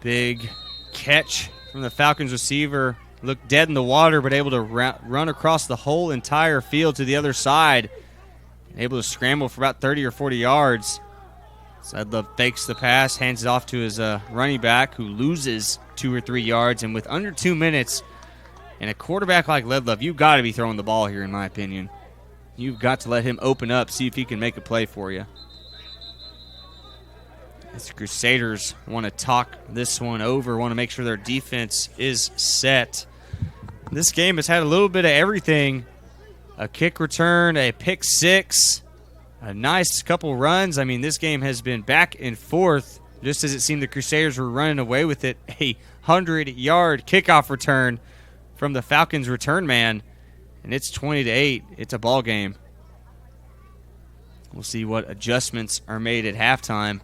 Big catch from the Falcons receiver. Looked dead in the water, but able to run across the whole entire field to the other side. Able to scramble for about 30 or 40 yards. Ledlove fakes the pass, hands it off to his running back, who loses 2 or 3 yards. And with under 2 minutes, and a quarterback like Ledlove, you've got to be throwing the ball here, in my opinion. You've got to let him open up, see if he can make a play for you. As the Crusaders want to talk this one over, want to make sure their defense is set. This game has had a little bit of everything. A kick return, a pick six, a nice couple runs. I mean, this game has been back and forth. Just as it seemed the Crusaders were running away with it, a 100-yard kickoff return from the Falcons return man. And it's 20-8. It's a ball game. We'll see what adjustments are made at halftime.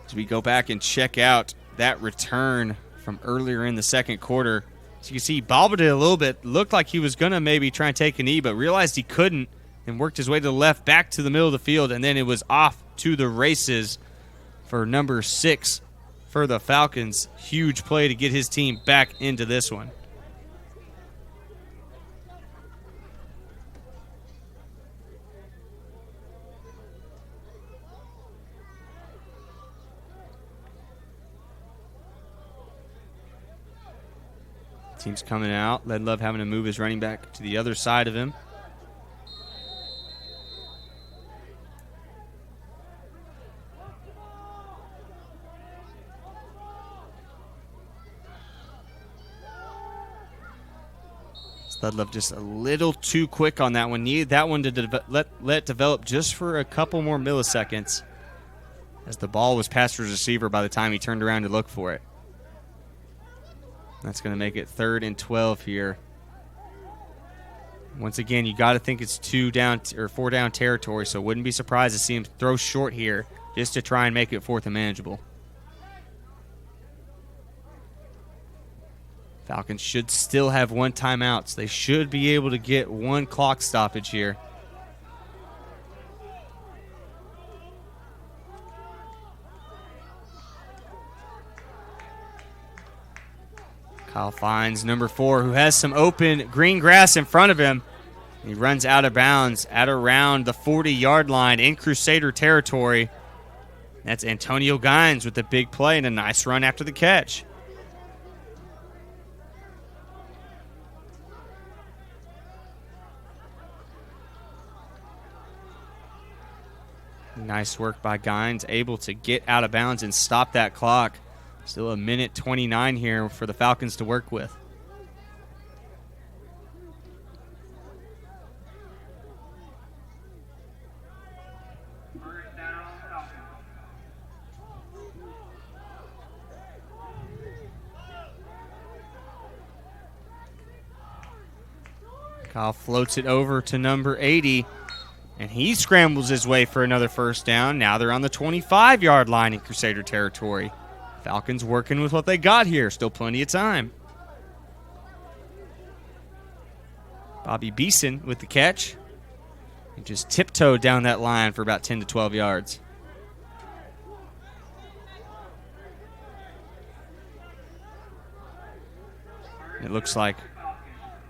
As we go back and check out that return from earlier in the second quarter. So you can see he bobbled it a little bit. Looked like he was going to maybe try and take a knee, but realized he couldn't and worked his way to the left, back to the middle of the field, and then it was off to the races for number 6 for the Falcons. Huge play to get his team back into this one. Team's coming out. Ledlove having to move his running back to the other side of him. Ledlove just a little too quick on that one. Needed that one to let it develop just for a couple more milliseconds, as the ball was past his receiver by the time he turned around to look for it. That's going to make it 3rd and 12 here. Once again, you got to think it's 4 down territory, so wouldn't be surprised to see him throw short here just to try and make it 4th and manageable. Falcons should still have 1 timeout, so they should be able to get 1 clock stoppage here. Kyle finds number 4, who has some open green grass in front of him. He runs out of bounds at around the 40-yard line in Crusader territory. That's Antonio Gines with a big play and a nice run after the catch. Nice work by Gines, able to get out of bounds and stop that clock. Still 1:29 here for the Falcons to work with. Kyle floats it over to number 80, and he scrambles his way for another first down. Now they're on the 25-yard line in Crusader territory. Falcons working with what they got here. Still plenty of time. Bobby Beeson with the catch. He just tiptoed down that line for about 10 to 12 yards. It looks like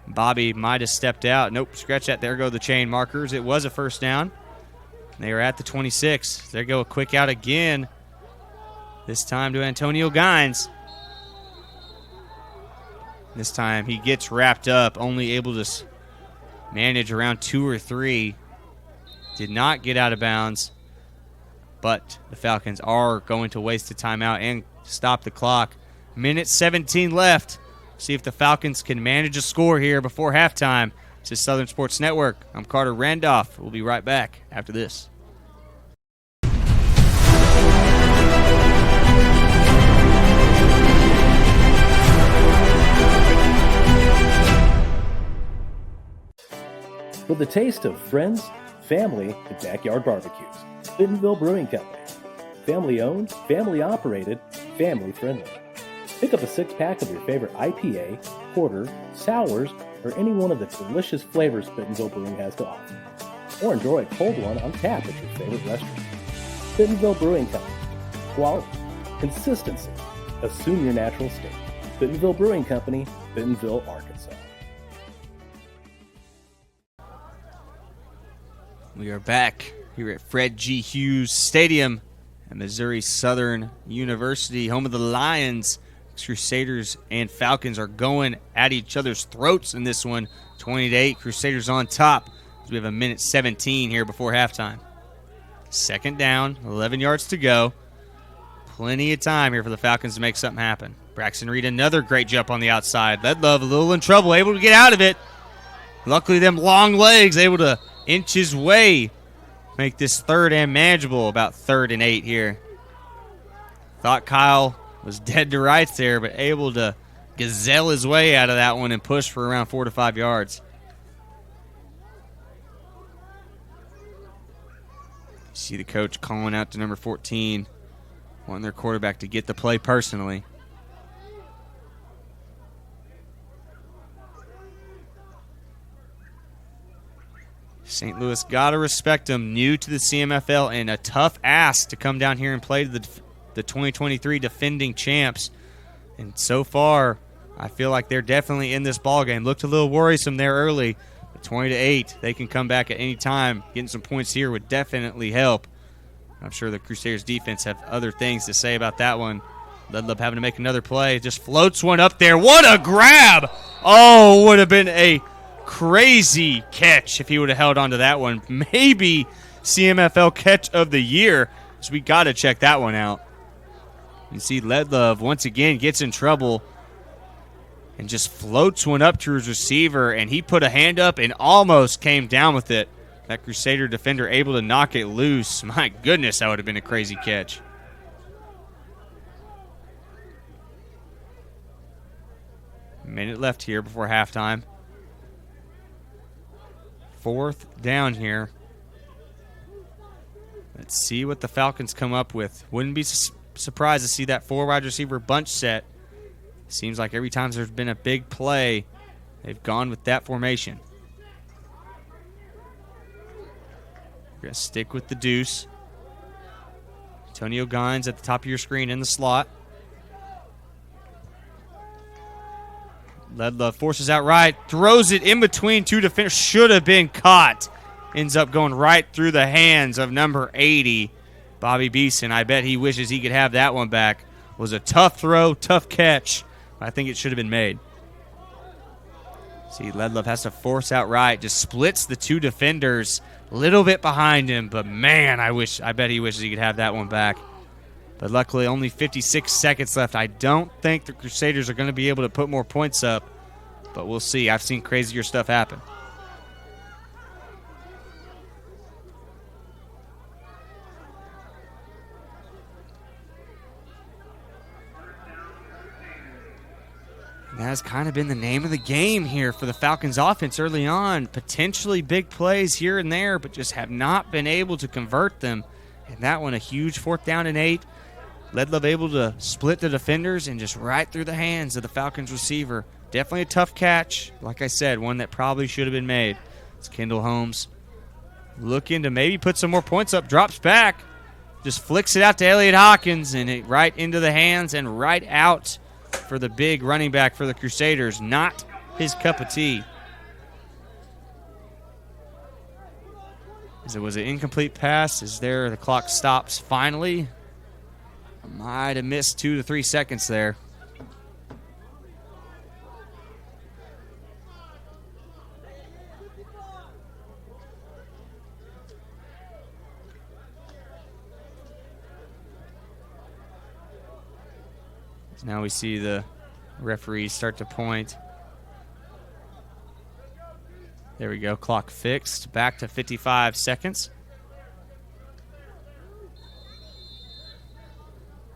Bobby might have stepped out. Nope, scratch that. There go the chain markers. It was a first down. They are at the 26. There go a quick out again. This time to Antonio Gines. This time he gets wrapped up, only able to manage around 2 or 3. Did not get out of bounds, but the Falcons are going to waste a timeout and stop the clock. 1:17 left. See if the Falcons can manage a score here before halftime. This is Southern Sports Network. I'm Carter Randolph. We'll be right back after this. With the taste of friends, family, and backyard barbecues. Bentonville Brewing Company. Family owned, family operated, family friendly. Pick up a 6-pack of your favorite IPA, porter, sours, or any one of the delicious flavors Bentonville Brewing has to offer. Or enjoy a cold one on tap at your favorite restaurant. Bentonville Brewing Company. Quality, consistency, assume your natural state. Bentonville Brewing Company, Bentonville, Arkansas. We are back here at Fred G. Hughes Stadium at Missouri Southern University, home of the Lions. Crusaders and Falcons are going at each other's throats in this one. 20-8, Crusaders on top. We have 1:17 here before halftime. Second down, 11 yards to go. Plenty of time here for the Falcons to make something happen. Braxton Reed, another great jump on the outside. Ledlove a little in trouble, able to get out of it. Luckily, them long legs able to inch his way. Make this 3rd and manageable, about 3rd and 8 here. Thought Kyle was dead to rights there, but able to gazelle his way out of that one and push for around 4 to 5 yards. See the coach calling out to number 14, wanting their quarterback to get the play personally. St. Louis got to respect them, new to the CMFL, and a tough ask to come down here and play the 2023 defending champs. And so far, I feel like they're definitely in this ballgame. Looked a little worrisome there early. But 20-8, they can come back at any time. Getting some points here would definitely help. I'm sure the Crusaders defense have other things to say about that one. Ledlub having to make another play. Just floats one up there. What a grab! Oh, would have been a crazy catch if he would have held on to that one. Maybe CMFL catch of the year. So we got to check that one out. You see Ledlub once again gets in trouble and just floats one up to his receiver, and he put a hand up and almost came down with it. That Crusader defender able to knock it loose. My goodness, that would have been a crazy catch. Minute left here before halftime. 4th down here. Let's see what the Falcons come up with. Wouldn't be surprised to see that 4 wide receiver bunch set. Seems like every time there's been a big play, they've gone with that formation. We're going to stick with the deuce. Antonio Gines at the top of your screen in the slot. Ledlove forces out right, throws it in between 2 defenders. Should have been caught. Ends up going right through the hands of number 80, Bobby Beeson. I bet he wishes he could have that one back. It was a tough throw, tough catch. I think it should have been made. See, Ledlove has to force out right, just splits the 2 defenders a little bit behind him, but man, I bet he wishes he could have that one back. But luckily, only 56 seconds left. I don't think the Crusaders are going to be able to put more points up, but we'll see. I've seen crazier stuff happen. That has kind of been the name of the game here for the Falcons offense early on. Potentially big plays here and there, but just have not been able to convert them. And that one, a huge 4th down and 8. Ledlove able to split the defenders and just right through the hands of the Falcons receiver. Definitely a tough catch. Like I said, one that probably should have been made. It's Kendall Holmes looking to maybe put some more points up. Drops back. Just flicks it out to Elliott Hawkins and it right into the hands and right out for the big running back for the Crusaders. Not his cup of tea. As it was an incomplete pass. The clock stops finally. Might have missed 2 to 3 seconds there. So now we see the referees start to point. There we go, clock fixed. Back to 55 seconds.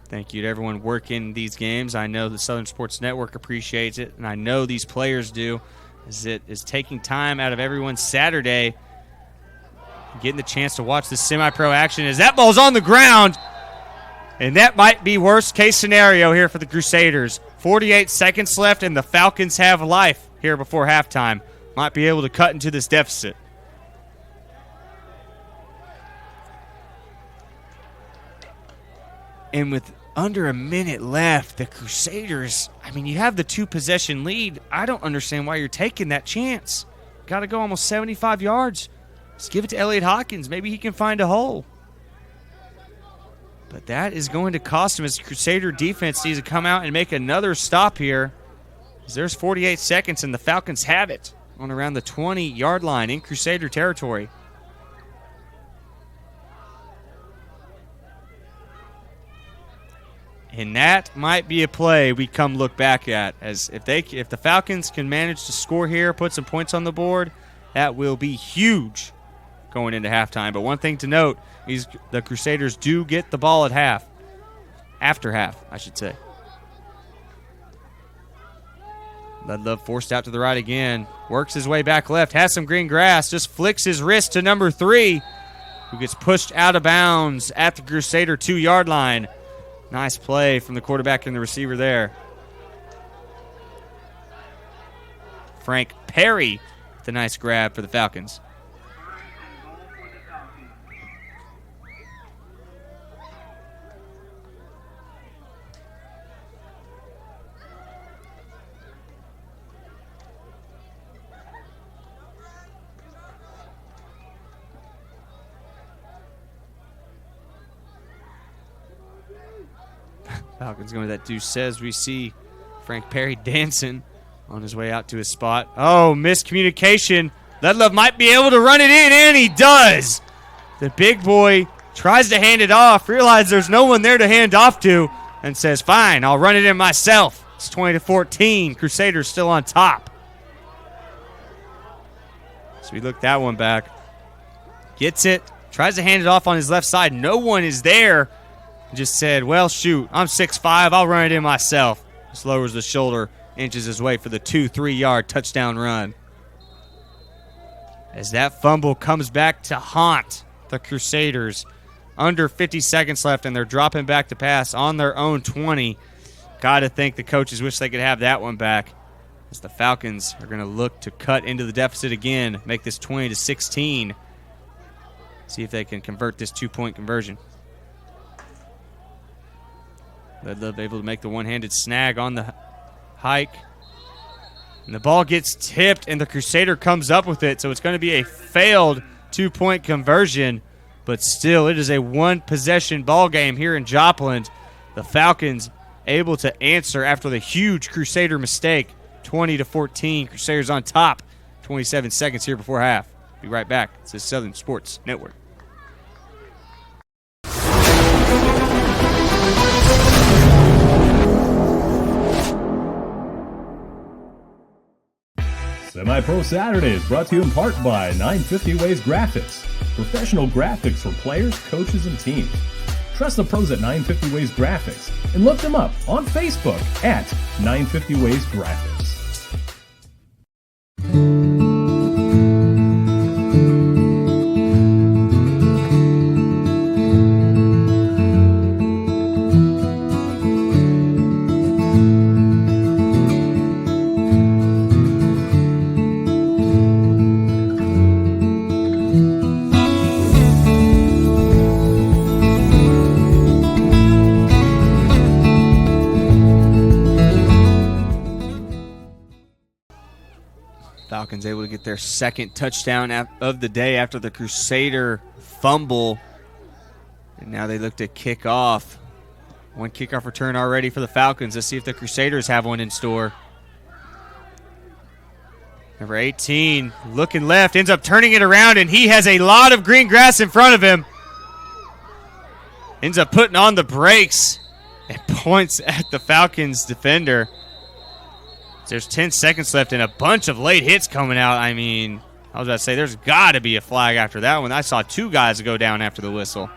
Thank you to everyone working these games. I know the Southern Sports Network appreciates it, and I know these players do, as it is taking time out of everyone's Saturday, getting the chance to watch the semi-pro action as that ball's on the ground. And that might be worst case scenario here for the Crusaders. 48 seconds left, and the Falcons have life here before halftime. Might be able to cut into this deficit. And with under a minute left, the Crusaders, you have the 2-possession lead. I don't understand why you're taking that chance. Got to go almost 75 yards. Just give it to Elliott Hawkins. Maybe he can find a hole. But that is going to cost him as the Crusader defense needs to come out and make another stop here. There's 48 seconds, and the Falcons have it on around the 20-yard line in Crusader territory. And that might be a play we come look back at, as if the Falcons can manage to score here, put some points on the board, that will be huge going into halftime. But one thing to note is the Crusaders do get the ball at half. After half, I should say. Ledlove forced out to the right again. Works his way back left. Has some green grass. Just flicks his wrist to number 3. who gets pushed out of bounds at the Crusader 2-yard line. Nice play from the quarterback and the receiver there. Frank Perry with a nice grab for the Falcons. Falcons going to that deuce says. We see Frank Perry dancing on his way out to his spot. Oh, miscommunication. Ledlove might be able to run it in, and he does. The big boy tries to hand it off, realizes there's no one there to hand off to, and says, fine, I'll run it in myself. It's 20-14. Crusaders still on top. So we look that one back. Gets it, tries to hand it off on his left side. No one is there. Just said, well, shoot, I'm 6'5", I'll run it in myself. Just lowers the shoulder, inches his way for the 2-3-yard touchdown run. As that fumble comes back to haunt the Crusaders. Under 50 seconds left, and they're dropping back to pass on their own 20. Got to think the coaches wish they could have that one back, as the Falcons are going to look to cut into the deficit again, make this 20-16. See if they can convert this 2-point conversion. Ledlove able to make the one-handed snag on the hike. And the ball gets tipped, and the Crusader comes up with it, so it's going to be a failed 2-point conversion. But still, it is a one-possession ball game here in Joplin. The Falcons able to answer after the huge Crusader mistake. 20-14, Crusaders on top. 27 seconds here before half. Be right back. It's the Southern Sports Network. Semi-Pro Saturday is brought to you in part by 950 Ways Graphics. Professional graphics for players, coaches, and teams. Trust the pros at 950 Ways Graphics and look them up on Facebook at 950 Ways Graphics. Falcons able to get their second touchdown of the day after the Crusader fumble. And now they look to kick off. One kickoff return already for the Falcons. Let's see if the Crusaders have one in store. Number 18, looking left, ends up turning it around, and he has a lot of green grass in front of him. Ends up putting on the brakes and points at the Falcons defender. There's 10 seconds left and a bunch of late hits coming out. I mean, I was about to say, there's got to be a flag after that one. I saw two guys go down after the whistle.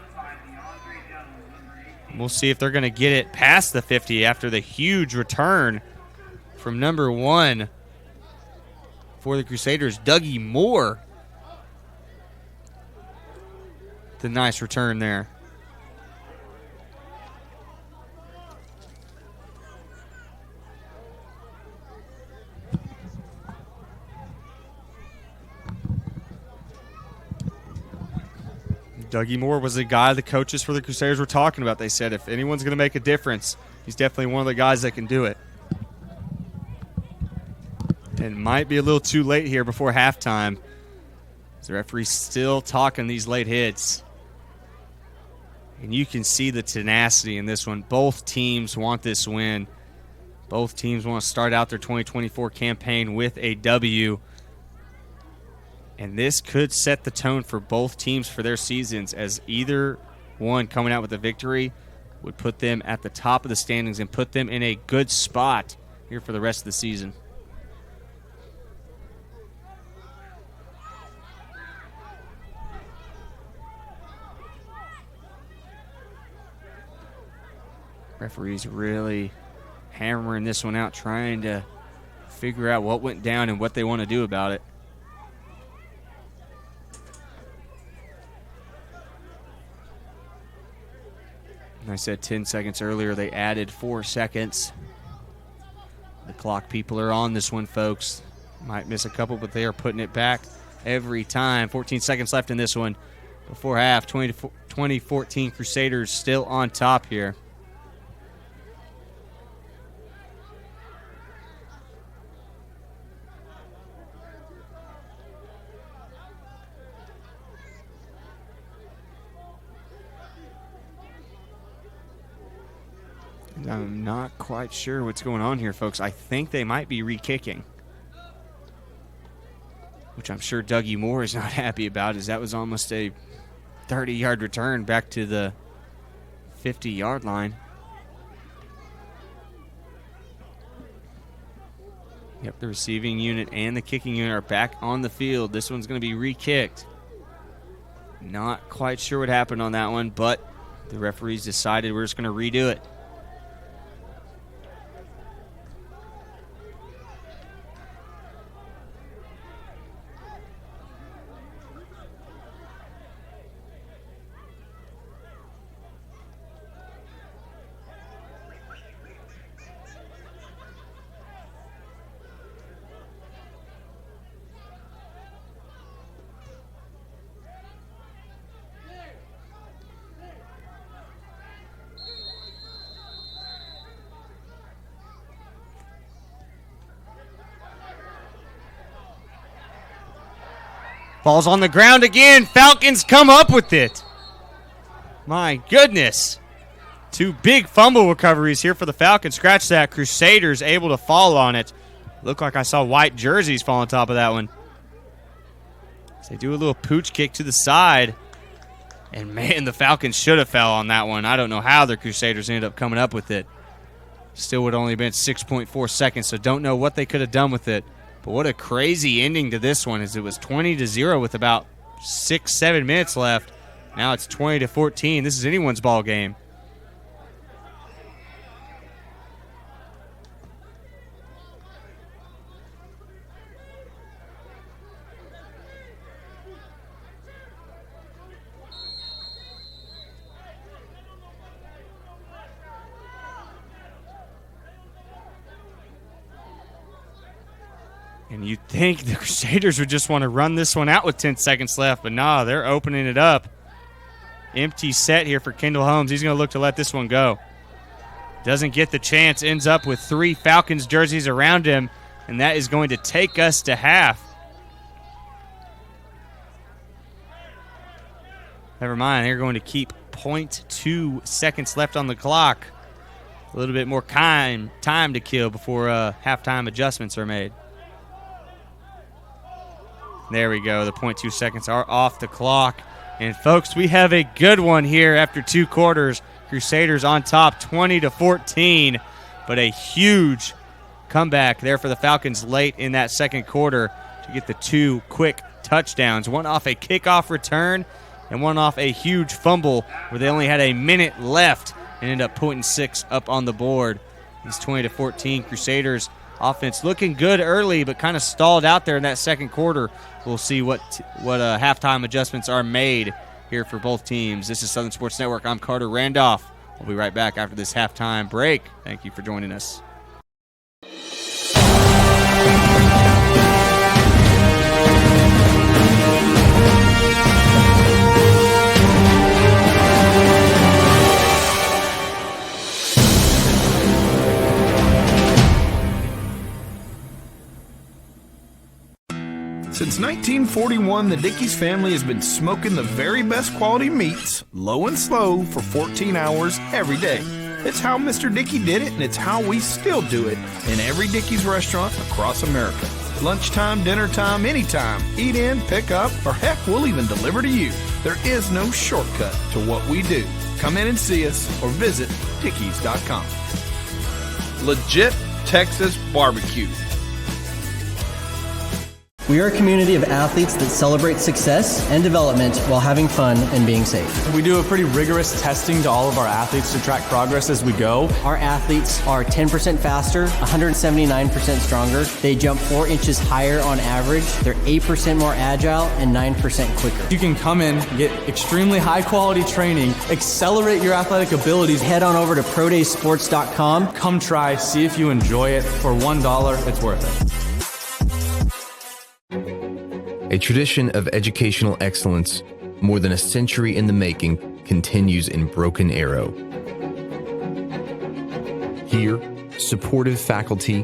We'll see if they're going to get it past the 50 after the huge return from number 1 for the Crusaders, Dougie Moore. The nice return there. Dougie Moore was the guy the coaches for the Crusaders were talking about. They said if anyone's going to make a difference, he's definitely one of the guys that can do it. And it might be a little too late here before halftime. The referee's still talking these late hits. And you can see the tenacity in this one. Both teams want this win. Both teams want to start out their 2024 campaign with a W. And this could set the tone for both teams for their seasons, as either one coming out with a victory would put them at the top of the standings and put them in a good spot here for the rest of the season. Referees really hammering this one out, trying to figure out what went down and what they want to do about it. I said 10 seconds earlier, they added 4 seconds. The clock people are on this one, folks. Might miss a couple, but they are putting it back every time. 14 seconds left in this one before half. 2014 Crusaders still on top here. I'm not quite sure what's going on here, folks. I think they might be re-kicking, which I'm sure Dougie Moore is not happy about, as that was almost a 30-yard return back to the 50-yard line. Yep, the receiving unit and the kicking unit are back on the field. This one's going to be re-kicked. Not quite sure what happened on that one, but the referees decided we're just going to redo it. Ball's on the ground again. Falcons come up with it. My goodness. 2 big fumble recoveries here for the Falcons. Scratch that. Crusaders able to fall on it. Looked like I saw white jerseys fall on top of that one. So they do a little pooch kick to the side. And, man, the Falcons should have fell on that one. I don't know how the Crusaders ended up coming up with it. Still would only have been 6.4 seconds, so don't know what they could have done with it. But what a crazy ending to this one, as it was 20-0 with about 6-7 minutes left. Now it's 20-14. This is anyone's ball game. And you'd think the Crusaders would just want to run this one out with 10 seconds left, but nah, they're opening it up. Empty set here for Kendall Holmes. He's going to look to let this one go. Doesn't get the chance, ends up with 3 Falcons jerseys around him, and that is going to take us to half. Never mind, they're going to keep 0.2 seconds left on the clock. A little bit more time to kill before halftime adjustments are made. There we go. The 0.2 seconds are off the clock. And, folks, we have a good one here after 2 quarters. Crusaders on top 20-14. But a huge comeback there for the Falcons late in that second quarter to get the 2 quick touchdowns. One off a kickoff return and one off a huge fumble where they only had a minute left and ended up putting 6 up on the board. These 20-14 Crusaders offense looking good early, but kind of stalled out there in that second quarter. We'll see what halftime adjustments are made here for both teams. This is Southern Sports Network. I'm Carter Randolph. We'll be right back after this halftime break. Thank you for joining us. Since 1941, the Dickey's family has been smoking the very best quality meats, low and slow, for 14 hours every day. It's how Mr. Dickey did it, and it's how we still do it in every Dickey's restaurant across America. Lunchtime, dinner time, anytime. Eat in, pick up, or heck, we'll even deliver to you. There is no shortcut to what we do. Come in and see us or visit Dickeys.com. Legit Texas barbecue. We are a community of athletes that celebrate success and development while having fun and being safe. We do a pretty rigorous testing to all of our athletes to track progress as we go. Our athletes are 10% faster, 179% stronger. They jump 4 inches higher on average. They're 8% more agile and 9% quicker. You can come in, get extremely high quality training, accelerate your athletic abilities. Head on over to prodaysports.com. Come try, see if you enjoy it. For $1, it's worth it. A tradition of educational excellence, more than a century in the making, continues in Broken Arrow. Here, supportive faculty,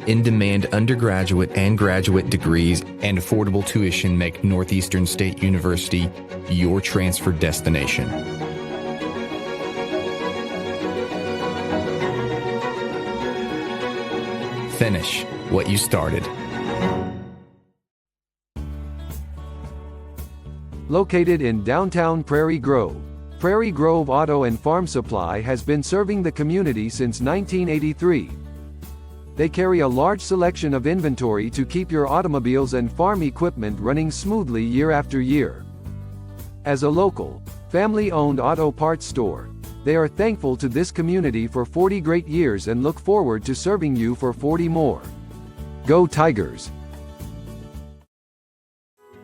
in-demand undergraduate and graduate degrees, and affordable tuition make Northeastern State University your transfer destination. Finish what you started. Located in downtown Prairie Grove, Prairie Grove Auto and Farm Supply has been serving the community since 1983. They carry a large selection of inventory to keep your automobiles and farm equipment running smoothly year after year. As a local, family-owned auto parts store, they are thankful to this community for 40 great years and look forward to serving you for 40 more. Go Tigers!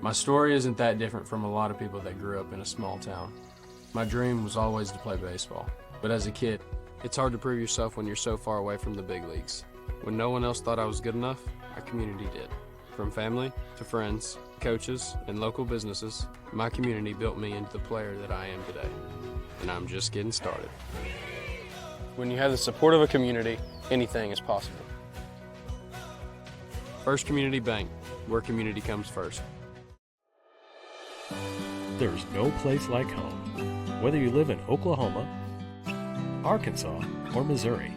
My story isn't that different from a lot of people that grew up in a small town. My dream was always to play baseball, but as a kid, it's hard to prove yourself when you're so far away from the big leagues. When no one else thought I was good enough, our community did. From family to friends, coaches, and local businesses, my community built me into the player that I am today, and I'm just getting started. When you have the support of a community, anything is possible. First Community Bank, where community comes first. There's no place like home. Whether you live in Oklahoma, Arkansas, or Missouri,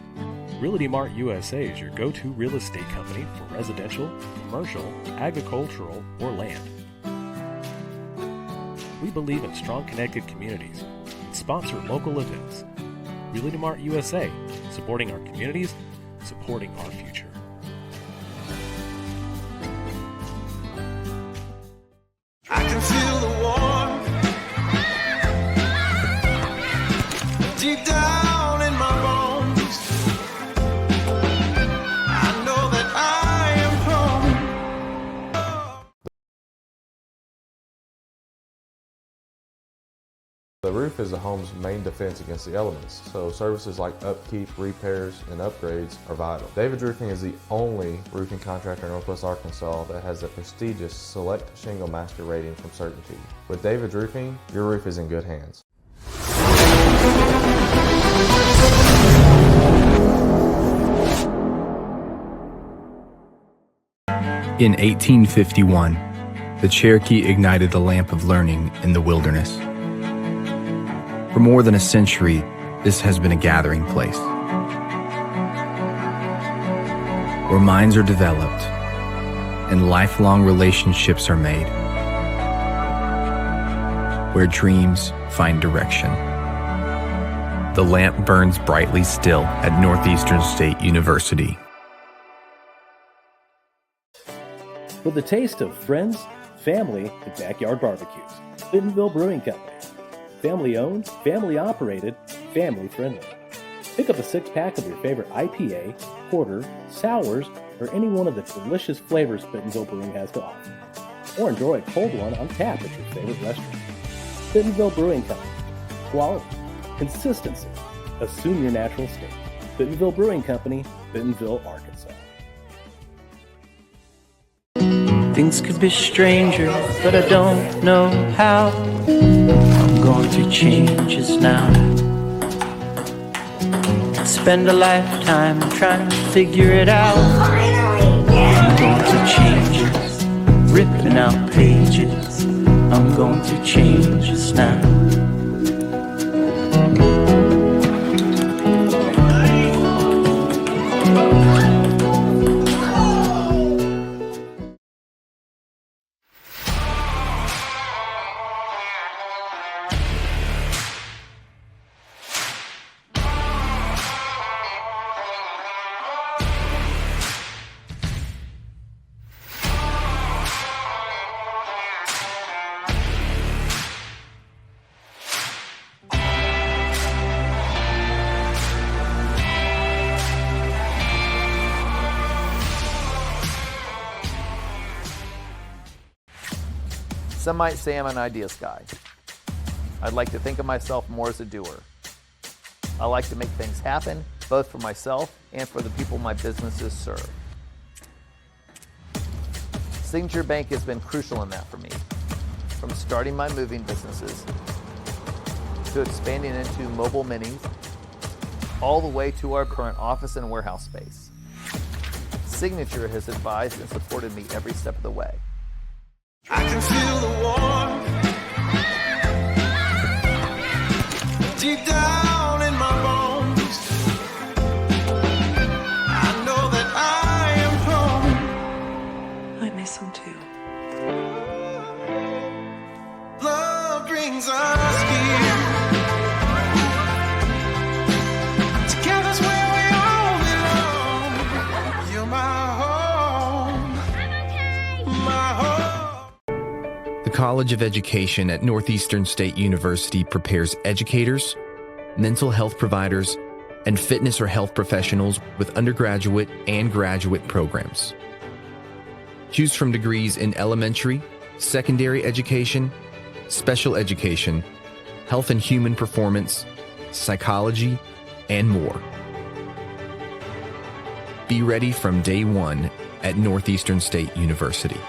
Realty Mart USA is your go-to real estate company for residential, commercial, agricultural, or land. We believe in strong connected communities and sponsor local events. Realty Mart USA, supporting our communities, supporting our future. I can feel the warmth deep down in my bones. I know that I am home. The roof is the home's main defense against the elements, so services like upkeep, repairs, and upgrades are vital. David's Roofing is the only roofing contractor in Northwest Arkansas that has the prestigious Select Shingle Master rating from Certainty. With David's Roofing, your roof is in good hands. In 1851, the Cherokee ignited the lamp of learning in the wilderness. For more than a century, this has been a gathering place where minds are developed and lifelong relationships are made, where dreams find direction. The lamp burns brightly still at Northeastern State University. With a taste of friends, family, and backyard barbecues, Bentonville Brewing Company. Family owned, family operated, family friendly. Pick up a 6-pack of your favorite IPA, porter, sours, or any one of the delicious flavors Bentonville Brewing has to offer. Or enjoy a cold one on tap at your favorite restaurant. Bentonville Brewing Company. Quality, consistency, assume your natural state. Bentonville Brewing Company, Bentonville, Arkansas. Things could be stranger, but I don't know how. I'm going through changes now. Spend a lifetime trying to figure it out. I'm going through changes, ripping out pages. I'm going through changes now. Some might say I'm an ideas guy. I'd like to think of myself more as a doer. I like to make things happen, both for myself and for the people my businesses serve. Signature Bank has been crucial in that for me, from starting my moving businesses to expanding into mobile minis, all the way to our current office and warehouse space. Signature has advised and supported me every step of the way. I can feel the warmth deep down in my bones. I know that I am home. I miss him too. Love brings us here. Together's where we all belong. You're my home. My home. The College of Education at Northeastern State University prepares educators, mental health providers, and fitness or health professionals with undergraduate and graduate programs. Choose from degrees in elementary, secondary education, special education, health and human performance, psychology, and more. Be ready from day one at Northeastern State University.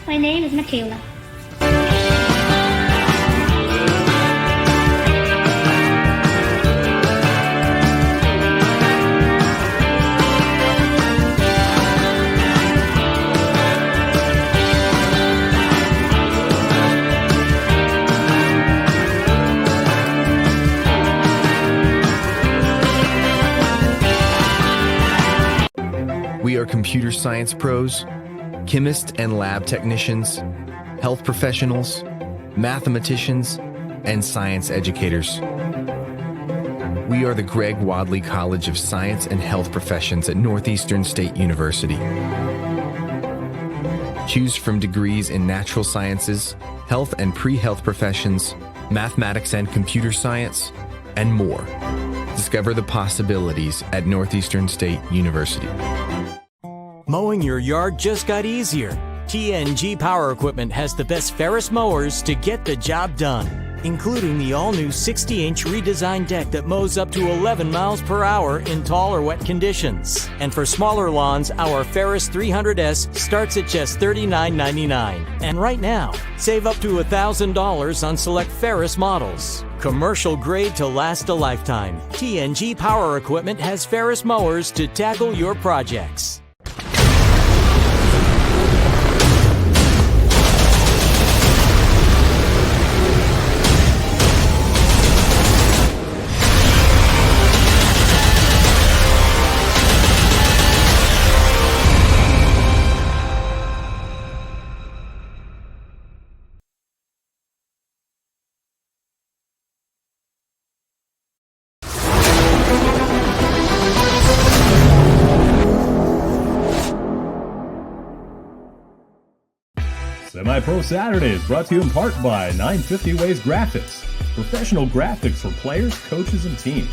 Hi, my name is Michaela. We are computer science pros, chemists and lab technicians, health professionals, mathematicians, and science educators. We are the Greg Wadley College of Science and Health Professions at Northeastern State University. Choose from degrees in natural sciences, health and pre-health professions, mathematics and computer science, and more. Discover the possibilities at Northeastern State University. Mowing your yard just got easier. TNG Power Equipment has the best Ferris mowers to get the job done, including the all-new 60-inch redesigned deck that mows up to 11 miles per hour in tall or wet conditions. And for smaller lawns, our Ferris 300S starts at just $39.99. And right now, save up to $1,000 on select Ferris models. Commercial grade to last a lifetime. TNG Power Equipment has Ferris mowers to tackle your projects. Semi-Pro Saturday is brought to you in part by 950 Ways Graphics, professional graphics for players, coaches, and teams.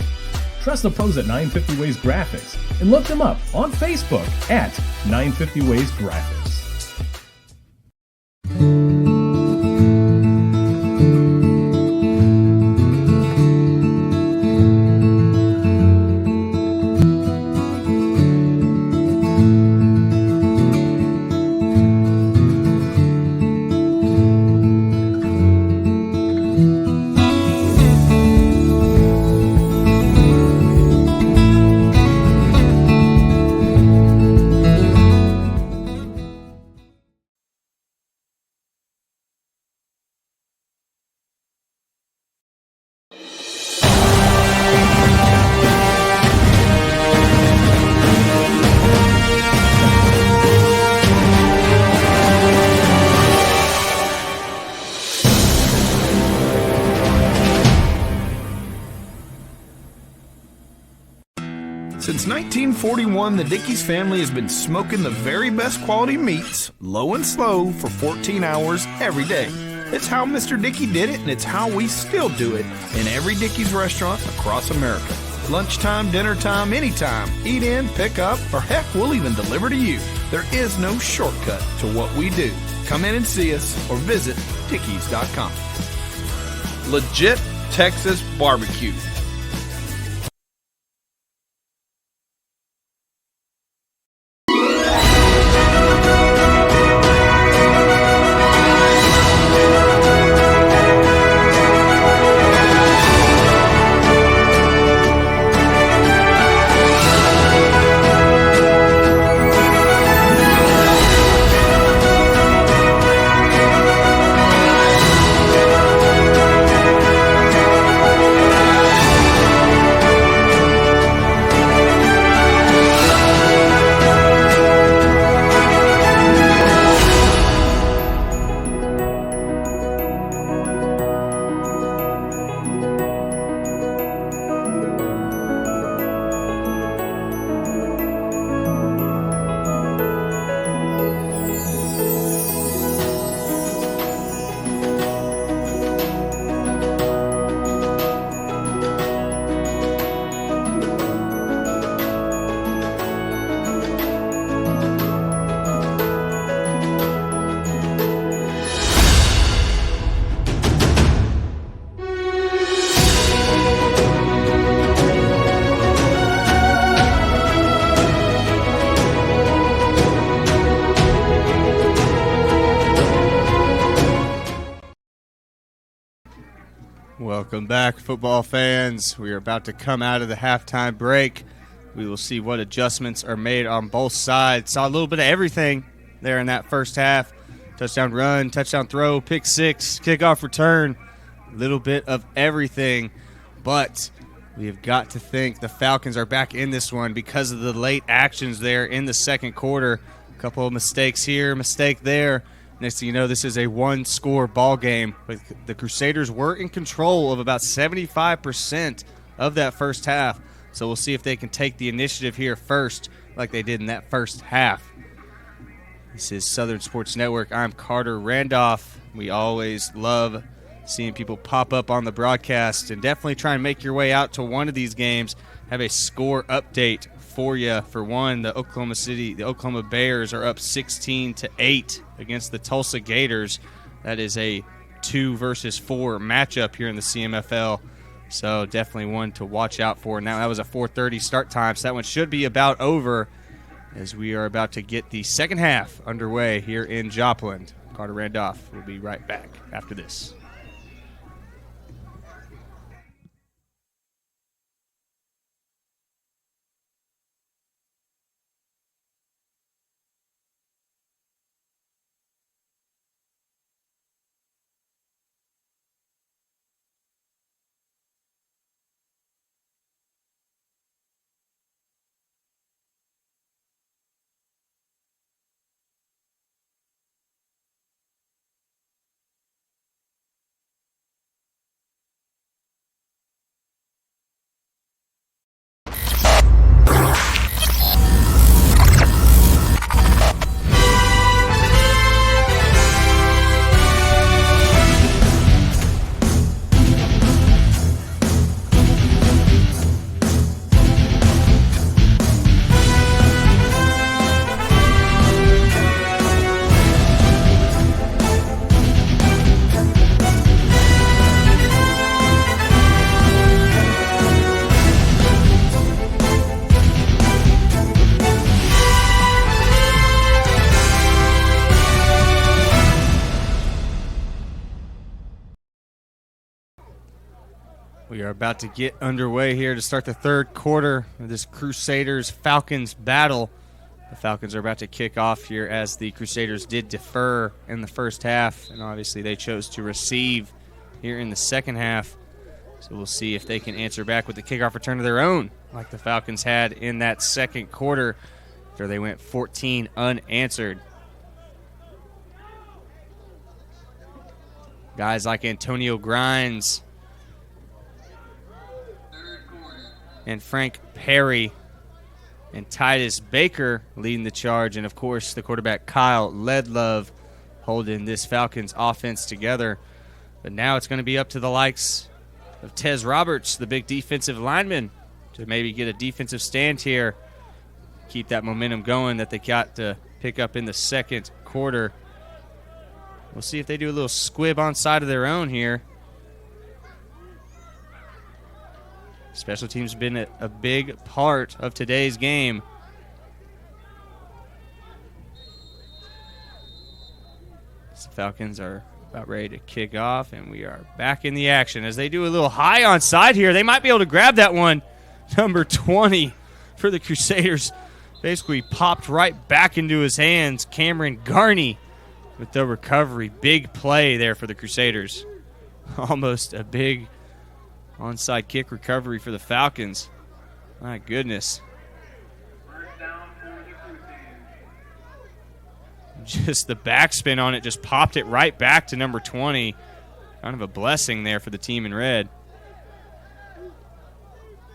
Trust the pros at 950 Ways Graphics and look them up on Facebook at 950 Ways Graphics. Since 1941, the Dickey's family has been smoking the very best quality meats, low and slow, for 14 hours every day. It's how Mr. Dickey did it, and it's how we still do it in every Dickey's restaurant across America. Lunchtime, dinner time, anytime. Eat in, pick up, or heck, we'll even deliver to you. There is no shortcut to what we do. Come in and see us or visit Dickeys.com. Legit Texas barbecue. Welcome back, football fans. We are about to come out of the halftime break. We will see what adjustments are made on both sides. Saw a little bit of everything there in that first half. Touchdown run, touchdown throw, pick six, kickoff return. A little bit of everything. But we have got to think the Falcons are back in this one because of the late actions there in the second quarter. A couple of mistakes here, mistake there. Next thing you know, this is a one-score ball game. But the Crusaders were in control of about 75% of that first half. So we'll see if they can take the initiative here first like they did in that first half. This is Southern Sports Network. I'm Carter Randolph. We always love seeing people pop up on the broadcast, and definitely try and make your way out to one of these games. Have a score update for you. For one, the Oklahoma Bears are up 16-8 against the Tulsa Gators. That is a 2 versus 4 matchup here in the CMFL. So definitely one to watch out for. Now that was a 4:30 start time, so that one should be about over as we are about to get the second half underway here in Joplin. Carter Randolph will be right back after this. We are about to get underway here to start the third quarter of this Crusaders-Falcons battle. The Falcons are about to kick off here as the Crusaders did defer in the first half, and obviously they chose to receive here in the second half. So we'll see if they can answer back with the kickoff return of their own, like the Falcons had in that second quarter after they went 14 unanswered. Guys like Antonio Grimes and Frank Perry and Titus Baker leading the charge. And, of course, the quarterback Kyle Ledlove holding this Falcons offense together. But now it's going to be up to the likes of Tez Roberts, the big defensive lineman, to maybe get a defensive stand here, keep that momentum going that they got to pick up in the second quarter. We'll see if they do a little squib on side of their own here. Special teams have been a big part of today's game. The Falcons are about ready to kick off, and we are back in the action as they do a little high on side here. They might be able to grab that one. Number 20 for the Crusaders basically popped right back into his hands. Cameron Garney with the recovery. Big play there for the Crusaders. Almost a big onside kick recovery for the Falcons. My goodness. Just the backspin on it just popped it right back to number 20. Kind of a blessing there for the team in red.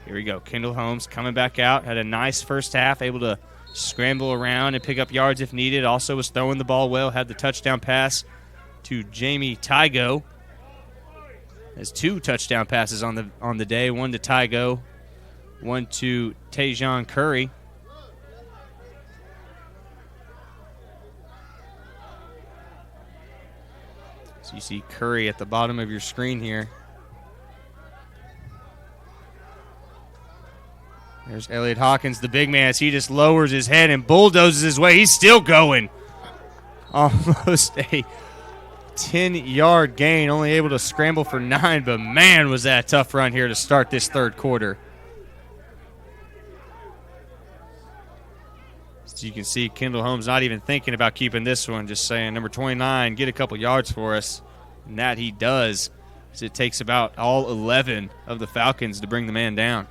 Here we go. Kendall Holmes coming back out. Had a nice first half, able to scramble around and pick up yards if needed. Also was throwing the ball well. Had the touchdown pass to Jamie Tygo. Has 2 touchdown passes on the day. One to Tygo, one to Tajon Curry. So you see Curry at the bottom of your screen here. There's Elliott Hawkins, the big man, as he just lowers his head and bulldozes his way. He's still going. Almost a 10-yard gain, only able to scramble for 9, but man, was that a tough run here to start this third quarter. So you can see Kendall Holmes not even thinking about keeping this one, just saying, number 29, get a couple yards for us. And that he does, as it takes about all 11 of the Falcons to bring the man down.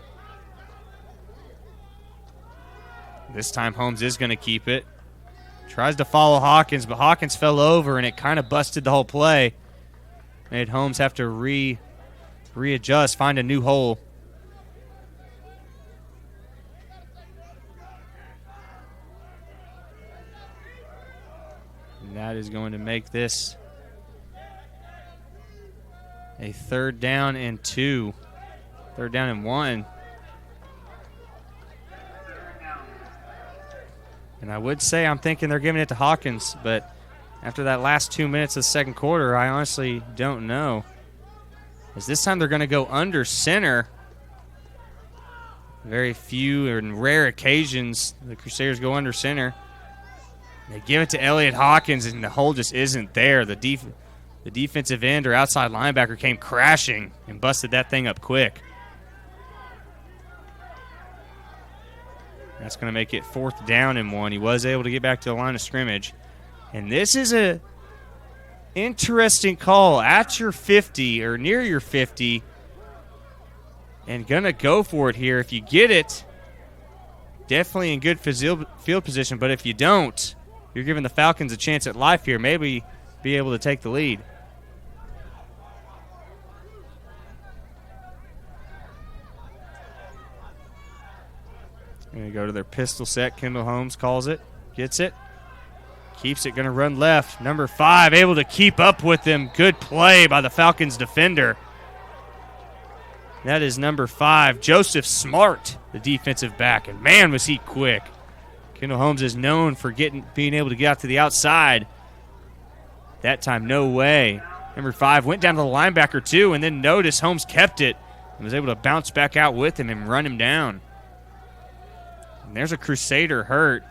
This time Holmes is going to keep it. Tries to follow Hawkins, but Hawkins fell over, and it kind of busted the whole play. Made Holmes have to readjust, find a new hole. And that is going to make this a 3rd down and 2. 3rd down and 1. And I would say I'm thinking they're giving it to Hawkins, but after that last 2 minutes of the second quarter, I honestly don't know. As this time they're going to go under center. Very few and rare occasions the Crusaders go under center. They give it to Elliott Hawkins, and the hole just isn't there. The defensive end or outside linebacker came crashing and busted that thing up quick. That's going to make it 4th down and 1. He was able to get back to the line of scrimmage. And this is a interesting call at your 50 or near your 50. And going to go for it here. If you get it, definitely in good field position. But if you don't, you're giving the Falcons a chance at life here. Maybe be able to take the lead. Going to go to their pistol set. Kendall Holmes calls it. Gets it. Keeps it. Going to run left. Number 5 able to keep up with them. Good play by the Falcons defender. That is number 5, Joseph Smart, the defensive back. And man, was he quick. Kendall Holmes is known for being able to get out to the outside. That time, no way. Number 5 went down to the linebacker too, and then notice Holmes kept it and was able to bounce back out with him and run him down. And there's a Crusader hurt.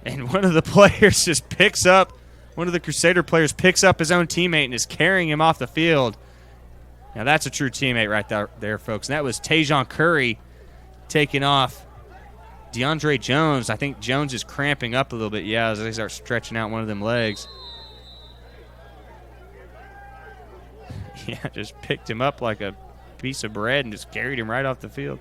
And one of the players just picks up, one of the Crusader players picks up his own teammate and is carrying him off the field. Now that's a true teammate right there, folks. And that was Tajon Curry taking off DeAndre Jones. I think Jones is cramping up a little bit, as they start stretching out one of them legs. Yeah, just picked him up like a piece of bread and just carried him right off the field.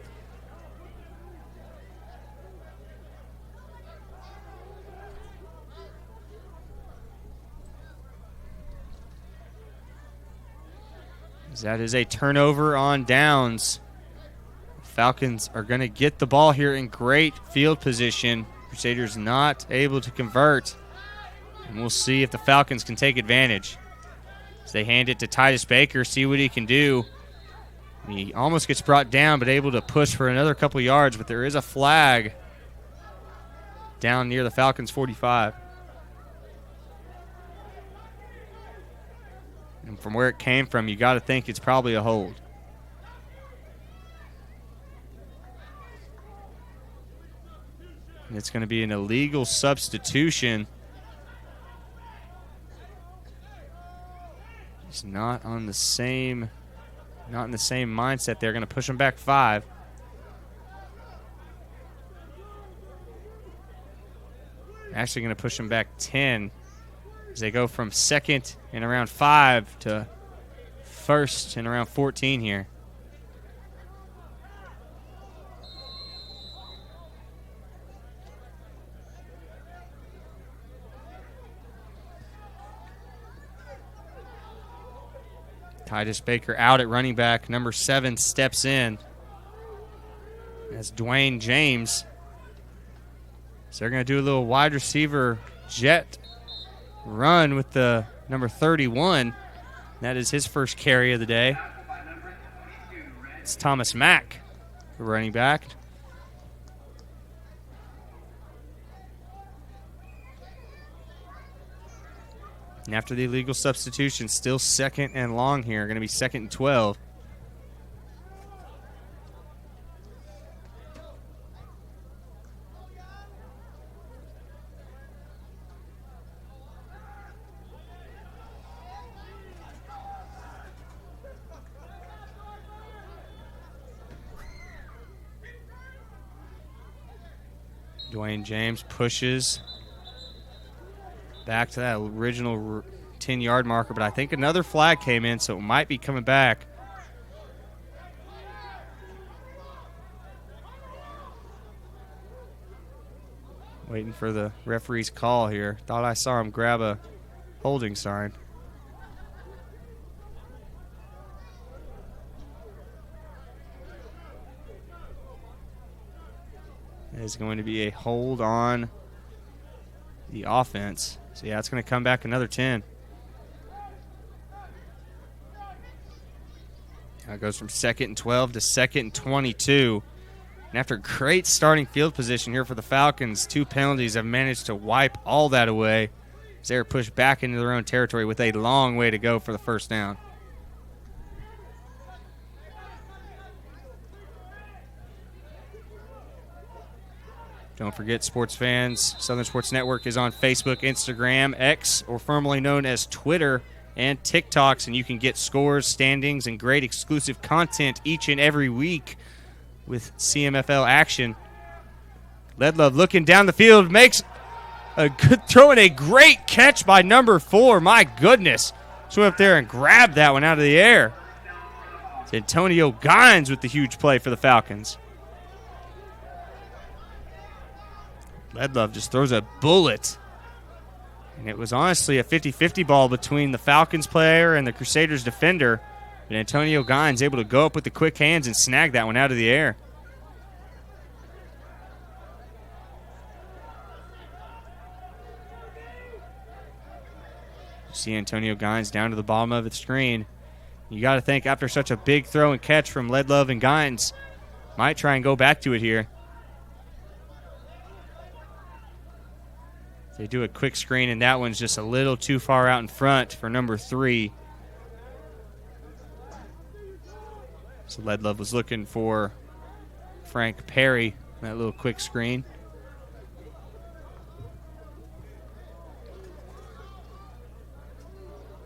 That is a turnover on downs. Falcons are going to get the ball here in great field position. Crusaders not able to convert. And we'll see if the Falcons can take advantage. As they hand it to Titus Baker, see what he can do. He almost gets brought down, but able to push for another couple yards, but there is a flag down near the Falcons' 45. And from where it came from, you got to think it's probably a hold. And it's going to be an illegal substitution. He's not in the same mindset. They're going to push him back 5. Actually going to push him back 10 as they go from second and around 5 to first and around 14 here. Titus Baker out at running back. Number 7 steps in. That's Dwayne James. So they're going to do a little wide receiver jet run with the number 31. That is his first carry of the day. It's Thomas Mack, the running back. And after the illegal substitution, still second and long here. Going to be second and 12. Dwayne James pushes back to that original 10-yard marker, but I think another flag came in, so it might be coming back. Waiting for the referee's call here. Thought I saw him grab a holding sign. It is going to be a hold on the offense. So, yeah, it's going to come back another 10. Now it goes from second and 12 to second and 22. And after great starting field position here for the Falcons, 2 penalties have managed to wipe all that away as they're pushed back into their own territory with a long way to go for the first down. Don't forget, sports fans, Southern Sports Network is on Facebook, Instagram, X, or formerly known as Twitter, and TikToks, and you can get scores, standings, and great exclusive content each and every week with CMFL action. Ledlove looking down the field, makes a good throw and a great catch by number 4. My goodness. So up there and grabbed that one out of the air. It's Antonio Gines with the huge play for the Falcons. Ledlove just throws a bullet. And it was honestly a 50-50 ball between the Falcons player and the Crusaders defender. But Antonio Gines able to go up with the quick hands and snag that one out of the air. You see Antonio Gines down to the bottom of the screen. You got to think after such a big throw and catch from Ledlove and Gines, might try and go back to it here. They do a quick screen, and that one's just a little too far out in front for number 3. So Ledlove was looking for Frank Perry, that little quick screen.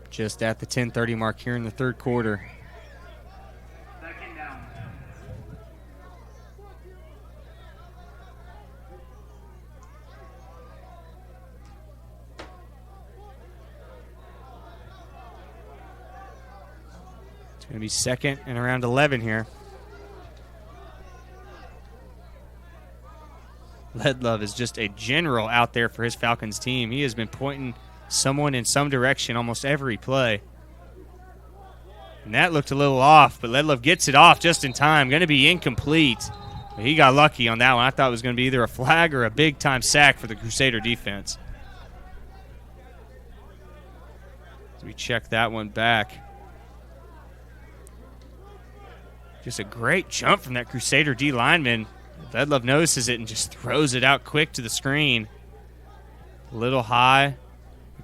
Just at the 10:30 mark here in the third quarter. It's going to be second and around 11 here. Ledlove is just a general out there for his Falcons team. He has been pointing someone in some direction almost every play. And that looked a little off, but Ledlove gets it off just in time. Going to be incomplete. But he got lucky on that one. I thought it was going to be either a flag or a big-time sack for the Crusader defense. So we check that one back. Just a great jump from that Crusader D lineman. Ledlove notices it and just throws it out quick to the screen. A little high.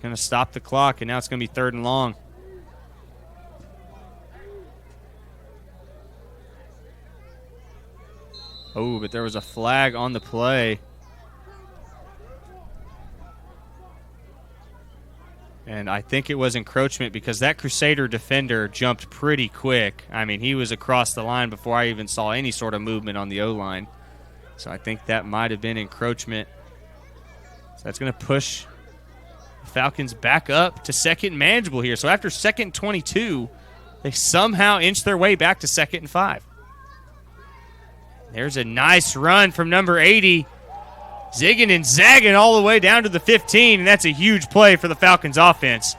Going to stop the clock, and now it's going to be 3rd and long. Oh, but there was a flag on the play. And I think it was encroachment because that Crusader defender jumped pretty quick. I mean, he was across the line before I even saw any sort of movement on the O-line. So I think that might have been encroachment. So that's going to push the Falcons back up to 2nd and manageable here. So after 2nd and 22, they somehow inch their way back to 2nd and 5. There's a nice run from number 80. Zigging and zagging all the way down to the 15, and that's a huge play for the Falcons offense.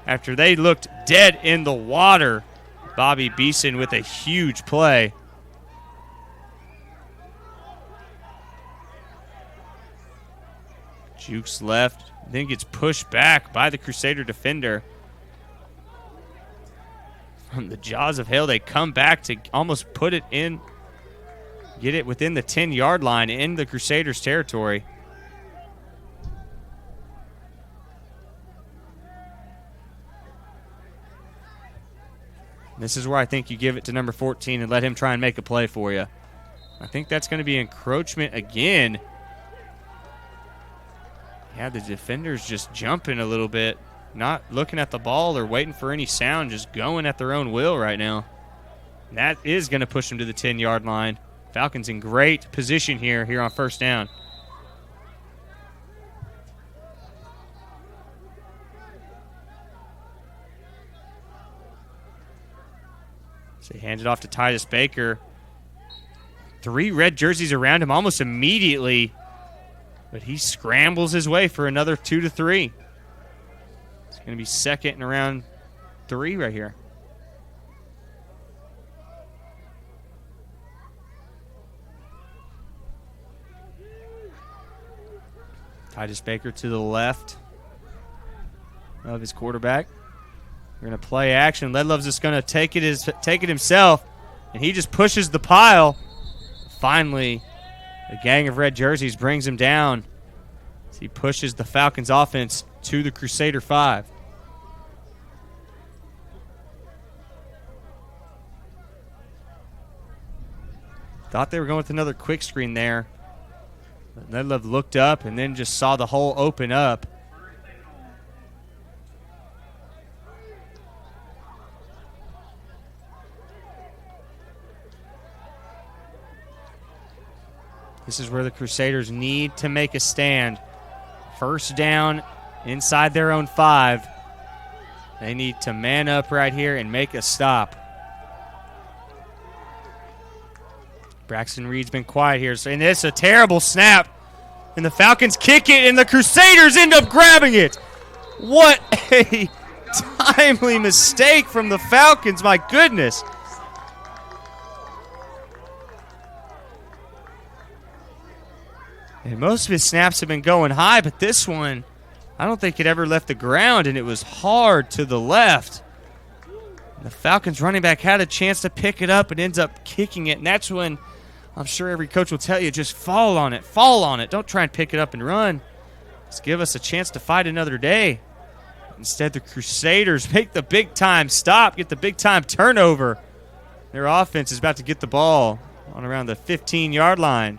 After they looked dead in the water, Bobby Beeson with a huge play. Jukes left, then gets pushed back by the Crusader defender. From the jaws of hell, they come back to almost put it in. Get it within the 10-yard line in the Crusaders' territory. This is where I think you give it to number 14 and let him try and make a play for you. I think that's going to be encroachment again. Yeah, the defender's just jumping a little bit, not looking at the ball or waiting for any sound, just going at their own will right now. And that is going to push them to the 10-yard line. Falcons in great position here on 1st down. So he hands it off to Titus Baker. 3 red jerseys around him almost immediately, but he scrambles his way for another 2 to 3. It's going to be 2nd and around 3 right here. Titus Baker to the left of his quarterback. We're going to play action. Ledlove's just going to take it himself, and he just pushes the pile. Finally, a gang of red jerseys brings him down as he pushes the Falcons offense to the Crusader 5. Thought they were going with another quick screen there. Ledlove looked up and then just saw the hole open up. This is where the Crusaders need to make a stand. 1st down inside their own 5. They need to man up right here and make a stop. Braxton Reed's been quiet here, and it's a terrible snap. And the Falcons kick it, and the Crusaders end up grabbing it. What a timely mistake from the Falcons, my goodness. And most of his snaps have been going high, but this one, I don't think it ever left the ground, and it was hard to the left. And the Falcons running back had a chance to pick it up and ends up kicking it, and that's when I'm sure every coach will tell you, just fall on it. Fall on it. Don't try and pick it up and run. Just give us a chance to fight another day. Instead, the Crusaders make the big-time stop, get the big-time turnover. Their offense is about to get the ball on around the 15-yard line.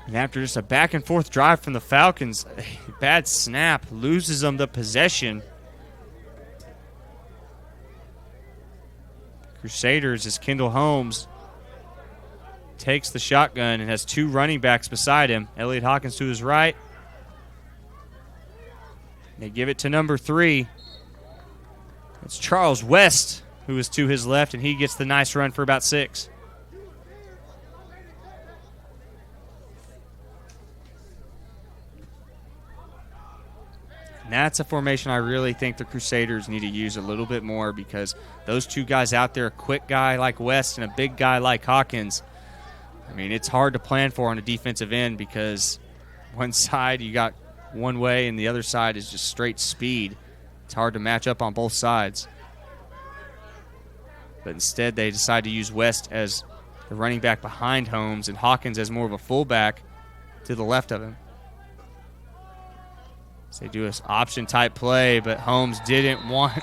And after just a back-and-forth drive from the Falcons, a bad snap loses them the possession. Crusaders, as Kendall Holmes takes the shotgun and has 2 running backs beside him. Elliott Hawkins to his right. They give it to number 3. It's Charles West who is to his left, and he gets the nice run for about 6. And that's a formation I really think the Crusaders need to use a little bit more, because those two guys out there, a quick guy like West and a big guy like Hawkins, I mean, it's hard to plan for on a defensive end, because one side you got one way and the other side is just straight speed. It's hard to match up on both sides. But instead they decide to use West as the running back behind Holmes and Hawkins as more of a fullback to the left of him. So they do an option type play, but Holmes didn't want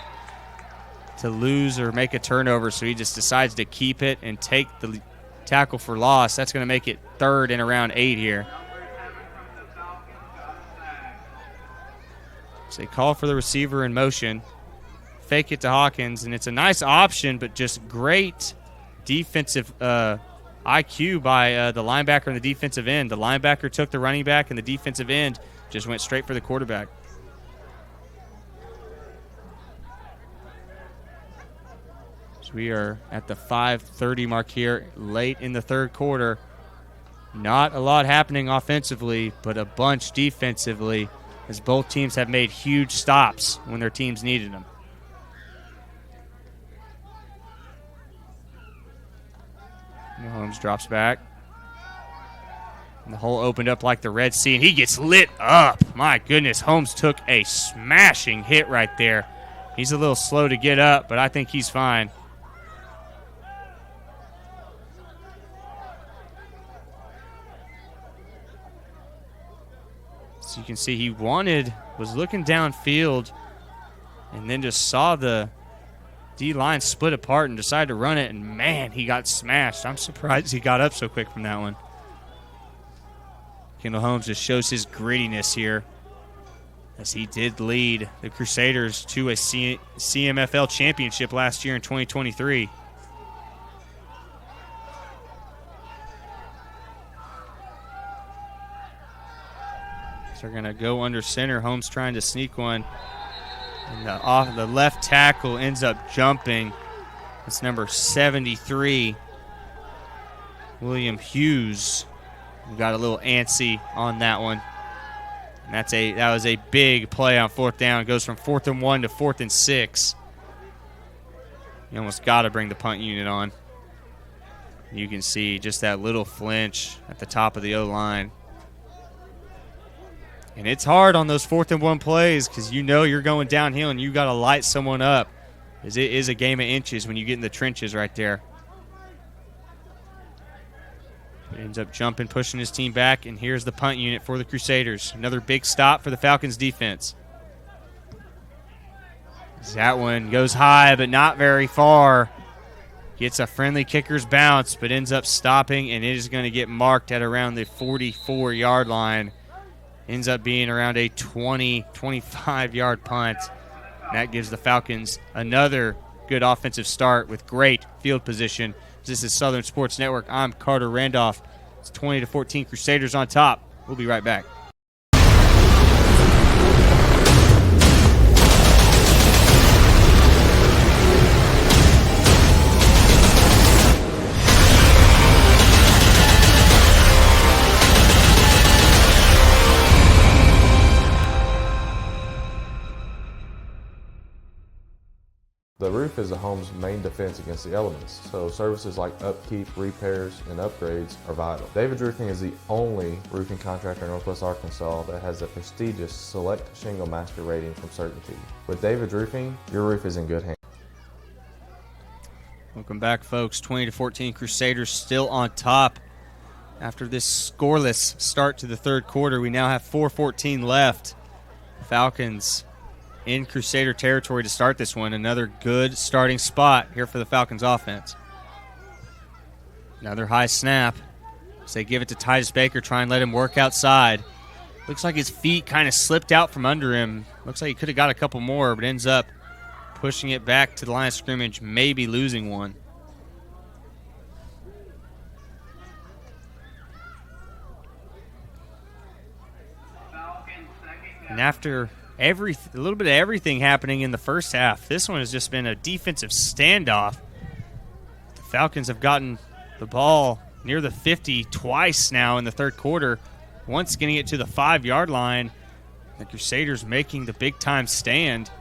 to lose or make a turnover, so he just decides to keep it and take the tackle for loss. That's going to make it 3rd and around 8 here. So they call for the receiver in motion, fake it to Hawkins, and it's a nice option, but just great defensive IQ by the linebacker and the defensive end. The linebacker took the running back, and the defensive end just went straight for the quarterback. So we are at the 5:30 mark here, late in the 3rd quarter. Not a lot happening offensively, but a bunch defensively, as both teams have made huge stops when their teams needed them. Holmes drops back. And the hole opened up like the Red Sea, and he gets lit up. My goodness, Holmes took a smashing hit right there. He's a little slow to get up, but I think he's fine. So you can see he was looking downfield, and then just saw the D-line split apart and decided to run it, and man, he got smashed. I'm surprised he got up so quick from that one. Kendall Holmes just shows his grittiness here, as he did lead the Crusaders to a CMFL championship last year in 2023. So they're going to go under center. Holmes trying to sneak one. And the left tackle ends up jumping. It's number 73, William Hughes. We got a little antsy on that one. And that was a big play on 4th down. It goes from 4th and 1 to 4th and 6. You almost got to bring the punt unit on. You can see just that little flinch at the top of the O-line. And it's hard on those 4th and 1 plays, because you know you're going downhill and you got to light someone up. It is a game of inches when you get in the trenches right there. He ends up jumping, pushing his team back, and here's the punt unit for the Crusaders. Another big stop for the Falcons defense. That one goes high, but not very far. Gets a friendly kicker's bounce, but ends up stopping, and it is going to get marked at around the 44-yard line. Ends up being around a 20, 25-yard punt. And that gives the Falcons another good offensive start with great field position. This is Southern Sports Network. I'm Carter Randolph. It's 20-14 Crusaders on top. We'll be right back. The roof is a home's main defense against the elements, so services like upkeep, repairs, and upgrades are vital. David's Roofing is the only roofing contractor in Northwest Arkansas that has the prestigious Select Shingle Master rating from Certainty. With David's Roofing, your roof is in good hands. Welcome back, folks. 20-14 Crusaders still on top. After this scoreless start to the 3rd quarter, we now have 4:14 left. Falcons in Crusader territory to start this one. Another good starting spot here for the Falcons offense. Another high snap. So they give it to Titus Baker, try and let him work outside. Looks like his feet kind of slipped out from under him. Looks like he could have got a couple more, but ends up pushing it back to the line of scrimmage, maybe losing one. And after a little bit of everything happening in the first half. This one has just been a defensive standoff. The Falcons have gotten the ball near the 50 twice now in the third quarter, once getting it to the 5-yard line. The Crusaders making the big-time stand.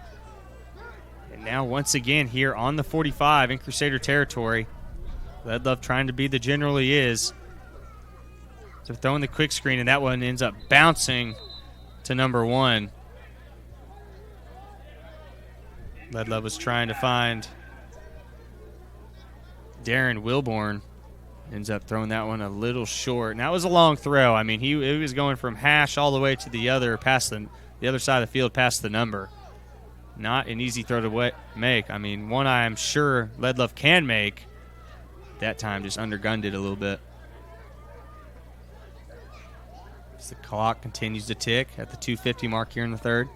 And now once again here on the 45 in Crusader territory. Ledlove trying to be the general he is. So throwing the quick screen, and that one ends up bouncing to number 1. Ledlove was trying to find Darren Wilborn. Ends up throwing that one a little short. And that was a long throw. I mean, he was going from hash all the way to the other, past the other side of the field, past the number. Not an easy throw to make. I mean, one I'm sure Ledlove can make. That time just undergunned it a little bit. As the clock continues to tick at the 2:50 mark here in the third.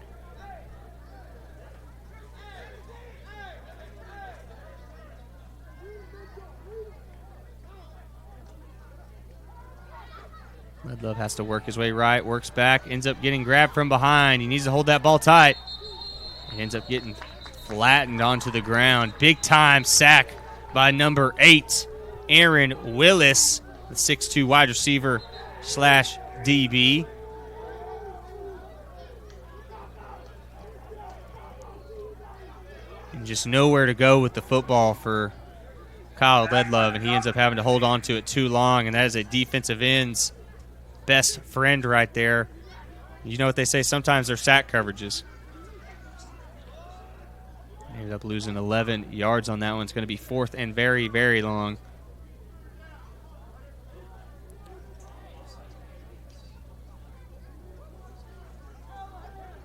Ledlove has to work his way right, works back, ends up getting grabbed from behind. He needs to hold that ball tight. He ends up getting flattened onto the ground. Big time sack by number 8, Aaron Willis, the 6'2 wide receiver / DB. And just nowhere to go with the football for Kyle Ledlove, and he ends up having to hold on to it too long, and that is a defensive end's best friend right there. You know what they say, sometimes they're sack coverages. Ended up losing 11 yards on that one. It's going to be 4th and very, very long.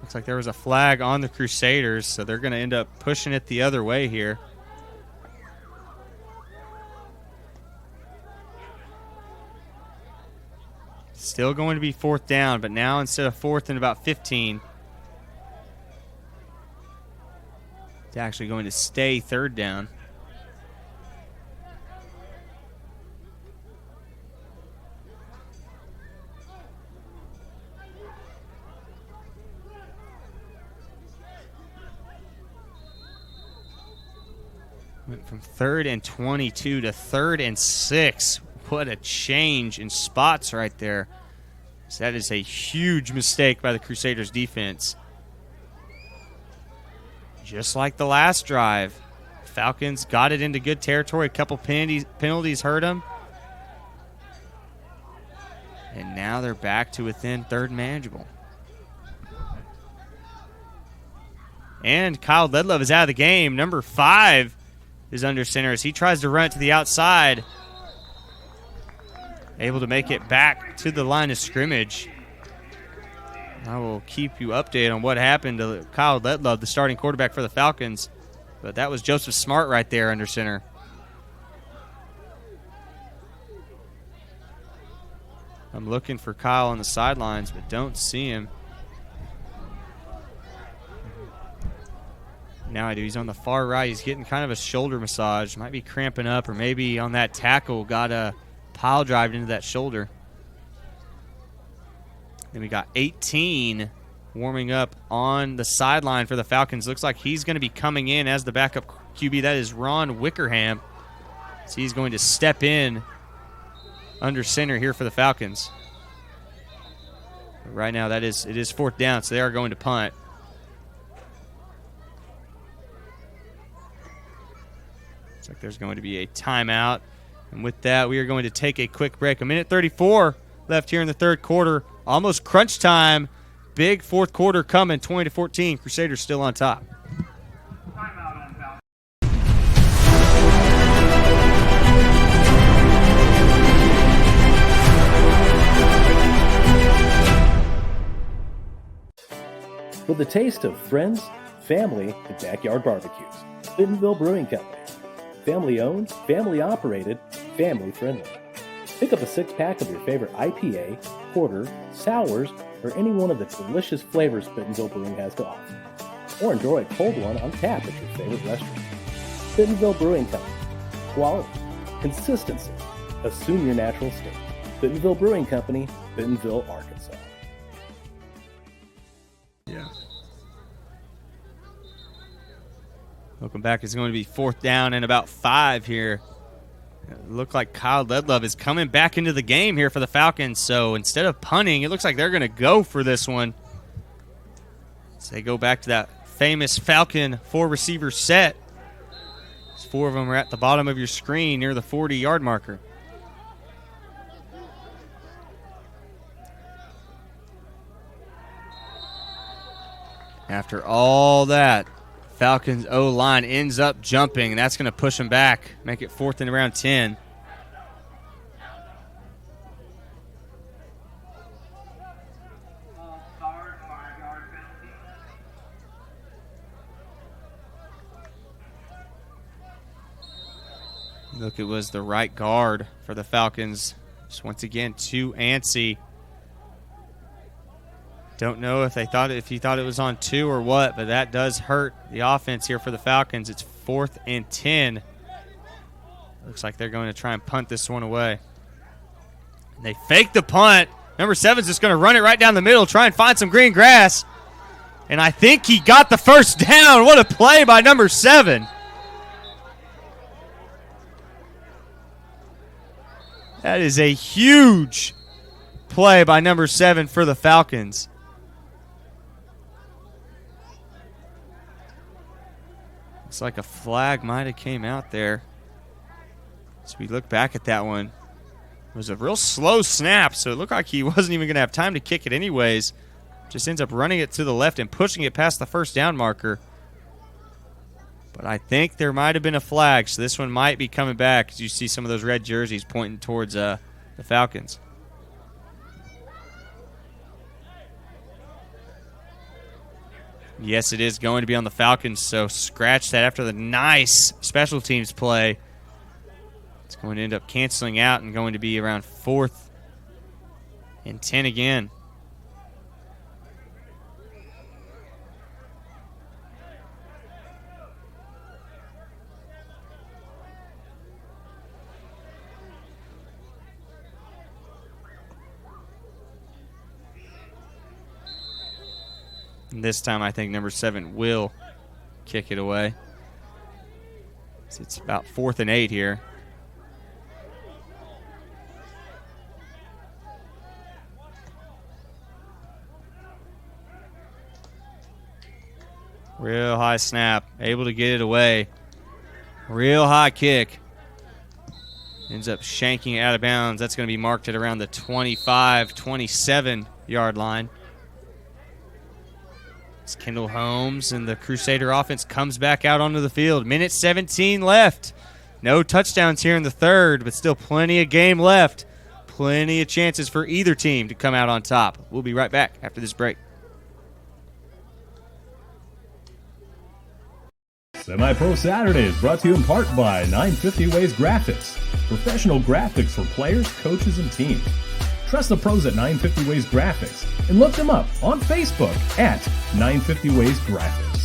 Looks like there was a flag on the Crusaders, so they're going to end up pushing it the other way here. Still going to be 4th down, but now instead of 4th and about 15, it's actually going to stay 3rd down. Went from 3rd and 22 to 3rd and 6. What a change in spots right there. So that is a huge mistake by the Crusaders defense. Just like the last drive, Falcons got it into good territory. A couple penalties hurt them. And now they're back to within 3rd manageable. And Kyle Ledlove is out of the game. Number 5 is under center as he tries to run it to the outside. Able to make it back to the line of scrimmage. I will keep you updated on what happened to Kyle Ledlove, the starting quarterback for the Falcons. But that was Joseph Smart right there under center. I'm looking for Kyle on the sidelines, but don't see him. Now I do. He's on the far right. He's getting kind of a shoulder massage. Might be cramping up, or maybe on that tackle got a pile drive into that shoulder. Then we got 18 warming up on the sideline for the Falcons. Looks like he's going to be coming in as the backup QB. That is Ron Wickerham. So he's going to step in under center here for the Falcons. But right now it is 4th down, so they are going to punt. Looks like there's going to be a timeout. And with that, we are going to take a quick break. 1:34 left here in the third quarter. Almost crunch time. Big fourth quarter coming, 20-14. Crusaders still on top. With the taste of friends, family, and backyard barbecues, Bentonville Brewing Company. Family owned, family operated, family friendly. Pick up a 6-pack of your favorite IPA, porter, sours, or any one of the delicious flavors Bentonville Brewing has to offer. Or enjoy a cold one on tap at your favorite restaurant. Bentonville Brewing Company. Quality, consistency, assume your natural state. Bentonville Brewing Company, Bentonville, Arkansas. Yeah. Welcome back. It's going to be 4th down and about 5 here. It looked like Kyle Ledlove is coming back into the game here for the Falcons. So instead of punting, it looks like they're going to go for this one. So they go back to that famous Falcon 4-receiver set. 4 of them are at the bottom of your screen near the 40-yard marker. After all that, Falcons O-line ends up jumping, and that's going to push them back, make it 4th and around 10. Look, it was the right guard for the Falcons. Just once again, too antsy. Don't know if he thought it was on 2 or what, but that does hurt the offense here for the Falcons. It's 4th and 10. Looks like they're going to try and punt this one away. And they fake the punt. Number 7's just going to run it right down the middle, try and find some green grass. And I think he got the first down. What a play by number 7. That is a huge play by number 7 for the Falcons. Looks like a flag might have came out there. As we look back at that one, it was a real slow snap, so it looked like he wasn't even going to have time to kick it anyways. Just ends up running it to the left and pushing it past the first down marker. But I think there might have been a flag, so this one might be coming back as you see some of those red jerseys pointing towards the Falcons. Yes, it is going to be on the Falcons, so scratch that after the nice special teams play. It's going to end up canceling out and going to be around 4th and 10 again. And this time I think number 7 will kick it away. So it's about 4th and 8 here. Real high snap, able to get it away. Real high kick. Ends up shanking it out of bounds. That's going to be marked at around the 25, 27-yard line. It's Kendall Holmes and the Crusader offense comes back out onto the field. Minute 17 left. No touchdowns here in the third, but still plenty of game left. Plenty of chances for either team to come out on top. We'll be right back after this break. Semi-Pro Saturday is brought to you in part by 950 Ways Graphics. Professional graphics for players, coaches, and teams. Trust the pros at 950 Ways Graphics and look them up on Facebook at 950 Ways Graphics.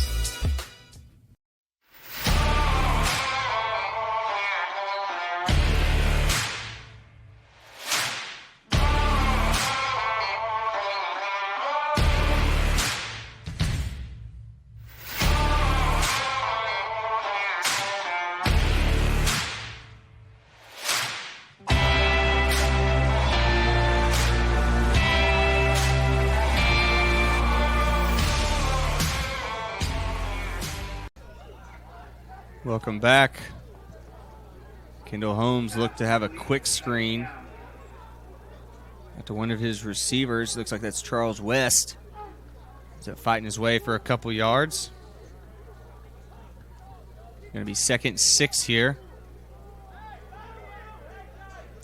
Welcome back. Kendall Holmes looked to have a quick screen to one of his receivers. Looks like that's Charles West. He's fighting his way for a couple yards. Going to be 2nd and 6 here.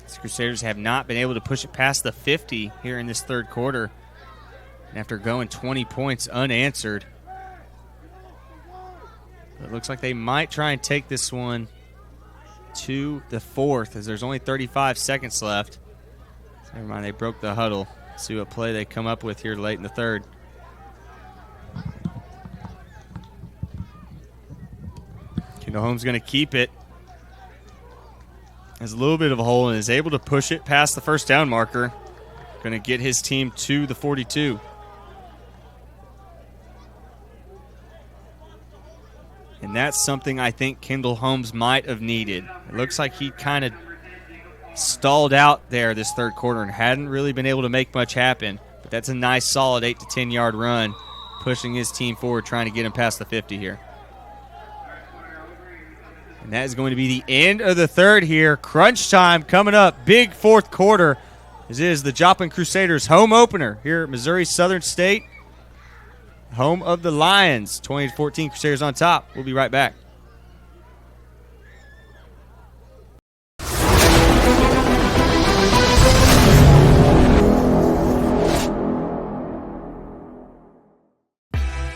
The Crusaders have not been able to push it past the 50 here in this third quarter. And after going 20 points unanswered, it looks like they might try and take this one to the 4th as there's only 35 seconds left. So never mind, they broke the huddle. Let's see what play they come up with here late in the third. Kendall Holmes going to keep it. Has a little bit of a hole and is able to push it past the first down marker. Going to get his team to the 42. And that's something I think Kendall Holmes might have needed. It looks like he kind of stalled out there this third quarter and hadn't really been able to make much happen. But that's a nice, solid 8 to 10-yard run, pushing his team forward, trying to get him past the 50 here. And that is going to be the end of the third here. Crunch time coming up. Big fourth quarter. This is the Joplin Crusaders home opener here at Missouri Southern State. Home of the Lions. 20-14 Crusaders on top. We'll be right back.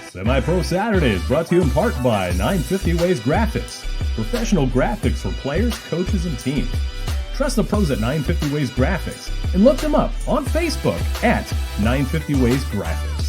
Semi-Pro Saturday is brought to you in part by 950 Ways Graphics. Professional graphics for players, coaches, and teams. Trust the pros at 950 Ways Graphics and look them up on Facebook at 950 Ways Graphics.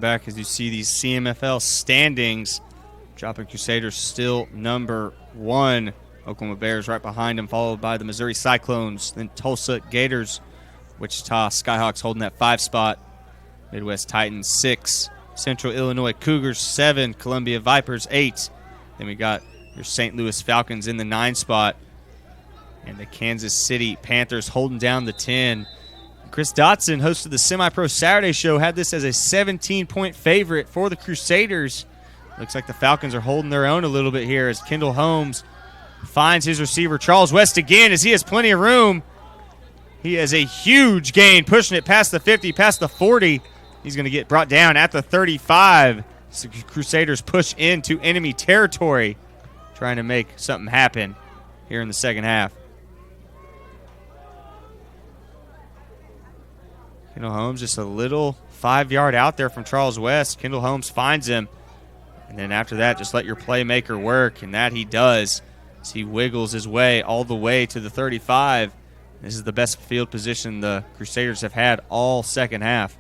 Back as you see these CMFL standings. Joplin Crusaders still number 1. Oklahoma Bears right behind them, followed by the Missouri Cyclones, then Tulsa Gators, Wichita Skyhawks holding that 5 spot, Midwest Titans 6, Central Illinois Cougars 7, Columbia Vipers 8. Then we got your St. Louis Falcons in the 9 spot, and the Kansas City Panthers holding down the 10. Chris Dotson, host of the Semi-Pro Saturday show, had this as a 17-point favorite for the Crusaders. Looks like the Falcons are holding their own a little bit here as Kendall Holmes finds his receiver, Charles West, again, as he has plenty of room. He has a huge gain, pushing it past the 50, past the 40. He's going to get brought down at the 35. So the Crusaders push into enemy territory, trying to make something happen here in the second half. Kendall Holmes just a little 5-yard out there from Charles West. Kendall Holmes finds him. And then after that, just let your playmaker work. And that he does as he wiggles his way all the way to the 35. This is the best field position the Crusaders have had all second half.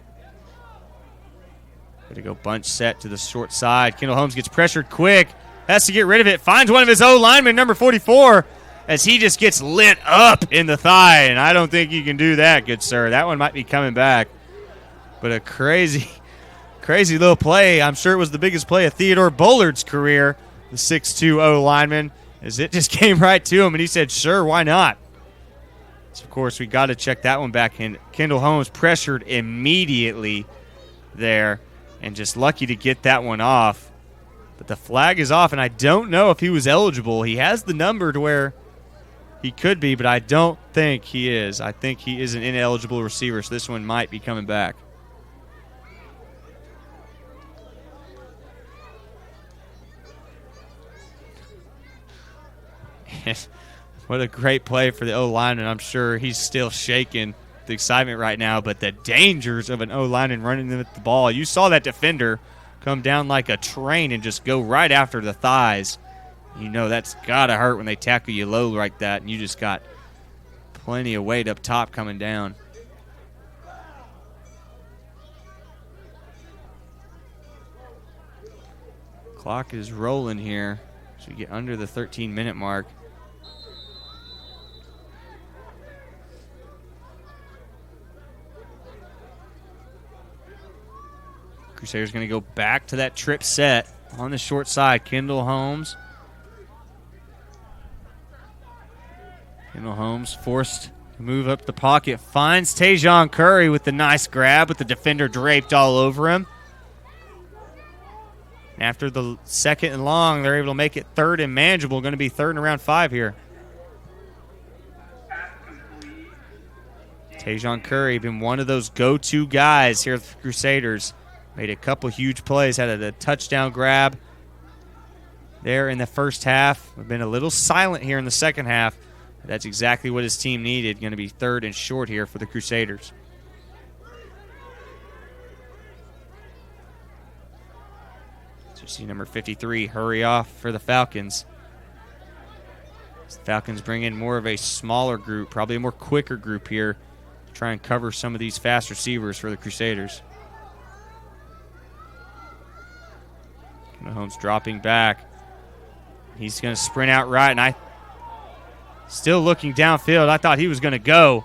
Going to go bunch set to the short side. Kendall Holmes gets pressured quick. Has to get rid of it. Finds one of his O-linemen, number 44. As he just gets lit up in the thigh, and I don't think you can do that, good sir. That one might be coming back. But a crazy little play. I'm sure it was the biggest play of Theodore Bullard's career, the 6'2" O-lineman, as it just came right to him, and he said, sure, why not? So, of course, we got to check that one back in. Kendall Holmes pressured immediately there, and just lucky to get that one off. But the flag is off, and I don't know if he was eligible. He has the number to where he could be, but I don't think he is. I think he is an ineligible receiver, so this one might be coming back. What a great play for the O-lineman. I'm sure he's still shaking the excitement right now, but the dangers of an O-lineman running with the ball. You saw that defender come down like a train and just go right after the thighs. You know that's got to hurt when they tackle you low like that, and you just got plenty of weight up top coming down. Clock is rolling here as we get under the 13-minute mark. Crusaders going to go back to that trip set on the short side. Kendall Holmes. Kendall Holmes forced to move up the pocket. Finds Tajon Curry with the nice grab with the defender draped all over him. And after the second and long, they're able to make it third and manageable. Going to be third and around 5 here. Tajon Curry been one of those go-to guys here at the Crusaders. Made a couple huge plays, had a touchdown grab there in the first half. We've been a little silent here in the second half. That's exactly what his team needed. Going to be third and short here for the Crusaders. So you see number 53 hurry off for the Falcons. The Falcons bring in more of a smaller group, probably a more quicker group here to try and cover some of these fast receivers for the Crusaders. Mahomes dropping back. He's going to sprint out right, and still looking downfield. I thought he was going to go.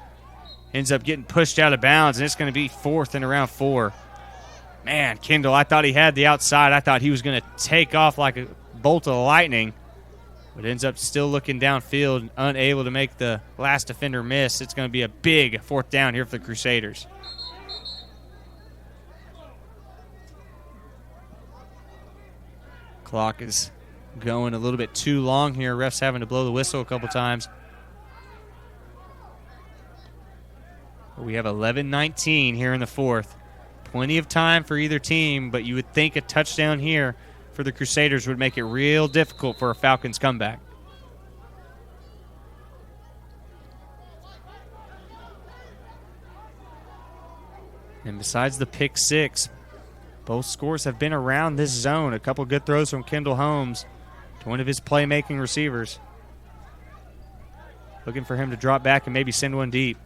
Ends up getting pushed out of bounds, and it's going to be 4th and around 4. Man, Kendall, I thought he had the outside. I thought he was going to take off like a bolt of lightning, but ends up still looking downfield, unable to make the last defender miss. It's going to be a big 4th down here for the Crusaders. Clock is going a little bit too long here. Refs having to blow the whistle a couple times. We have 11:19 here in the 4th. Plenty of time for either team, but you would think a touchdown here for the Crusaders would make it real difficult for a Falcons comeback. And besides the pick 6, both scores have been around this zone. A couple good throws from Kendall Holmes to one of his playmaking receivers. Looking for him to drop back and maybe send one deep.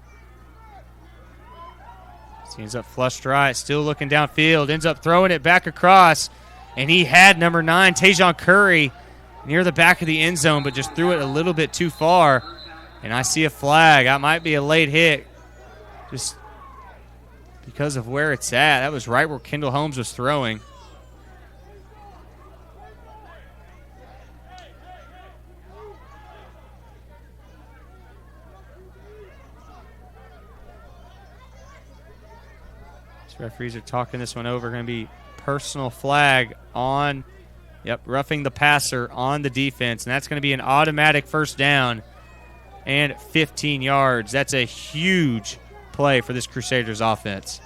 He ends up flushed right, still looking downfield, ends up throwing it back across, and he had number 9, Tajon Curry, near the back of the end zone, but just threw it a little bit too far. And I see a flag. That might be a late hit just because of where it's at. That was right where Kendall Holmes was throwing. Referees are talking this one over. Going to be personal flag on, roughing the passer on the defense. And that's going to be an automatic 1st down and 15 yards. That's a huge play for this Crusaders offense.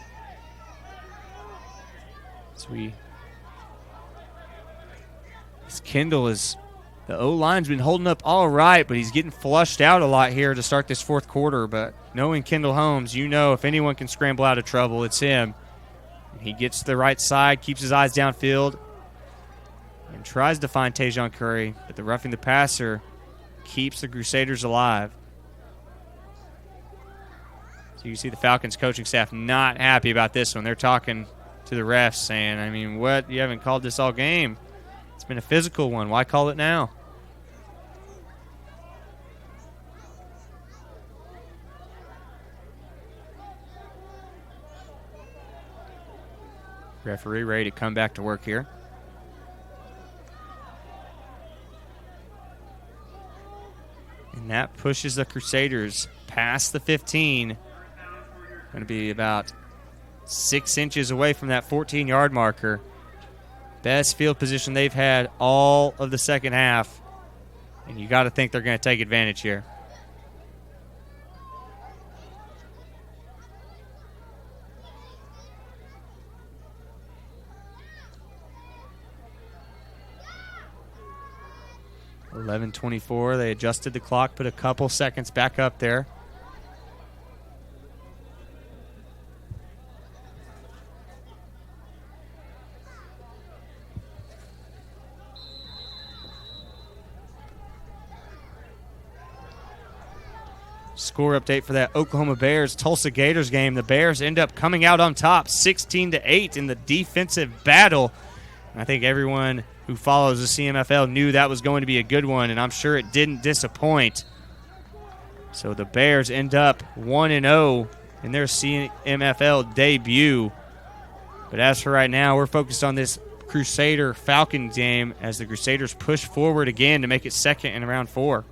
This Kendall is, the O-line's been holding up all right, but he's getting flushed out a lot here to start this 4th quarter. But knowing Kendall Holmes, you know if anyone can scramble out of trouble, it's him. He gets to the right side, keeps his eyes downfield, and tries to find Tajon Curry, but the roughing the passer keeps the Crusaders alive. So you see the Falcons coaching staff not happy about this one. They're talking to the refs saying, what? You haven't called this all game. It's been a physical one. Why call it now? Referee ready to come back to work here. And that pushes the Crusaders past the 15. Going to be about 6 inches away from that 14-yard marker. Best field position they've had all of the second half. And you got to think they're going to take advantage here. .11:24. They adjusted the clock, put a couple seconds back up there. Score update for that Oklahoma Bears-Tulsa Gators game. The Bears end up coming out on top 16-8 in the defensive battle. And I think everyone who follows the CMFL knew that was going to be a good one, and I'm sure it didn't disappoint. So the Bears end up 1-0 in their CMFL debut. But as for right now, we're focused on this Crusader-Falcon game as the Crusaders push forward again to make it 2nd and around 4.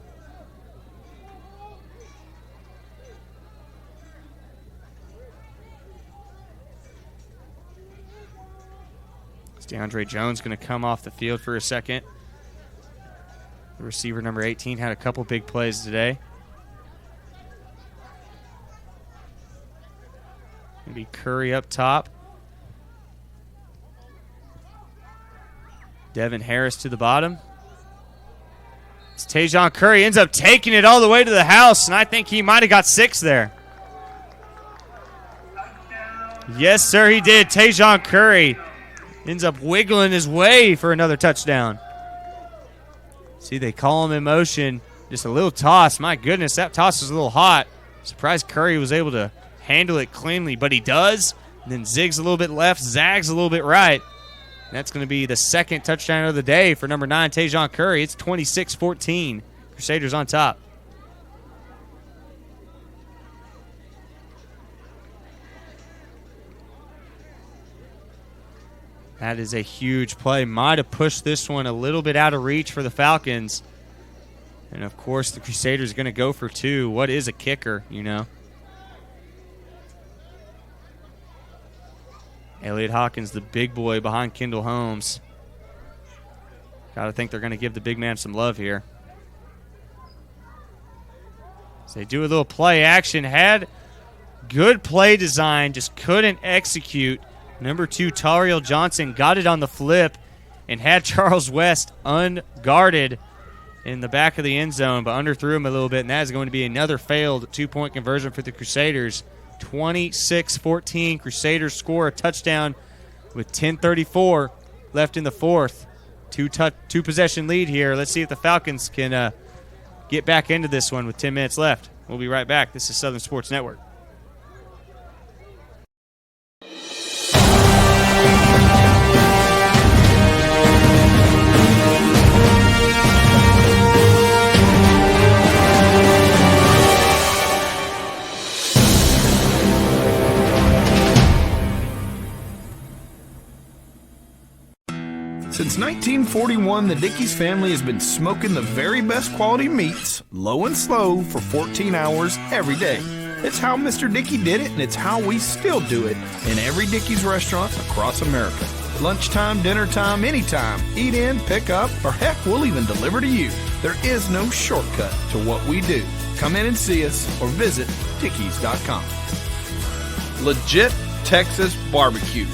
DeAndre Jones going to come off the field for a second. The receiver, number 18, had a couple big plays today. Maybe Curry up top. Devin Harris to the bottom. It's Tajon Curry, ends up taking it all the way to the house, and I think he might have got 6 there. Yes, sir, he did. Tajon Curry ends up wiggling his way for another touchdown. See, they call him in motion. Just a little toss. My goodness, that toss was a little hot. Surprised Curry was able to handle it cleanly, but he does. And then zigs a little bit left, zags a little bit right. And that's going to be the second touchdown of the day for number 9, Tajon Curry. It's 26-14. Crusaders on top. That is a huge play. Might have pushed this one a little bit out of reach for the Falcons. And, of course, the Crusaders are going to go for 2. What is a kicker, you know? Elliott Hawkins, the big boy behind Kendall Holmes. Got to think they're going to give the big man some love here. So they do a little play action. Had good play design, just couldn't execute. Number 2, Tariel Johnson got it on the flip and had Charles West unguarded in the back of the end zone, but underthrew him a little bit, and that is going to be another failed 2-point conversion for the Crusaders. 26-14. Crusaders score a touchdown with 10:34 left in the fourth. Two possession lead here. Let's see if the Falcons can get back into this one with 10 minutes left. We'll be right back. This is Southern Sports Network. Since 1941, the Dickey's family has been smoking the very best quality meats, low and slow, for 14 hours every day. It's how Mr. Dickey did it, and it's how we still do it in every Dickey's restaurant across America. Lunchtime, dinner time, anytime. Eat in, pick up, or heck, we'll even deliver to you. There is no shortcut to what we do. Come in and see us or visit Dickeys.com. Legit Texas barbecue.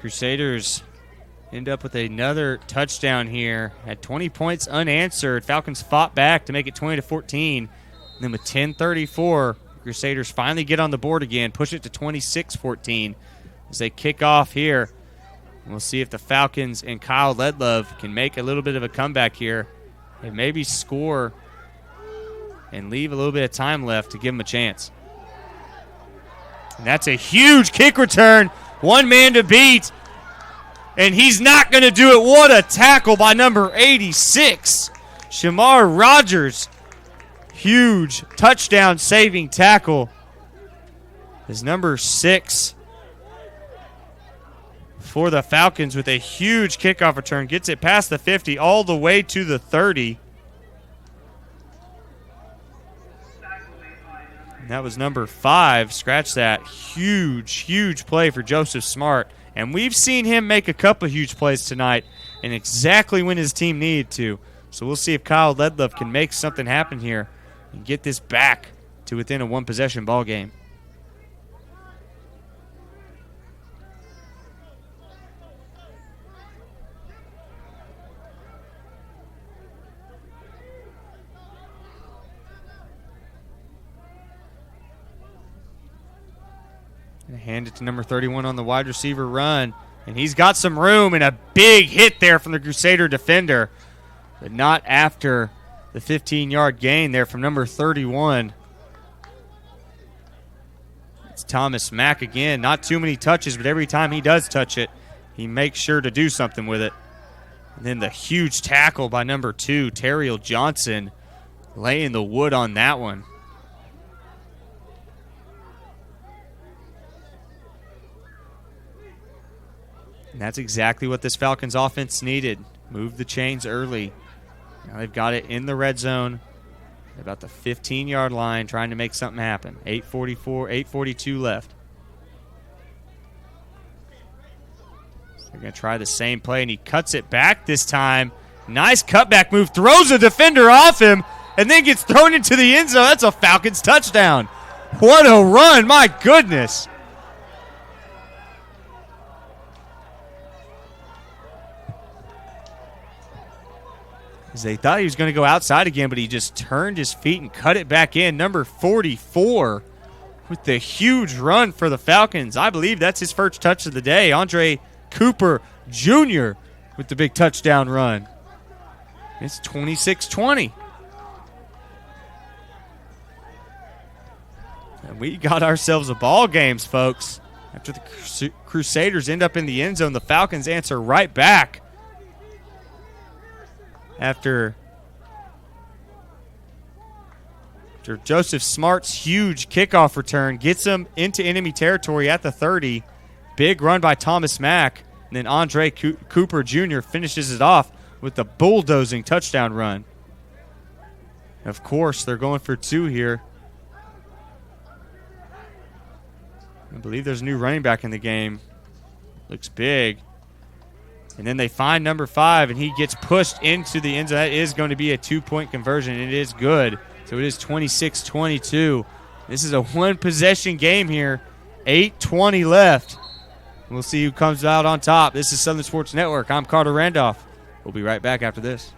Crusaders end up with another touchdown here. Had 20 points unanswered. Falcons fought back to make it 20-14. And then with 10:34, Crusaders finally get on the board again, push it to 26-14 as they kick off here. We'll see if the Falcons and Kyle Ledlove can make a little bit of a comeback here and maybe score and leave a little bit of time left to give them a chance. And that's a huge kick return. One man to beat, and he's not going to do it. What a tackle by number 86, Shamar Rogers. Huge touchdown-saving tackle. His number 6 for the Falcons with a huge kickoff return. Gets it past the 50 all the way to the 30. And that was number 5. Scratch that. Huge play for Joseph Smart. And we've seen him make a couple huge plays tonight and exactly when his team needed to. So we'll see if Kyle Ledlove can make something happen here and get this back to within a one-possession ball game. Hand it to number 31 on the wide receiver run. And he's got some room and a big hit there from the Crusader defender. But not after the 15-yard gain there from number 31. It's Thomas Mack again. Not too many touches, but every time he does touch it, he makes sure to do something with it. And then the huge tackle by number 2, Tariel Johnson, laying the wood on that one. And that's exactly what this Falcons offense needed. Move the chains early. Now they've got it in the red zone, about the 15-yard line, trying to make something happen. 8:42 left. So they're going to try the same play, and he cuts it back this time. Nice cutback move. Throws a defender off him, and then gets thrown into the end zone. That's a Falcons touchdown. What a run. My goodness. As they thought he was going to go outside again, but he just turned his feet and cut it back in. Number 44 with the huge run for the Falcons. I believe that's his first touch of the day. Andre Cooper Jr. with the big touchdown run. It's 26-20. And we got ourselves a ball game, folks. After the Crusaders end up in the end zone, the Falcons answer right back. After Joseph Smart's huge kickoff return gets them into enemy territory at the 30. Big run by Thomas Mack. And then Andre Cooper Jr. finishes it off with the bulldozing touchdown run. Of course, they're going for 2 here. I believe there's a new running back in the game. Looks big. And then they find number 5, and he gets pushed into the end zone. That is going to be a 2-point conversion. It is good. So it is 26-22. This is a one-possession game here. 8:20 left. We'll see who comes out on top. This is Southern Sports Network. I'm Carter Randolph. We'll be right back after this.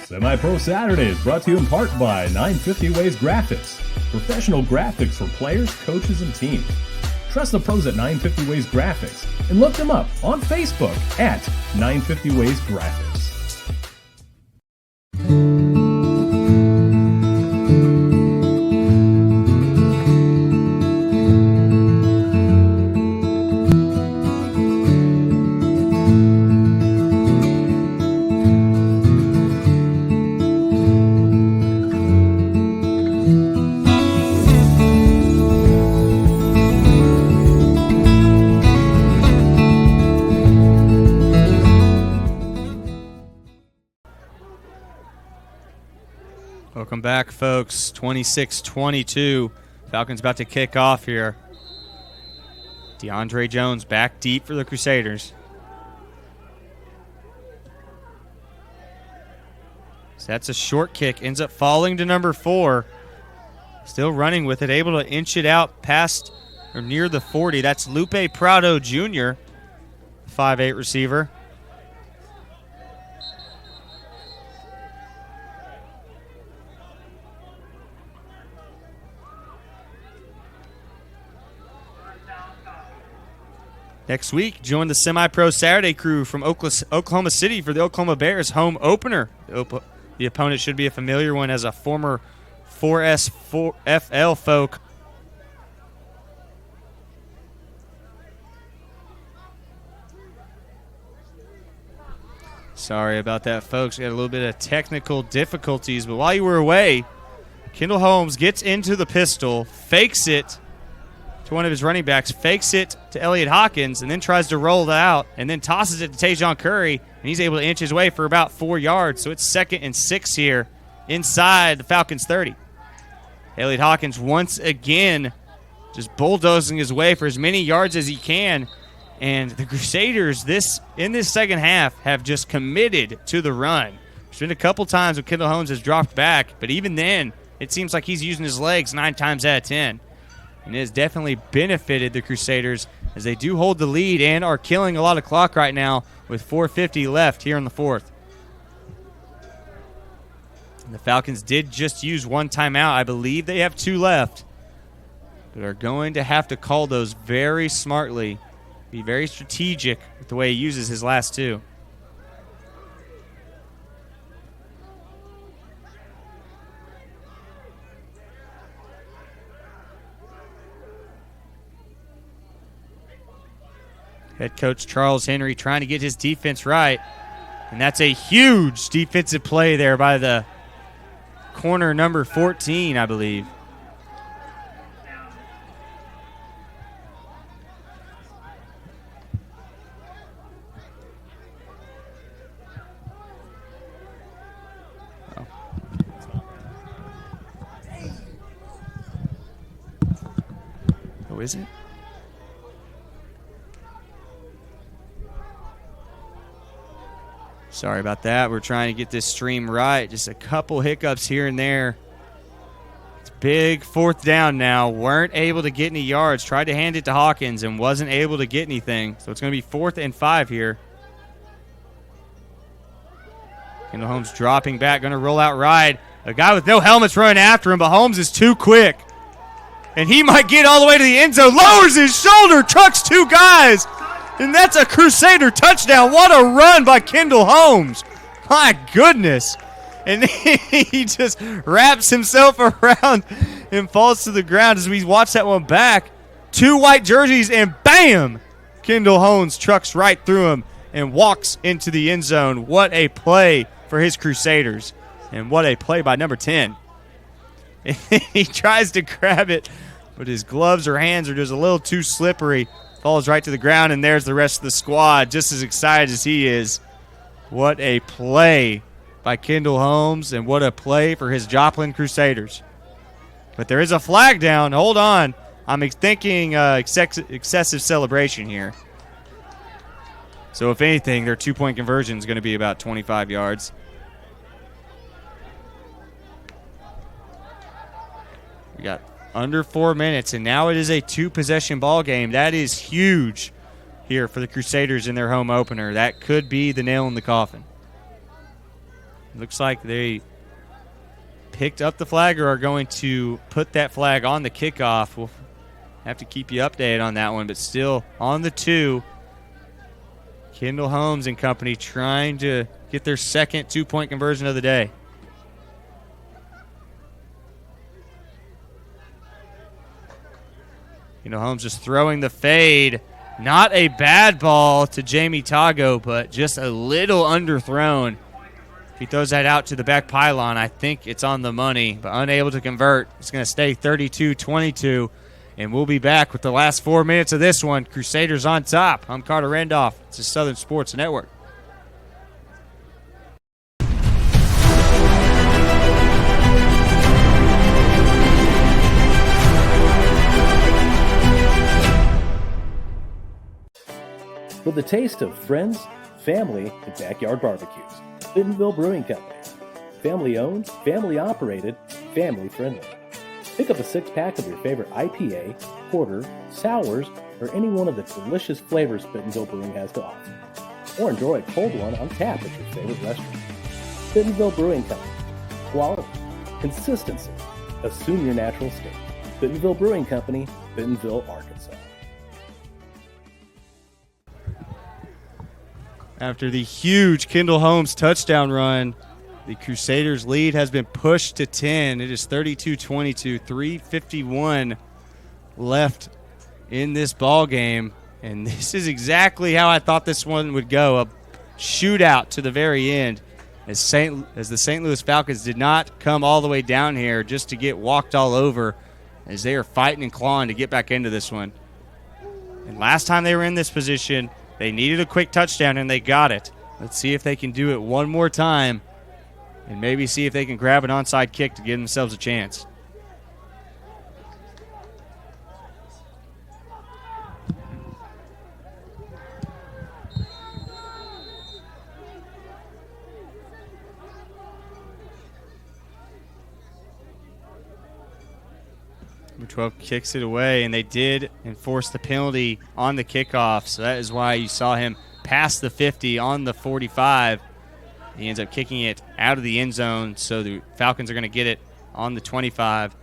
Semi-Pro Saturday is brought to you in part by 950 Ways Graphics. Professional graphics for players, coaches, and teams. Trust the pros at 950 Ways Graphics and look them up on Facebook at 950 Ways Graphics. Welcome back, folks. 26-22. Falcons about to kick off here. DeAndre Jones back deep for the Crusaders. So that's a short kick. Ends up falling to number 4. Still running with it. Able to inch it out past or near the 40. That's Lupe Prado Jr., 5'8" receiver. Next week, join the Semi-Pro Saturday crew from Oklahoma City for the Oklahoma Bears home opener. The opponent should be a familiar one as a former 4S4FL folk. Sorry about that, folks. We had a little bit of technical difficulties, but while you were away, Kendall Holmes gets into the pistol, fakes it to one of his running backs, fakes it to Elliott Hawkins, and then tries to roll it out, and then tosses it to Tajon Curry, and he's able to inch his way for about 4 yards. So it's 2nd and 6 here inside the Falcons' 30. Elliott Hawkins once again just bulldozing his way for as many yards as he can, and the Crusaders in this second half have just committed to the run. There's been a couple times when Kendall Holmes has dropped back, but even then, it seems like he's using his legs 9 times out of 10. And it has definitely benefited the Crusaders as they do hold the lead and are killing a lot of clock right now with 4:50 left here in the 4th. And the Falcons did just use 1 timeout. I believe they have 2 left, but are going to have to call those very smartly, be very strategic with the way he uses his last 2. Head coach Charles Henry trying to get his defense right. And that's a huge defensive play there by the corner number 14, I believe. Oh, is it? Sorry about that. We're trying to get this stream right. Just a couple hiccups here and there. It's big 4th down now. Weren't able to get any yards. Tried to hand it to Hawkins and wasn't able to get anything. So it's going to be 4th and 5 here. Kendall Holmes dropping back, going to roll out right. A guy with no helmet's running after him, but Holmes is too quick. And he might get all the way to the end zone. Lowers his shoulder, trucks two guys. And that's a Crusader touchdown. What a run by Kendall Holmes. My goodness. And he just wraps himself around and falls to the ground as we watch that one back. Two white jerseys, and bam! Kendall Holmes trucks right through him and walks into the end zone. What a play for his Crusaders. And what a play by number 10. He tries to grab it, but his gloves or hands are just a little too slippery. Falls right to the ground, and there's the rest of the squad just as excited as he is. What a play by Kendall Holmes, and what a play for his Joplin Crusaders. But there is a flag down. Hold on. I'm thinking excessive celebration here. So if anything, their two-point conversion is going to be about 25 yards. We got under 4 minutes, and now it is a two-possession ball game. That is huge here for the Crusaders in their home opener. That could be the nail in the coffin. Looks like they picked up the flag or are going to put that flag on the kickoff. We'll have to keep you updated on that one, but still on the 2. Kendall Holmes and company trying to get their second two-point conversion of the day. Kendall Holmes just throwing the fade. Not a bad ball to Jamie Tago, but just a little underthrown. If he throws that out to the back pylon, I think it's on the money, but unable to convert. It's going to stay 32-22, and we'll be back with the last 4 minutes of this one. Crusaders on top. I'm Carter Randolph. It's the Southern Sports Network. With the taste of friends, family, and backyard barbecues. Bentonville Brewing Company. Family owned, family operated, family friendly. Pick up a 6-pack of your favorite IPA, porter, sours, or any one of the delicious flavors Bentonville Brewing has to offer. Or enjoy a cold one on tap at your favorite restaurant. Bentonville Brewing Company. Quality, consistency, assume your natural state. Bentonville Brewing Company, Bentonville, Arkansas. After the huge Kendall Holmes touchdown run, the Crusaders' lead has been pushed to 10. It is 32-22, 3:51 left in this ball game. And this is exactly how I thought this one would go, a shootout to the very end, as the St. Louis Falcons did not come all the way down here just to get walked all over, as they are fighting and clawing to get back into this one. And last time they were in this position, they needed a quick touchdown, and they got it. Let's see if they can do it one more time and maybe see if they can grab an onside kick to give themselves a chance. Number 12 kicks it away, and they did enforce the penalty on the kickoff, so that is why you saw him pass the 50 on the 45. He ends up kicking it out of the end zone, so the Falcons are going to get it on the 25.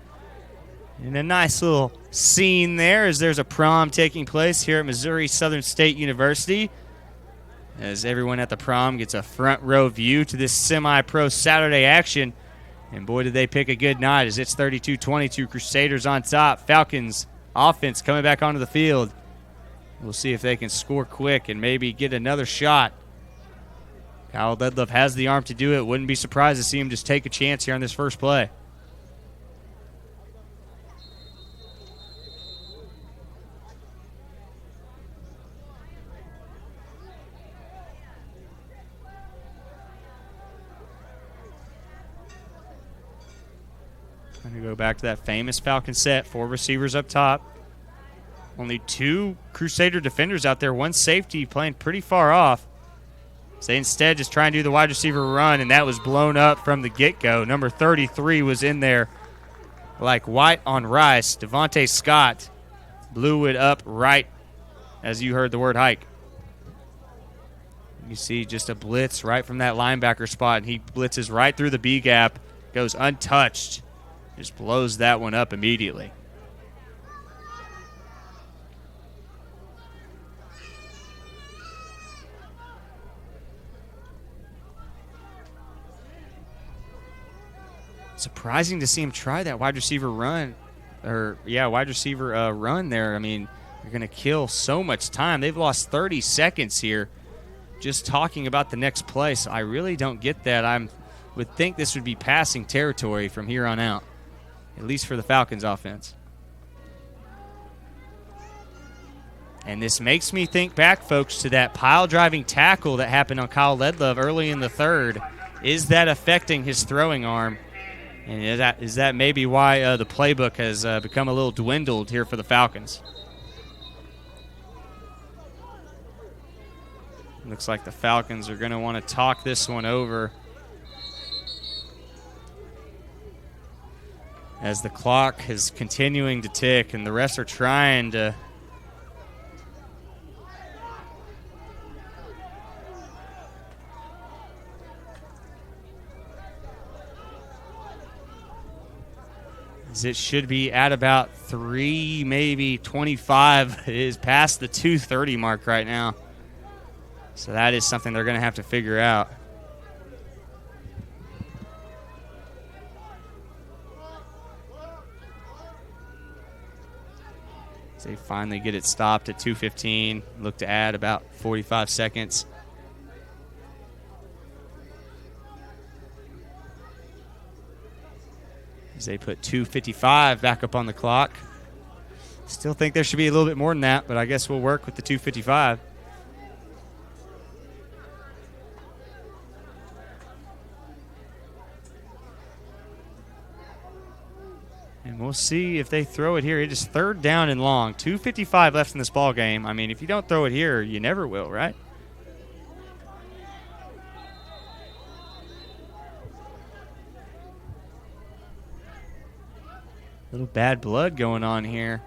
And a nice little scene there as there's a prom taking place here at Missouri Southern State University, as everyone at the prom gets a front row view to this semi-pro Saturday action. And boy, did they pick a good night, as it's 32-22, Crusaders on top. Falcons offense coming back onto the field. We'll see if they can score quick and maybe get another shot. Kyle Ledlove has the arm to do it. Wouldn't be surprised to see him just take a chance here on this first play. Going to go back to that famous Falcon set. 4 receivers up top. Only 2 Crusader defenders out there. 1 safety playing pretty far off. So they instead just try and do the wide receiver run, and that was blown up from the get-go. Number 33 was in there like white on rice. Devontae Scott blew it up right as you heard the word hike. You see just a blitz right from that linebacker spot, and he blitzes right through the B gap, goes untouched, just blows that one up immediately. Surprising to see him try that wide receiver run there. I mean, you're going to kill so much time. They've lost 30 seconds here just talking about the next play, so I really don't get that. I would think this would be passing territory from here on out, at least for the Falcons offense. And this makes me think back, folks, to that pile-driving tackle that happened on Kyle Ledlove early in the third. Is that affecting his throwing arm? And is that maybe why the playbook has become a little dwindled here for the Falcons? Looks like the Falcons are going to want to talk this one over as the clock is continuing to tick and the refs are trying to it should be at about 3, maybe 25. It is past the 2:30 mark right now. So that is something they're going to have to figure out. So they finally get it stopped at 2:15. Look to add about 45 seconds. As they put 2:55 back up on the clock. Still think there should be a little bit more than that, but I guess we'll work with the 2:55. And we'll see if they throw it here. It is 3rd down and long. 2:55 left in this ball game. I mean, if you don't throw it here, you never will, right? Little bad blood going on here.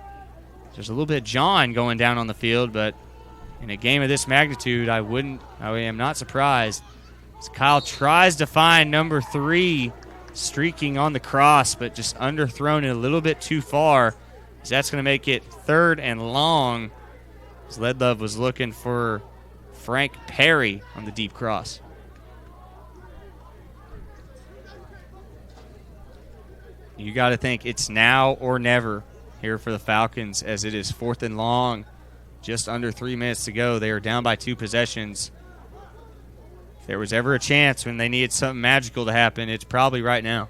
There's a little bit of John going down on the field, but in a game of this magnitude, I am not surprised. As Kyle tries to find number 3 streaking on the cross, but just underthrown it a little bit too far. So that's going to make it 3rd and long. As Ledlove was looking for Frank Perry on the deep cross. You got to think it's now or never here for the Falcons, as it is 4th and long. Just under 3 minutes to go. They are down by 2 possessions. If there was ever a chance when they needed something magical to happen, it's probably right now.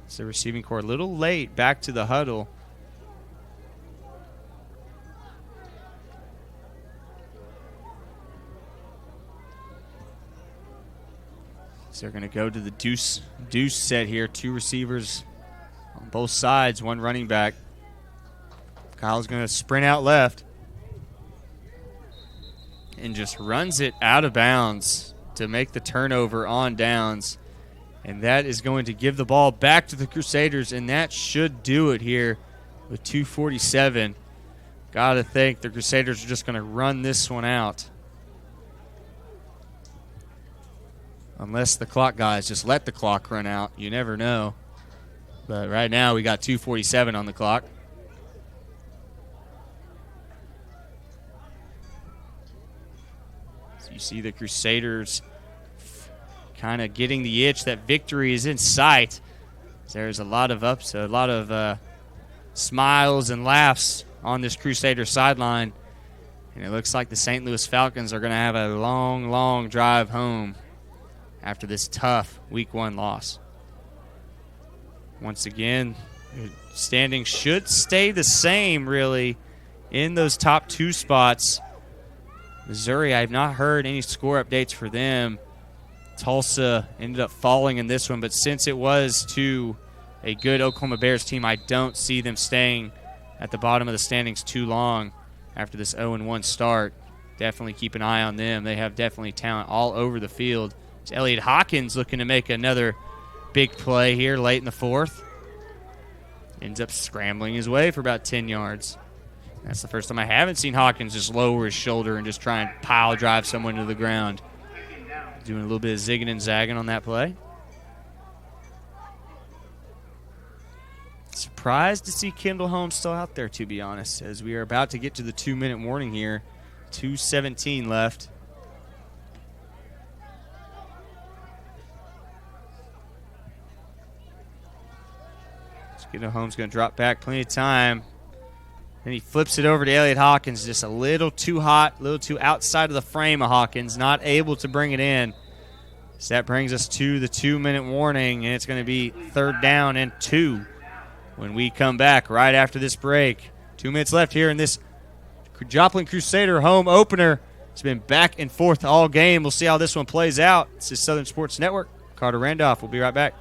It's the receiving corps a little late back to the huddle. So they're going to go to the deuce set here. 2 receivers on both sides, 1 running back. Kyle's going to sprint out left and just runs it out of bounds to make the turnover on downs. And that is going to give the ball back to the Crusaders, and that should do it here with 2:47. Got to think the Crusaders are just going to run this one out. Unless the clock guys just let the clock run out. You never know. But right now we got 2:47 on the clock. So you see the Crusaders kind of getting the itch that victory is in sight. There's a lot of smiles and laughs on this Crusader sideline. And it looks like the St. Louis Falcons are going to have a long, long drive home after this tough Week 1 loss. Once again, standings should stay the same, really, in those top 2 spots. Missouri, I have not heard any score updates for them. Tulsa ended up falling in this one, but since it was to a good Oklahoma Bears team, I don't see them staying at the bottom of the standings too long after this 0-1 start. Definitely keep an eye on them. They have definitely talent all over the field. It's Elliott Hawkins looking to make another big play here late in the 4th. Ends up scrambling his way for about 10 yards. That's the first time I haven't seen Hawkins just lower his shoulder and just try and pile drive someone to the ground. Doing a little bit of zigging and zagging on that play. Surprised to see Kendall Holmes still out there, to be honest, as we are about to get to the 2-minute warning here. 2:17 left. Kendall Holmes going to drop back, plenty of time. Then he flips it over to Elliott Hawkins, just a little too hot, a little too outside of the frame of Hawkins, not able to bring it in. So that brings us to the 2-minute warning, and it's going to be 3rd down and 2 when we come back right after this break. 2 minutes left here in this Joplin Crusader home opener. It's been back and forth all game. We'll see how this one plays out. This is Southern Sports Network. Carter Randolph. We'll be right back.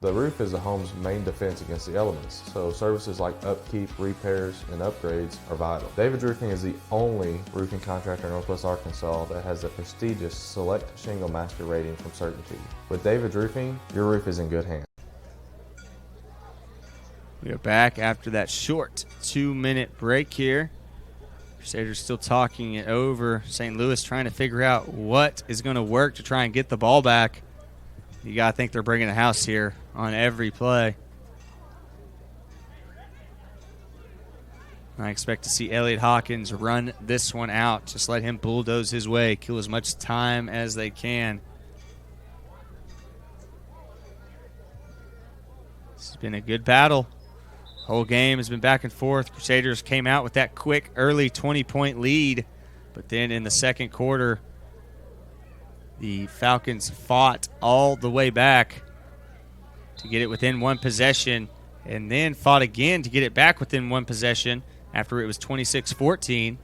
The roof is a home's main defense against the elements, so services like upkeep, repairs, and upgrades are vital. David's Roofing is the only roofing contractor in Northwest Arkansas that has a prestigious Select Shingle Master rating from Certainty. With David's Roofing, your roof is in good hands. We are back after that short 2-minute break here. Crusaders still talking it over. St. Louis trying to figure out what is going to work to try and get the ball back. You got to think they're bringing the house here on every play. I expect to see Elliott Hawkins run this one out. Just let him bulldoze his way, kill as much time as they can. This has been a good battle. Whole game has been back and forth. Crusaders came out with that quick early 20-point lead, but then in the second quarter, the Falcons fought all the way back to get it within one possession, and then fought again to get it back within one possession after it was 26-14.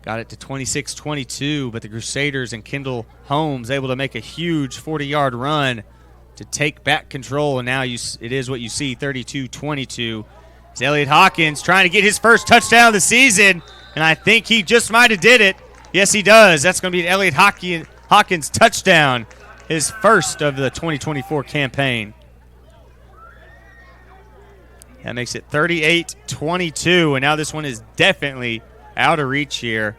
Got it to 26-22, but the Crusaders and Kendall Holmes able to make a huge 40-yard run to take back control, and now it is what you see, 32-22. It's Elliott Hawkins trying to get his first touchdown of the season, and I think he just might have did it. Yes, he does. That's going to be an Elliott Hawkins touchdown, his first of the 2024 campaign. That makes it 38-22, and now this one is definitely out of reach here.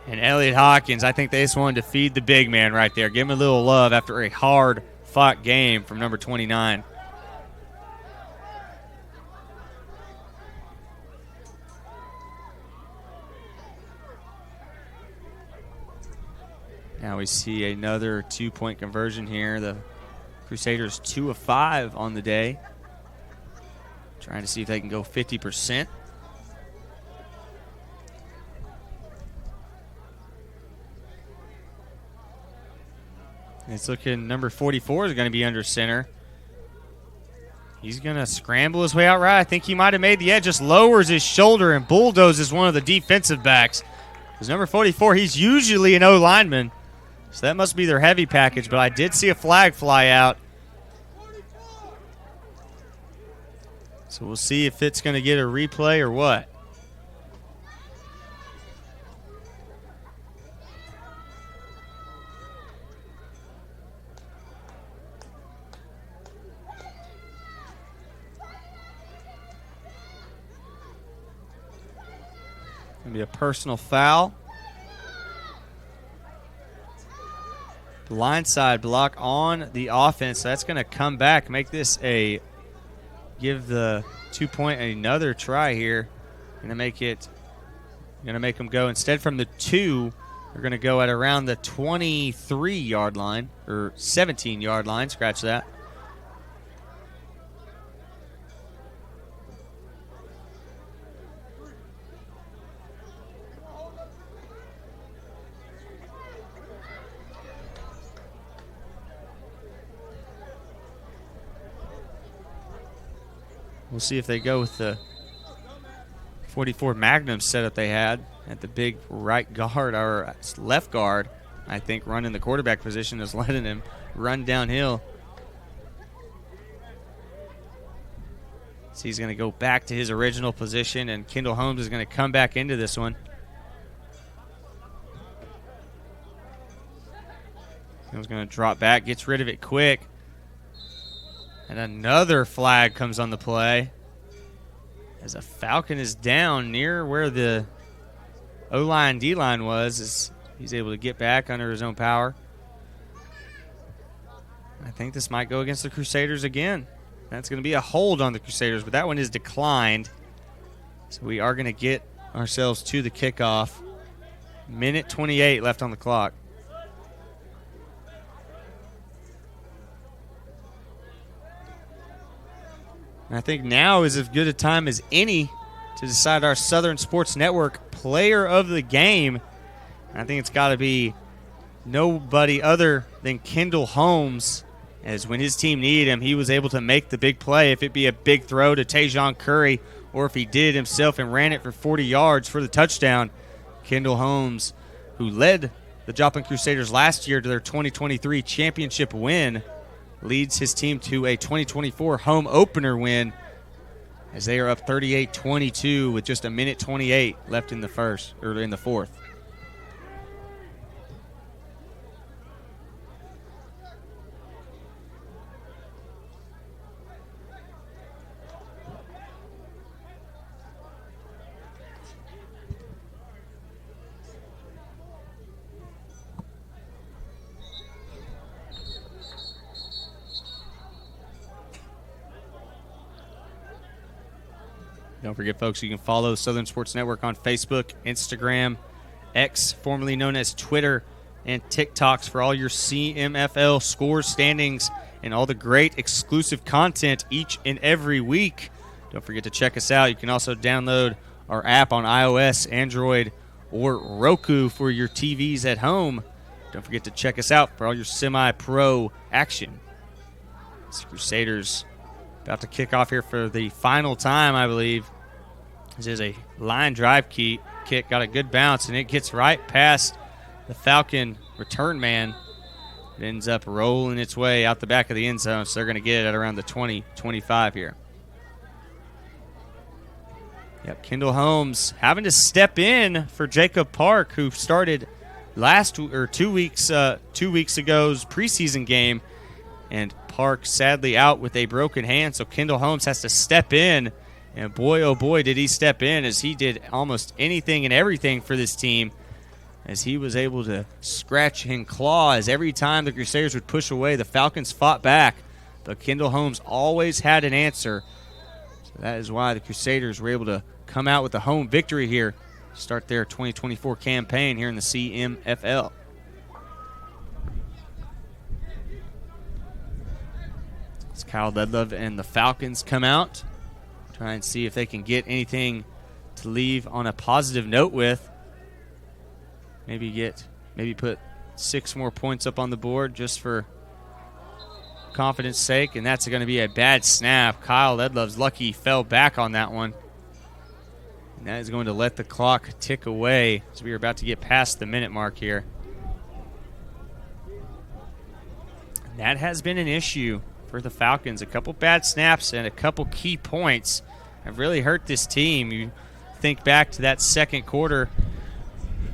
And Elliott Hawkins, I think they just wanted to feed the big man right there. Give him a little love after a hard-fought game from number 29. Now we see another 2-point conversion here. The Crusaders 2 of 5 on the day. Trying to see if they can go 50%. It's looking number 44 is going to be under center. He's going to scramble his way out right. I think he might have made the edge, just lowers his shoulder and bulldozes one of the defensive backs. Because number 44, he's usually an O lineman. So that must be their heavy package, but I did see a flag fly out. So we'll see if it's going to get a replay or what. Going to be a personal foul. Blindside block on the offense. So that's going to come back, make this give the 2-point another try here. Going to make them go instead from the 2. They're going to go at around the 23-yard line or 17-yard line. Scratch that. We'll see if they go with the 44 Magnum setup they had at the big right guard or left guard. I think running the quarterback position is letting him run downhill. So he's going to go back to his original position, and Kendall Holmes is going to come back into this one. He's going to drop back, gets rid of it quick. And another flag comes on the play as a Falcon is down near where the O-line, D-line was. As he's able to get back under his own power. I think this might go against the Crusaders again. That's going to be a hold on the Crusaders, but that one is declined. So we are going to get ourselves to the kickoff. Minute 28 left on the clock. And I think now is as good a time as any to decide our Southern Sports Network player of the game. And I think it's got to be nobody other than Kendall Holmes, as when his team needed him, he was able to make the big play, if it be a big throw to Tajon Curry, or if he did it himself and ran it for 40 yards for the touchdown. Kendall Holmes, who led the Joplin Crusaders last year to their 2023 championship win, leads his team to a 2024 home opener win as they are up 38-22 with just a minute 28 left in the fourth. Don't forget, folks, you can follow Southern Sports Network on Facebook, Instagram, X, formerly known as Twitter, and TikToks for all your CMFL scores, standings, and all the great exclusive content each and every week. Don't forget to check us out. You can also download our app on iOS, Android, or Roku for your TVs at home. Don't forget to check us out for all your semi-pro action. It's Crusaders about to kick off here for the final time, I believe. This is a line drive kick. Got a good bounce, and it gets right past the Falcon return man. It ends up rolling its way out the back of the end zone, so they're going to get it at around the 20-25 here. Yep, Kendall Holmes having to step in for Jacob Park, who started 2 weeks ago's preseason game, and Park sadly out with a broken hand, so Kendall Holmes has to step in, and boy, oh boy, did he step in, as he did almost anything and everything for this team, as he was able to scratch and claw, as every time the Crusaders would push away, the Falcons fought back, but Kendall Holmes always had an answer. So that is why the Crusaders were able to come out with a home victory here, start their 2024 campaign here in the CMFL. As Kyle Ledlove and the Falcons come out, try and see if they can get anything to leave on a positive note with. Maybe put 6 more points up on the board just for confidence sake, and that's going to be a bad snap. Kyle Ledlove's lucky he fell back on that one. And that is going to let the clock tick away as we are about to get past the minute mark here. And that has been an issue for the Falcons. A couple bad snaps and a couple key points have really hurt this team. You think back to that second quarter,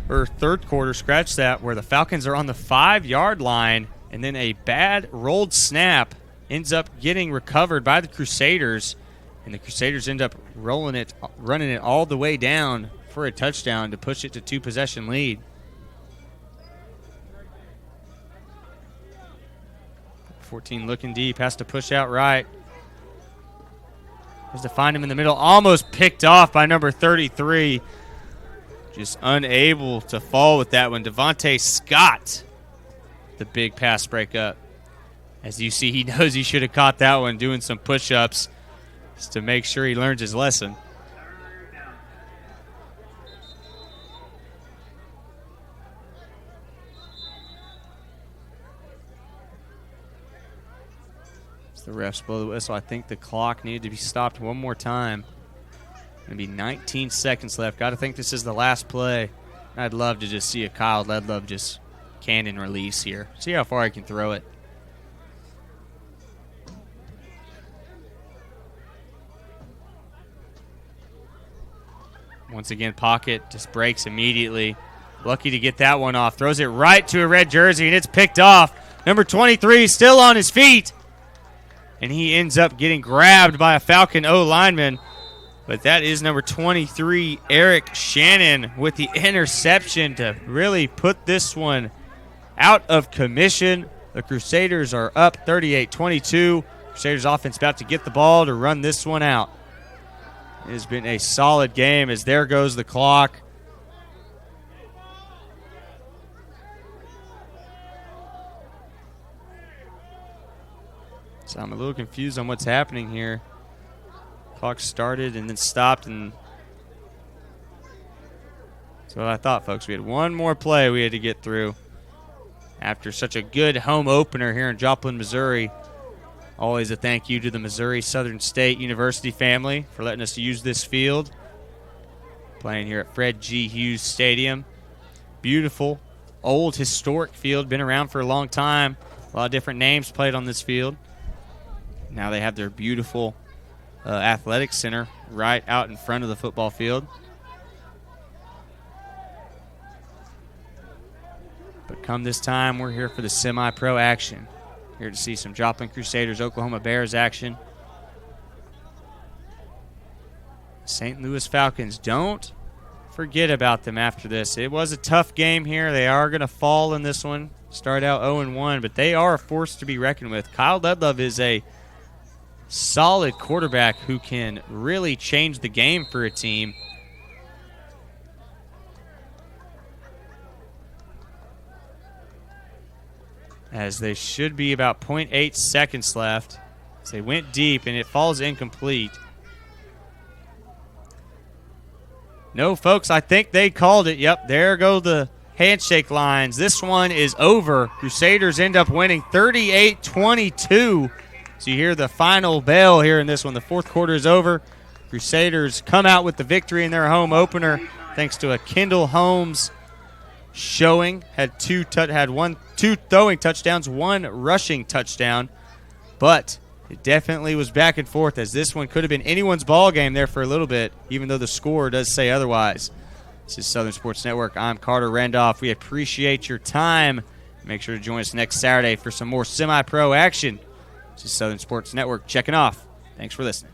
or third quarter, scratch that, where the Falcons are on the 5-yard line, and then a bad rolled snap ends up getting recovered by the Crusaders, and the Crusaders end up running it all the way down for a touchdown to push it to 2-possession lead. $14 looking deep, has to push out right. Has to find him in the middle, almost picked off by number 33. Just unable to fall with that one. Devontae Scott, the big pass breakup. As you see, he knows he should have caught that one, doing some push-ups just to make sure he learns his lesson. As the refs blow the whistle, I think the clock needed to be stopped one more time. Going to be 19 seconds left. Got to think this is the last play. I'd love to just see a Kyle Ledlove just cannon release here. See how far I can throw it. Once again, pocket just breaks immediately. Lucky to get that one off. Throws it right to a red jersey, and it's picked off. Number 23 still on his feet. And he ends up getting grabbed by a Falcon O lineman. But that is number 23, Eric Shannon, with the interception to really put this one out of commission. The Crusaders are up 38-22. Crusaders offense about to get the ball to run this one out. It has been a solid game as there goes the clock. So I'm a little confused on what's happening here. Clock started and then stopped, and so I thought, folks. We had one more play we had to get through after such a good home opener here in Joplin, Missouri. Always a thank you to the Missouri Southern State University family for letting us use this field. Playing here at Fred G. Hughes Stadium. Beautiful, old, historic field. Been around for a long time. A lot of different names played on this field. Now they have their beautiful athletic center right out in front of the football field. But come this time, we're here for the semi-pro action. Here to see some Joplin Crusaders, Oklahoma Bears action. St. Louis Falcons, don't forget about them after this. It was a tough game here. They are going to fall in this one. Start out 0-1, but they are a force to be reckoned with. Kyle Ledlove is a solid quarterback who can really change the game for a team. As they should be about 0.8 seconds left. As they went deep and it falls incomplete. No, folks, I think they called it. Yep, there go the handshake lines. This one is over. Crusaders end up winning 38-22. So you hear the final bell here in this one. The fourth quarter is over. Crusaders come out with the victory in their home opener thanks to a Kendall Holmes showing. Had two throwing touchdowns, one rushing touchdown. But it definitely was back and forth, as this one could have been anyone's ball game there for a little bit, even though the score does say otherwise. This is Southern Sports Network. I'm Carter Randolph. We appreciate your time. Make sure to join us next Saturday for some more semi-pro action. This is Southern Sports Network checking off. Thanks for listening.